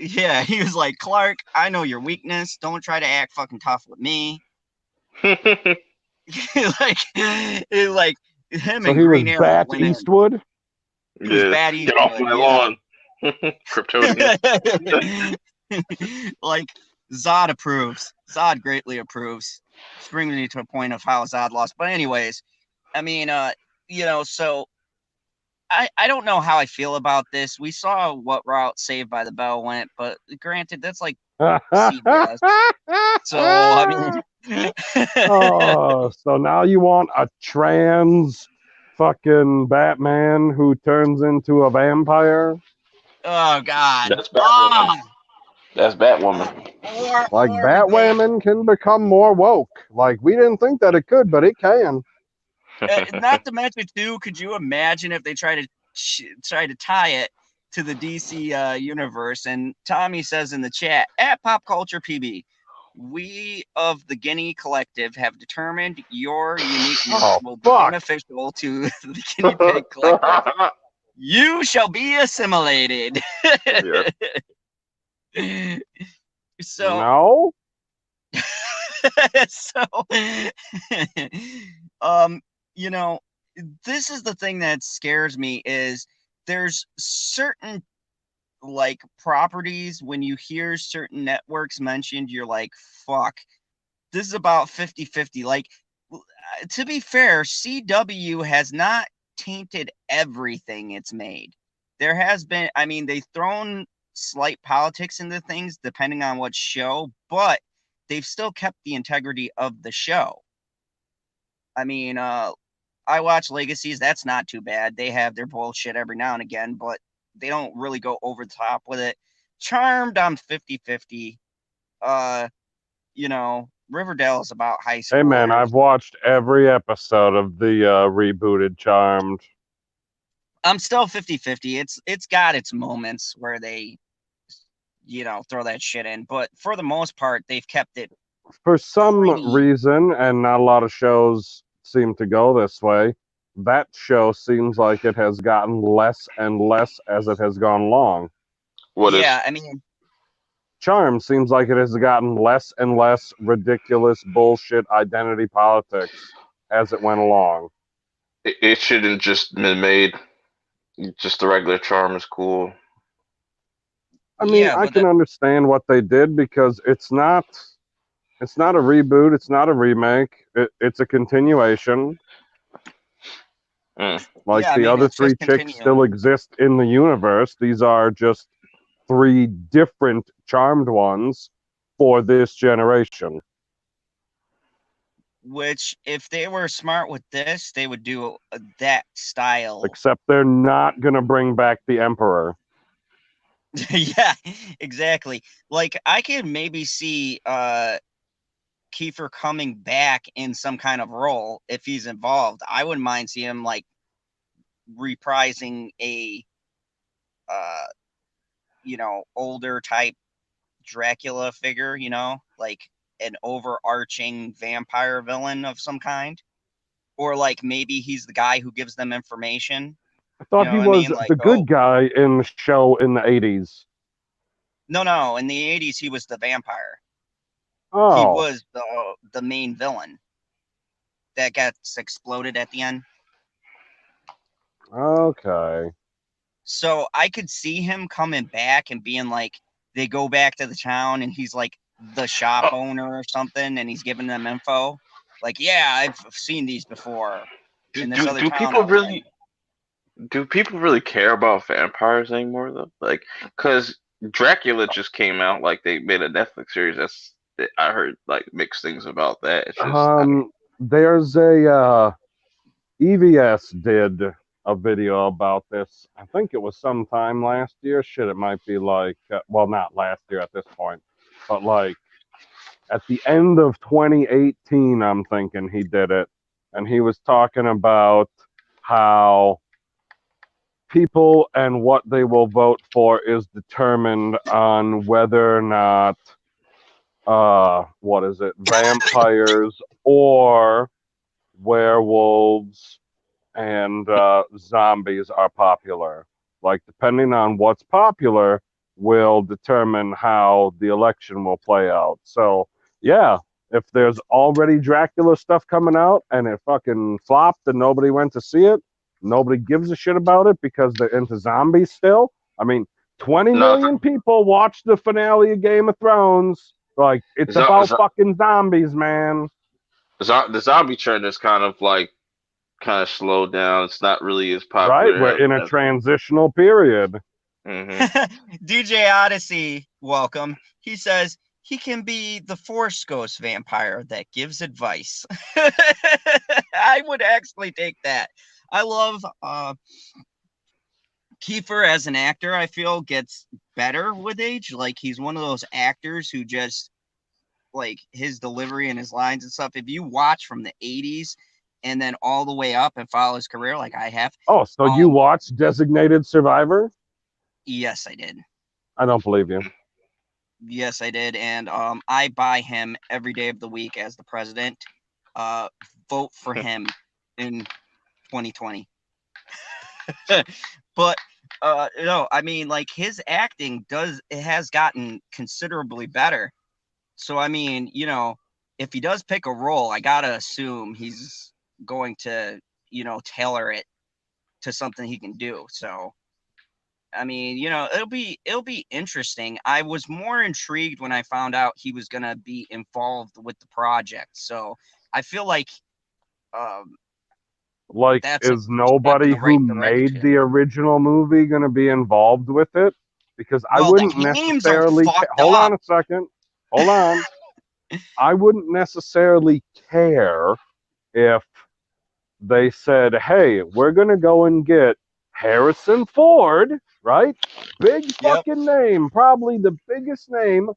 Yeah, he was like, Clark, I know your weakness. Don't try to act fucking tough with me. like him So and he was Green Arrow Bat went in. Eastwood. He was Yeah, Bat get off Eastwood, my yeah. lawn, Kryptonian. Like Zod approves. Zod greatly approves. Which brings me to a point of how Zod lost. But anyways, I mean, so I don't know how I feel about this. We saw what route Saved by the Bell went, but granted, that's like CBS. So I mean, Oh, so now you want a trans fucking Batman who turns into a vampire? oh God, That's Batwoman. That's Batwoman. Like or a day. Batwoman can become more woke. Like we didn't think that it could, but it can. Not to mention too, could you imagine if they try to tie it to the DC universe? And Tommy says in the chat at Pop Culture PB, we of the Guinea Collective have determined your uniqueness Oh, will be fuck. beneficial to the Guinea Pig Collective. You shall be assimilated. So, No? so, this is the thing that scares me is there's certain like properties when you hear certain networks mentioned, you're like, fuck, this is about 50-50. Like, to be fair, CW has not tainted everything it's made. There has been, I mean, they've thrown slight politics into things depending on what show, but they've still kept the integrity of the show. I mean, I watch Legacies. That's not too bad. They have their bullshit every now and again, but they don't really go over the top with it. Charmed, I'm 50-50. Riverdale is about high school. Hey man, I've watched every episode of the rebooted Charmed. I'm still 50-50. It's got its moments where they throw that shit in, but for the most part they've kept it For some pretty. reason, and not a lot of shows seem to go this way, that show seems like it has gotten less and less as it has gone along. I mean, Charm seems like it has gotten less and less ridiculous bullshit identity politics as it went along. It shouldn't just been made. Just the regular Charm is cool. I mean, I can understand what they did because it's not a reboot, it's not a remake, it's a continuation. Like the other three chicks still exist in the universe. These are just 3 different Charmed ones for this generation. Which, if they were smart with this, they would do that style. Except they're not going to bring back the Emperor. Yeah, exactly. Like, I can maybe see Kiefer coming back in some kind of role if he's involved. I wouldn't mind seeing him, like, reprising a older type Dracula figure, like an overarching vampire villain of some kind, or like maybe he's the guy who gives them information. I thought he was the good guy in the show in the 80s. No, in the 80s he was the vampire. Oh, he was the main villain that gets exploded at the end. Okay. So I could see him coming back and being like, they go back to the town and he's like the shop owner or something, and he's giving them info. Like, yeah, I've seen these before. Do people really do people really care about vampires anymore though? Like, because Dracula just came out, like they made a Netflix series. I heard like mixed things about that. It's just There's a EVS did a video about this. I think it was sometime last year. Shit, it might be like, well, not last year at this point, but like at the end of 2018, I'm thinking he did it. And he was talking about how people and what they will vote for is determined on whether or not, what is it, vampires or werewolves and zombies are popular. Like, depending on what's popular will determine how the election will play out. So, yeah, if there's already Dracula stuff coming out and it fucking flopped and nobody went to see it, nobody gives a shit about it because they're into zombies still. I mean, 20 no. million people watched the finale of Game of Thrones. Like, it's about fucking zombies, man. The zombie trend is kind of slowed down. It's not really as Right? popular We're in a transitional period. DJ Odyssey, welcome. He says he can be the Force Ghost vampire that gives advice. I would actually take that. I love Kiefer as an actor. I feel gets better with age. Like, he's one of those actors who just, like, his delivery and his lines and stuff, if you watch from the 80s and then all the way up and follow his career like I have. Oh, so you watched Designated Survivor? Yes, I did. I don't believe you. Yes, I did. And I buy him every day of the week as the president. Vote for him in 2020. But no, I mean, like, his acting has gotten considerably better. So, I mean, you know, if he does pick a role, I gotta assume he's going to, you know, tailor it to something he can do. So, I mean, you know, it'll be interesting. I was more intrigued when I found out he was gonna be involved with the project. So I feel like, like, that's is nobody who made the original movie going to be involved with it? Because I wouldn't necessarily. Hold on a second. Hold on. I wouldn't necessarily care if they said, hey, we're going to go and get Harrison Ford, right? Big fucking name, probably the biggest name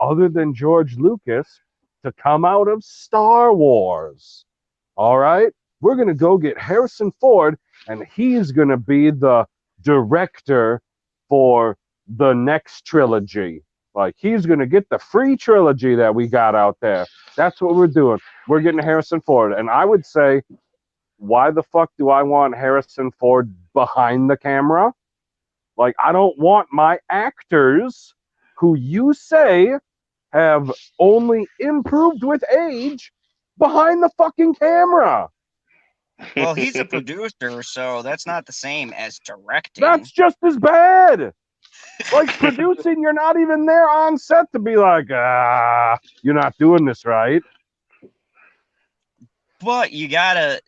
other than George Lucas to come out of Star Wars. All right? We're going to go get Harrison Ford, and he's going to be the director for the next trilogy. Like, he's going to get the free trilogy that we got out there. That's what we're doing. We're getting Harrison Ford. And I would say, why the fuck do I want Harrison Ford behind the camera? Like, I don't want my actors who you say have only improved with age behind the fucking camera. Well, he's a producer, so that's not the same as directing. That's just as bad. Like, producing, you're not even there on set to be like, you're not doing this right. But you gotta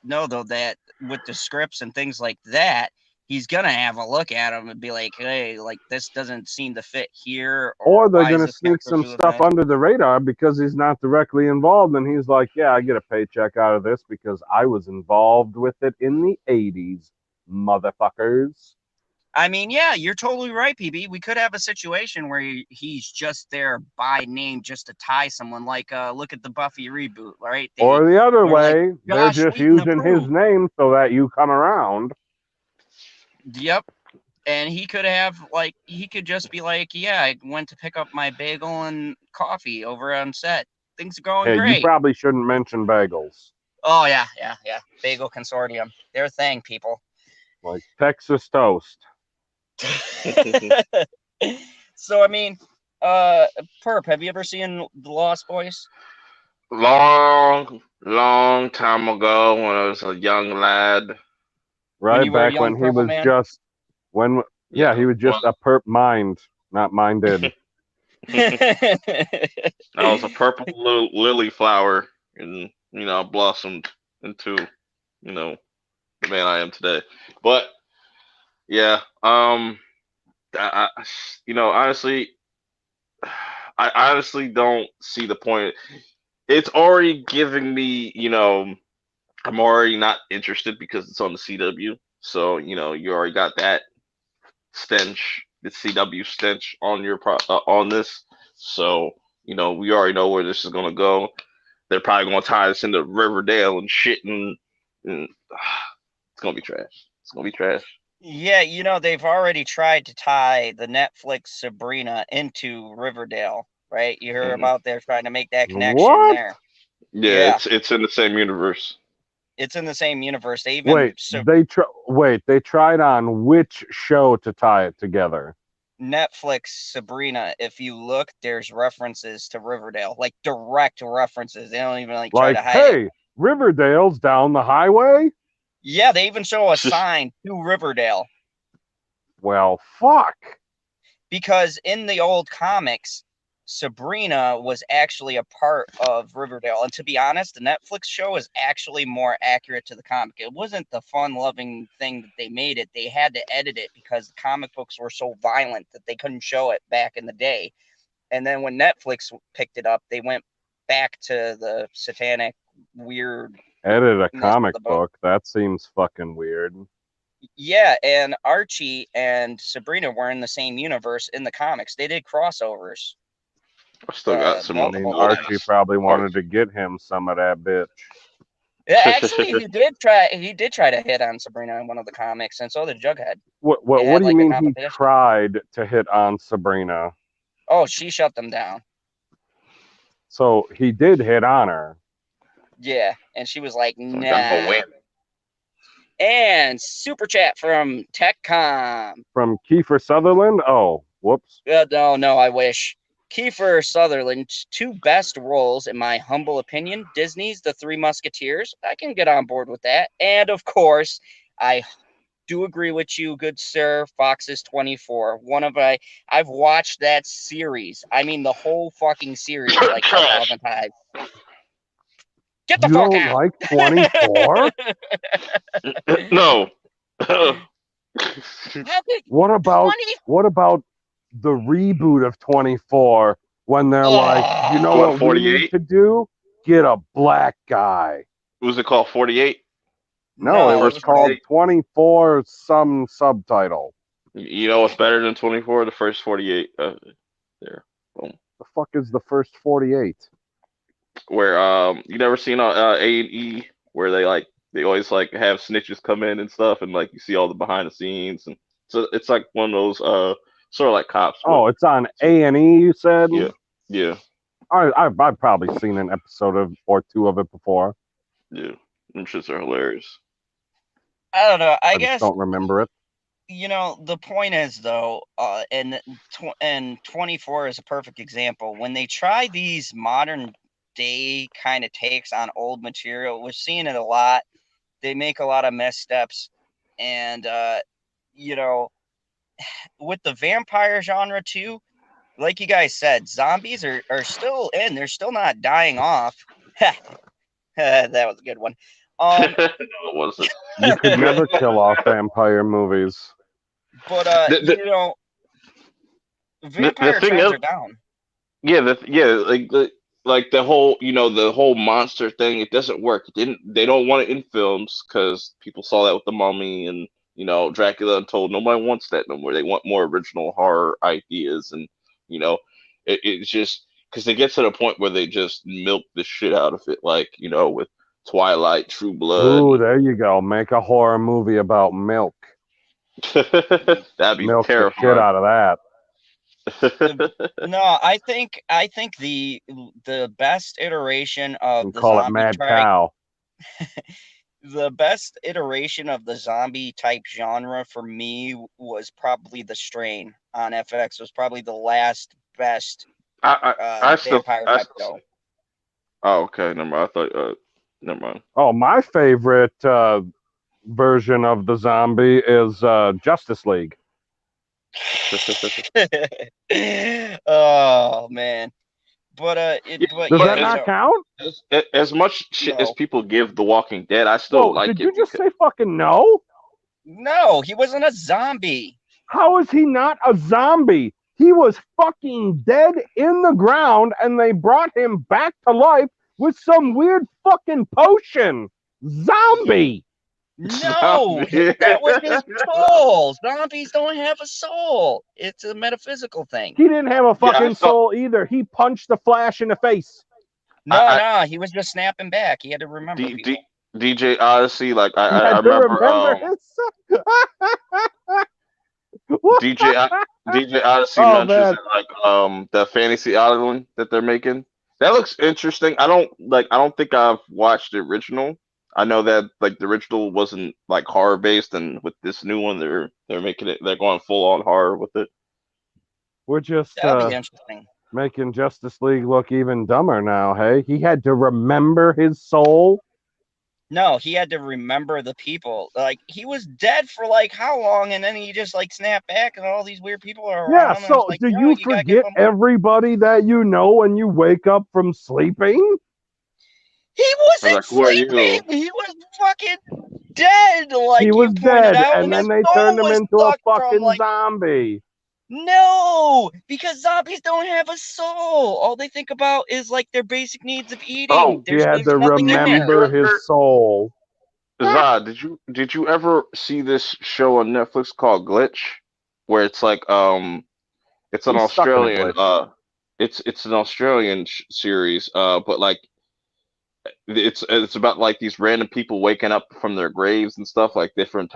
know, though, that with the scripts and things like that, he's gonna have a look at them and be like, hey, like, this doesn't seem to fit here. Or they're gonna sneak some stuff under the radar because he's not directly involved, and he's like, yeah, I get a paycheck out of this because I was involved with it in the 80s, motherfuckers. I mean, yeah, you're totally right, PB. We could have a situation where he's just there by name just to tie someone, like, look at the Buffy reboot, right? Or the other way, they're just using his name so that you come around. Yep. And he could have, like, he could just be like, yeah, I went to pick up my bagel and coffee over on set. Things are going great. You probably shouldn't mention bagels. Oh, yeah. Bagel Consortium. They're a thing, people. Like Texas toast. So, I mean, Perp, have you ever seen The Lost Boys? Long time ago when I was a young lad. Right, back when he was just, he was just a perp mind, not minded. I was a purple lily flower, and blossomed into, the man I am today. But yeah, honestly, I honestly don't see the point. It's already giving me, I'm already not interested because it's on the CW. So, you already got that stench, the CW stench on on this. So, we already know where this is gonna go. They're probably gonna tie this into Riverdale and shit, and it's gonna be trash. It's gonna be trash. Yeah, they've already tried to tie the Netflix Sabrina into Riverdale, right? You heard Mhm. about they're trying to make that connection What? there. Yeah, Yeah, it's in the same universe. it's in the same universe. They even Wait, they tried on which show to tie it together? Netflix Sabrina. If you look, there's references to Riverdale, like direct references. They don't even like try Like, to hide it. hey, Riverdale's down the highway? Yeah, they even show a It's just sign to Riverdale Well, fuck. because in the old comics, Sabrina was actually a part of Riverdale. And to be honest, the Netflix show is actually more accurate to the comic. It wasn't the fun-loving thing that they made it. They had to edit it because the comic books were so violent that they couldn't show it back in the day. And then when Netflix picked it up, they went back to the satanic weird Edit a of comic the book. book. That seems fucking weird. Yeah, and Archie and Sabrina were in the same universe in the comics. They did crossovers. I still got some I more. mean, Multiple What Archie times. probably wanted to get him some of that bitch. Yeah, actually, he did try. He did try to hit on Sabrina in one of the comics, and so did Jughead. They What had do you like a mean he competition. tried to hit on Sabrina? Oh, she shut them down. So he did hit on her. Yeah, and she was like, I got no "Nah." win. And super chat from TechCom. From Kiefer Sutherland? Oh, whoops. No, I wish. Kiefer Sutherland's two best roles, in my humble opinion, Disney's The Three Musketeers. I can get on board with that. And of course, I do agree with you, good sir. Fox's 24. I've watched that series. I mean, the whole fucking series like a Trash. thousand times. Get the You fuck don't out. like 24? No. How could What about 20? what about the reboot of 24 when they're like, you know What, what we need 48? to do? Get a black guy. Was it called 48? No, No, it it was was called called 24 some subtitle. You know what's better than 24? The first 48. There. Boom. The fuck is the first 48? Where you never seen A&E where they always like have snitches come in and stuff, and like you see all the behind the scenes, and so it's like one of those sort of like cops. But Oh, it's on A&E, you said? yeah, yeah, I've probably seen an episode or two of it before. yeah. Them shits are hilarious. I don't know. I I just guess don't remember it. the point is though, and 24 is a perfect example. When they try these modern day kind of takes on old material, we're seeing it a lot. They make a lot of missteps, and you know, with the vampire genre too, like you guys said, zombies are still in. They're still not dying off. That was a good one. What was it? You could never kill off vampire movies. But The vampire thing trends is, are down. yeah, like the whole the whole monster thing. It doesn't work. They don't want it in films because people saw that with the Mummy and Dracula Untold. Nobody wants that no more. They want more original horror ideas, and it's just because they get to the point where they just milk the shit out of it, like with Twilight, True Blood. Ooh, there you go. Make a horror movie about milk. That'd be Milk the shit terrifying. out of that. No, I think the best iteration of And the call it zombie Mad Cow. the best iteration of the zombie type genre for me was probably The Strain on FX. Was probably the last best I still vampire I type still. show. Oh, okay. Never mind. I thought. Never mind. Oh, my favorite version of the zombie is Justice League. Oh man. but Does yeah, that not count? as much shit as no, people give The Walking Dead, I still Whoa, like did it you just because say fucking no? no, he wasn't a zombie. How is he not a zombie? He was fucking dead in the ground and they brought him back to life with some weird fucking potion. Zombie! No, that was his soul. Zombies don't have a soul. It's a metaphysical thing. He didn't have a Yeah, I fucking thought soul either. He punched the Flash in the face. No, I no, he was just snapping back. He had to remember D, people. D, DJ Odyssey, like He I had to remember remember his. What? DJ DJ Odyssey Oh mentions man, that like the fantasy island that they're making. That looks interesting. I don't think I've watched the original. I know that like the original wasn't like horror based, and with this new one they're making it, they're going full on horror with it. we're just That'll be interesting. making Justice League look even dumber now. Hey, he had to remember his soul. No, he had to remember the people. Like he was dead for like how long, and then he just like snapped back, and all these weird people are Yeah. around him. And it's So, like, do bro, you you gotta give forget him. everybody that you know when you wake up from sleeping? He I was wasn't like, who are sleeping. you? He was fucking dead, like He you was pointed dead, out, and and then his they soul turned him was into a sucked from fucking like. zombie. No, because zombies don't have a soul. All they think about is like their basic needs of eating. Oh, He had There's to nothing in did there. you remember his ever soul. Zod, did you ever see this show on Netflix called Glitch, where it's like it's an He's stuck in a Australian glitch. it's an Australian series but like it's about like these random people waking up from their graves and stuff, like different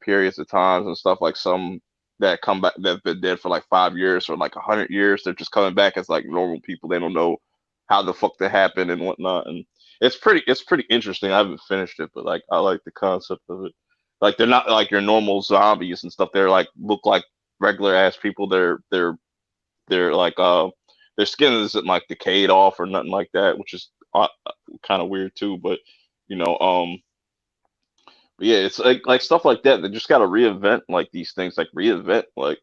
periods of times and stuff, like some that come back that've been dead for like 5 years or like 100 years. They're just coming back as like normal people. They don't know how the fuck that happened and whatnot. And it's pretty interesting. I haven't finished it, but like I like the concept of it. Like they're not like your normal zombies and stuff. They're like look like regular ass people. They're like their skin isn't like decayed off or nothing like that, which is kind of weird too. But you know, but yeah, it's like stuff like that. They just got to reinvent like these things, like reinvent like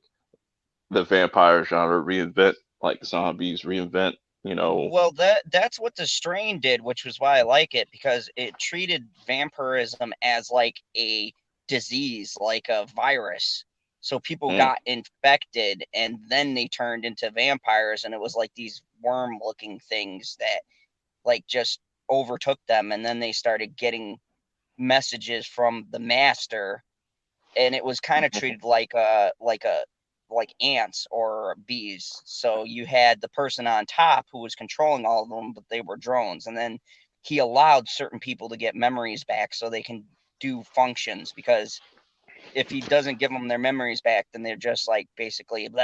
the vampire genre, reinvent like zombies, reinvent you know. Well, that's what the strain did, which was why I like it, because it treated vampirism as like a disease, like a virus. So people Mm, got infected and then they turned into vampires, and it was like these worm-looking things that like just overtook them, and then they started getting messages from the master, and it was kind of treated like ants or bees. So you had the person on top who was controlling all of them, but they were drones. And then he allowed certain people to get memories back so they can do functions, because if he doesn't give them their memories back, then they're just like basically blah,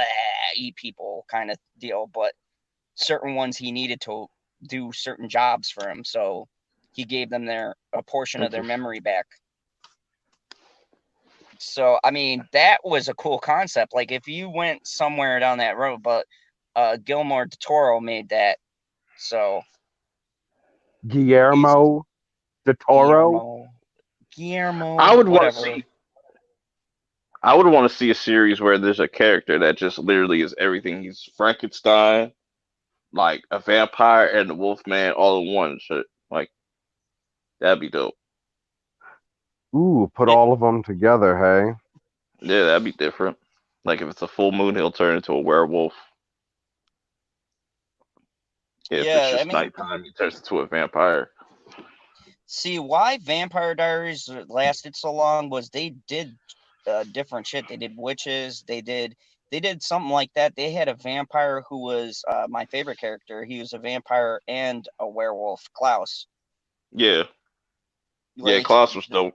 eat people kind of deal. But certain ones he needed to do certain jobs for him, so he gave them a portion of their interesting. memory back. So I mean, that was a cool concept. Like if you went somewhere down that road, but Gilmore del Toro made that. So he's Guillermo de Toro. Guillermo, I Guillermo, would want to whatever. see. I would want to see a series where there's a character that just literally is everything. He's Frankenstein, like a vampire, and the Wolfman all in one. So like that'd be dope. Ooh, put It, all of them together, hey? Yeah, that'd be different. Like if it's a full moon, he'll turn into a werewolf. If it's yeah, I just mean, nighttime, he turns into a vampire. see why Vampire Diaries lasted so long was they did different shit. They did witches. They did something like that. They had a vampire who was my favorite character. He was a vampire and a werewolf, Klaus. Yeah, yeah. Like Klaus was dope.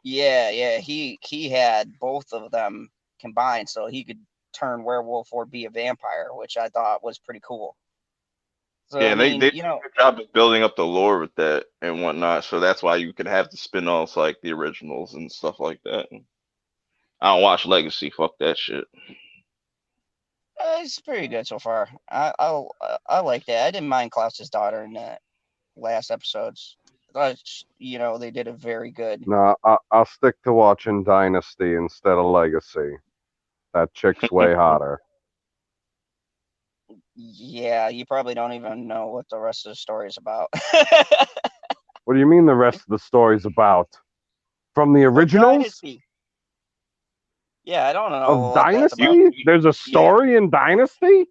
yeah, he had both of them combined, so he could turn werewolf or be a vampire, which I thought was pretty cool. So Yeah, I and they mean, did a good job of building up the lore with that and whatnot. So that's why you could have the spin-offs like the originals and stuff like that. I don't watch Legacy. Fuck that shit. it's pretty good so far. I liked it. I didn't mind Klaus's daughter in the last episodes. I thought, they did a very good. No, I'll stick to watching Dynasty instead of Legacy. That chick's way hotter. Yeah, you probably don't even know what the rest of the story is about. What do you mean the rest of the story's about? From the Of originals Dynasty. Yeah, I don't know of what that's You about. Dynasty? There's a Yeah, story in Dynasty? you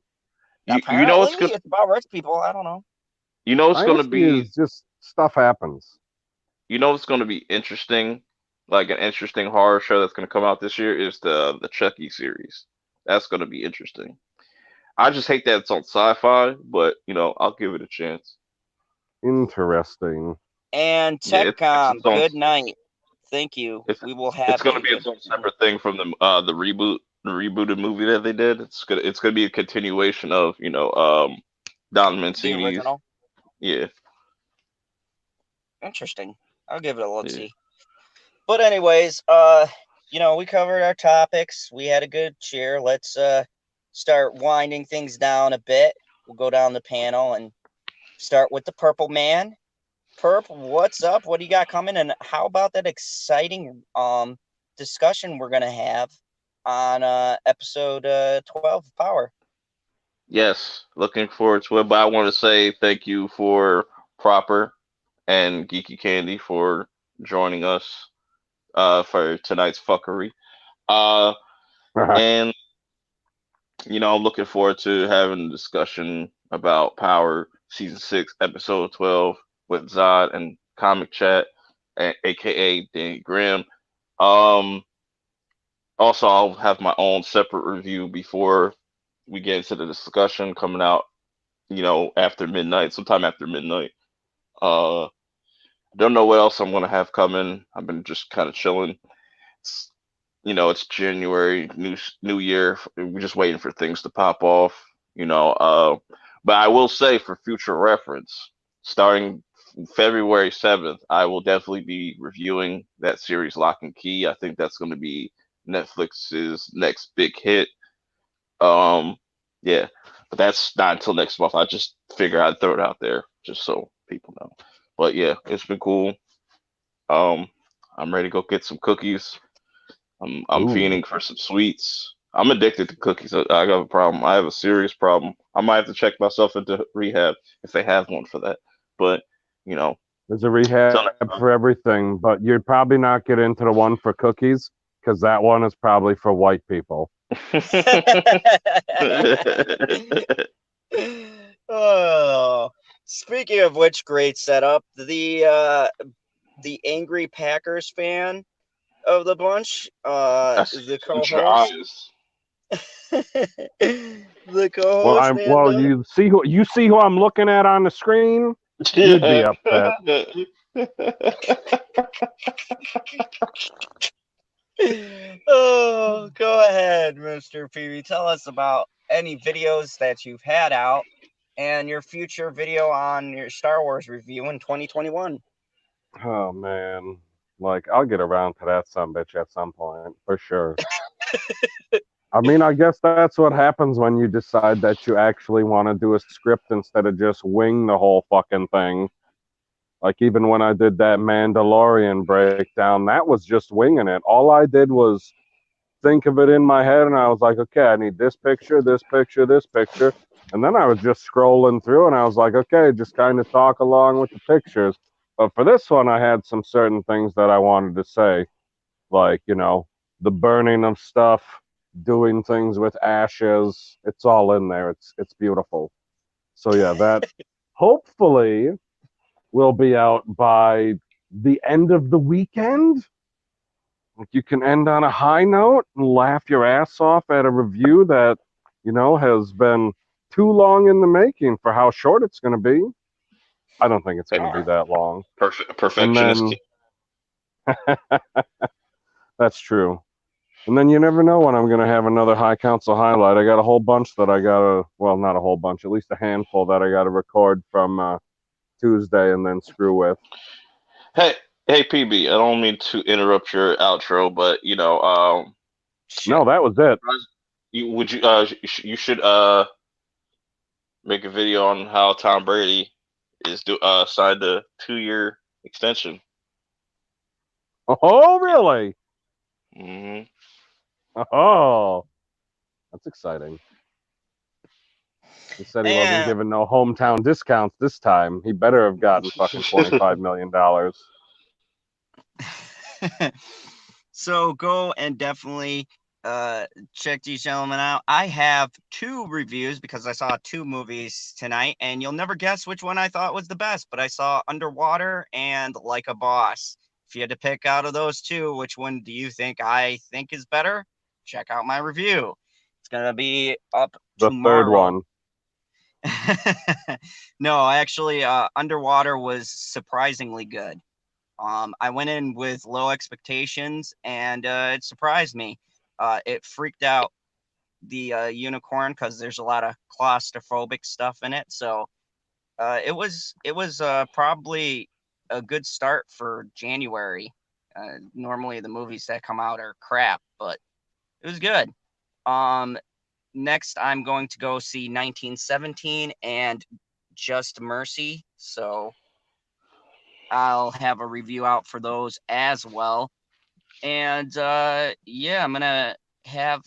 know apparently it's gonna it's about rich people. I don't know. Dynasty be is just stuff happens. it's gonna be interesting, like an interesting horror show that's gonna come out this year is the Chucky series. That's gonna be interesting. I just hate that it's on sci-fi, but I'll give it a chance. Interesting. And Yeah, it's TechCom, its own good night. Thank you. it's We will it's have gonna you. be its own separate thing from the rebooted movie that they did. It's gonna be a continuation of Don The Mancini's. original. Yeah, Interesting. I'll give it a look yeah. see. But anyways, we covered our topics. We had a good cheer. Let's start winding things down a bit. We'll go down the panel and start with the Purple Man. Perp, what's up? What do you got coming? And how about that exciting discussion we're gonna have on episode 12 of Power? Yes, looking forward to it. But I want to say thank you for Proper and Geeky Candy for joining us for tonight's fuckery. Uh, and I'm looking forward to having a discussion about Power Season 6, Episode 12 with Zod and Comic Chat, aka Danny Graham. Um, Also, I'll have my own separate review before we get into the discussion coming out, after midnight, sometime after midnight. I don't know what else I'm gonna have coming. I've been just kind of chilling. It's, it's January, new year. We're just waiting for things to pop off. But I will say for future reference, starting February 7th, I will definitely be reviewing that series Lock and Key. I think that's going to be Netflix's next big hit. Um, yeah, but that's not until next month. I just figure I'd throw it out there just so people know. But yeah, it's been cool. Um, I'm ready to go get some cookies. I'm Ooh. fiending for some sweets. I'm addicted to cookies. I got a problem. I have a serious problem. I might have to check myself into rehab if they have one for that. But you know, There's a till rehab next time. for everything, but you'd probably not get into the one for cookies because that one is probably for white people. Oh, speaking of which, great setup. The angry Packers fan of the bunch, I see the it in your co-host, eyes. the co-host, and You see who I'm looking at on the screen. You'd be Yeah. upset. oh, go ahead, Mr. PB. Tell us about any videos that you've had out and your future video on your Star Wars review in 2021. Oh man, like I'll get around to that bitch at some point for sure. I mean, I guess that's what happens when you decide that you actually want to do a script instead of just wing the whole fucking thing. Like even when I did that Mandalorian breakdown, that was just winging it. All I did was think of it in my head, and I was like, okay, I need this picture, this picture, this picture. And then I was just scrolling through, and I was like, okay, just kind of talk along with the pictures. But for this one, I had some certain things that I wanted to say, like, the burning of stuff, doing things with ashes. It's all in there. It's beautiful. So yeah, that hopefully will be out by the end of the weekend. Like you can end on a high note and laugh your ass off at a review that, has been too long in the making for how short it's going to be. I don't think it's going to be that long. And Perfectionist. then that's true. And then you never know when I'm going to have another High Council highlight. I got a whole bunch that I got to, well, not a whole bunch, at least a handful that I got to record from Tuesday and then screw with. Hey, hey, PB. I don't mean to interrupt your outro, but Shit. No, that was it. you should make a video on how Tom Brady is signed a 2-year extension. Oh, really? Hmm Oh, that's exciting. He said he wasn't And- giving no hometown discounts this time. He better have gotten fucking $25 million. So go and definitely check these gentlemen out. I have 2 reviews because I saw 2 movies tonight, and you'll never guess which one I thought was the best, but I saw Underwater and Like a Boss. If you had to pick out of those 2, which one do you think I think is better? Check out my review. It's gonna be up The tomorrow. third one. No, actually, Underwater was surprisingly good. I went in with low expectations, and it surprised me. It freaked out the unicorn because there's a lot of claustrophobic stuff in it. So it was probably a good start for January. Normally the movies that come out are crap, but it was good. Next, I'm going to go see 1917 and Just Mercy. So I'll have a review out for those as well. And yeah, I'm gonna have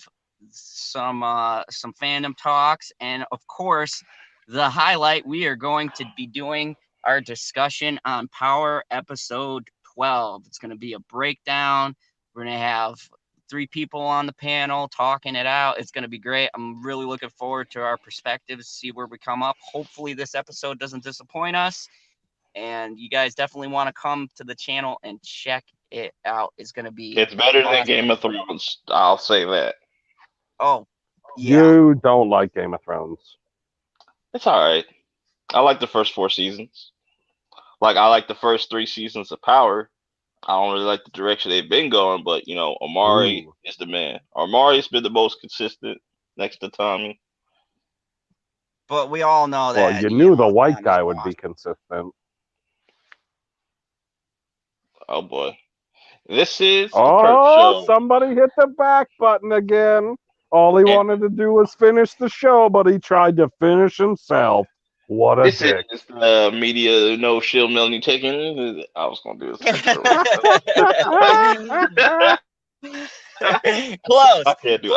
some fandom talks, and of course, the highlight, we are going to be doing our discussion on Power episode 12. It's gonna be a breakdown. We're gonna have 3 people on the panel talking it out. It's gonna be great. I'm really looking forward to our perspectives, see where we come up. Hopefully this episode doesn't disappoint us. And you guys definitely want to come to the channel and check it out. It's going to be It's better than awesome. Game of Thrones. I'll say that. Oh, yeah. You don't like Game of Thrones. It's all right. I like the first 4 seasons. Like, I like the first 3 seasons of Power. I don't really like the direction they've been going, but, you know, Omari Ooh. is the man. Omari's been the most consistent next to Tommy. But we all know that. Well, you knew the white Tommy's guy would be awesome. consistent. Oh, boy. This is the Oh, Perk Show. somebody hit the back button again. All he wanted to do was finish the show, but he tried to finish himself. What a This dick. is the media no shield Melanie taking. I was going to do this. Close. I can't do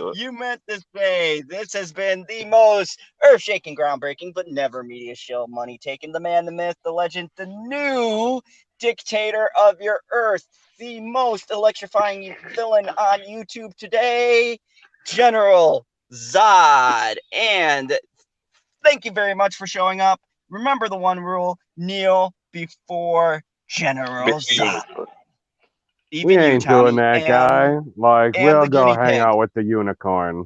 it. You meant to say this has been the most earth-shaking, groundbreaking, but never media shield money taking. The man, the myth, the legend, the new dictator of your earth, the most electrifying villain on YouTube today, General Zod. And thank you very much for showing up. Remember the one rule: kneel before General Zod. Even We you, ain't Tommy, doing that, and- guy. Like, and we'll the go guinea hang pig. out with the unicorn.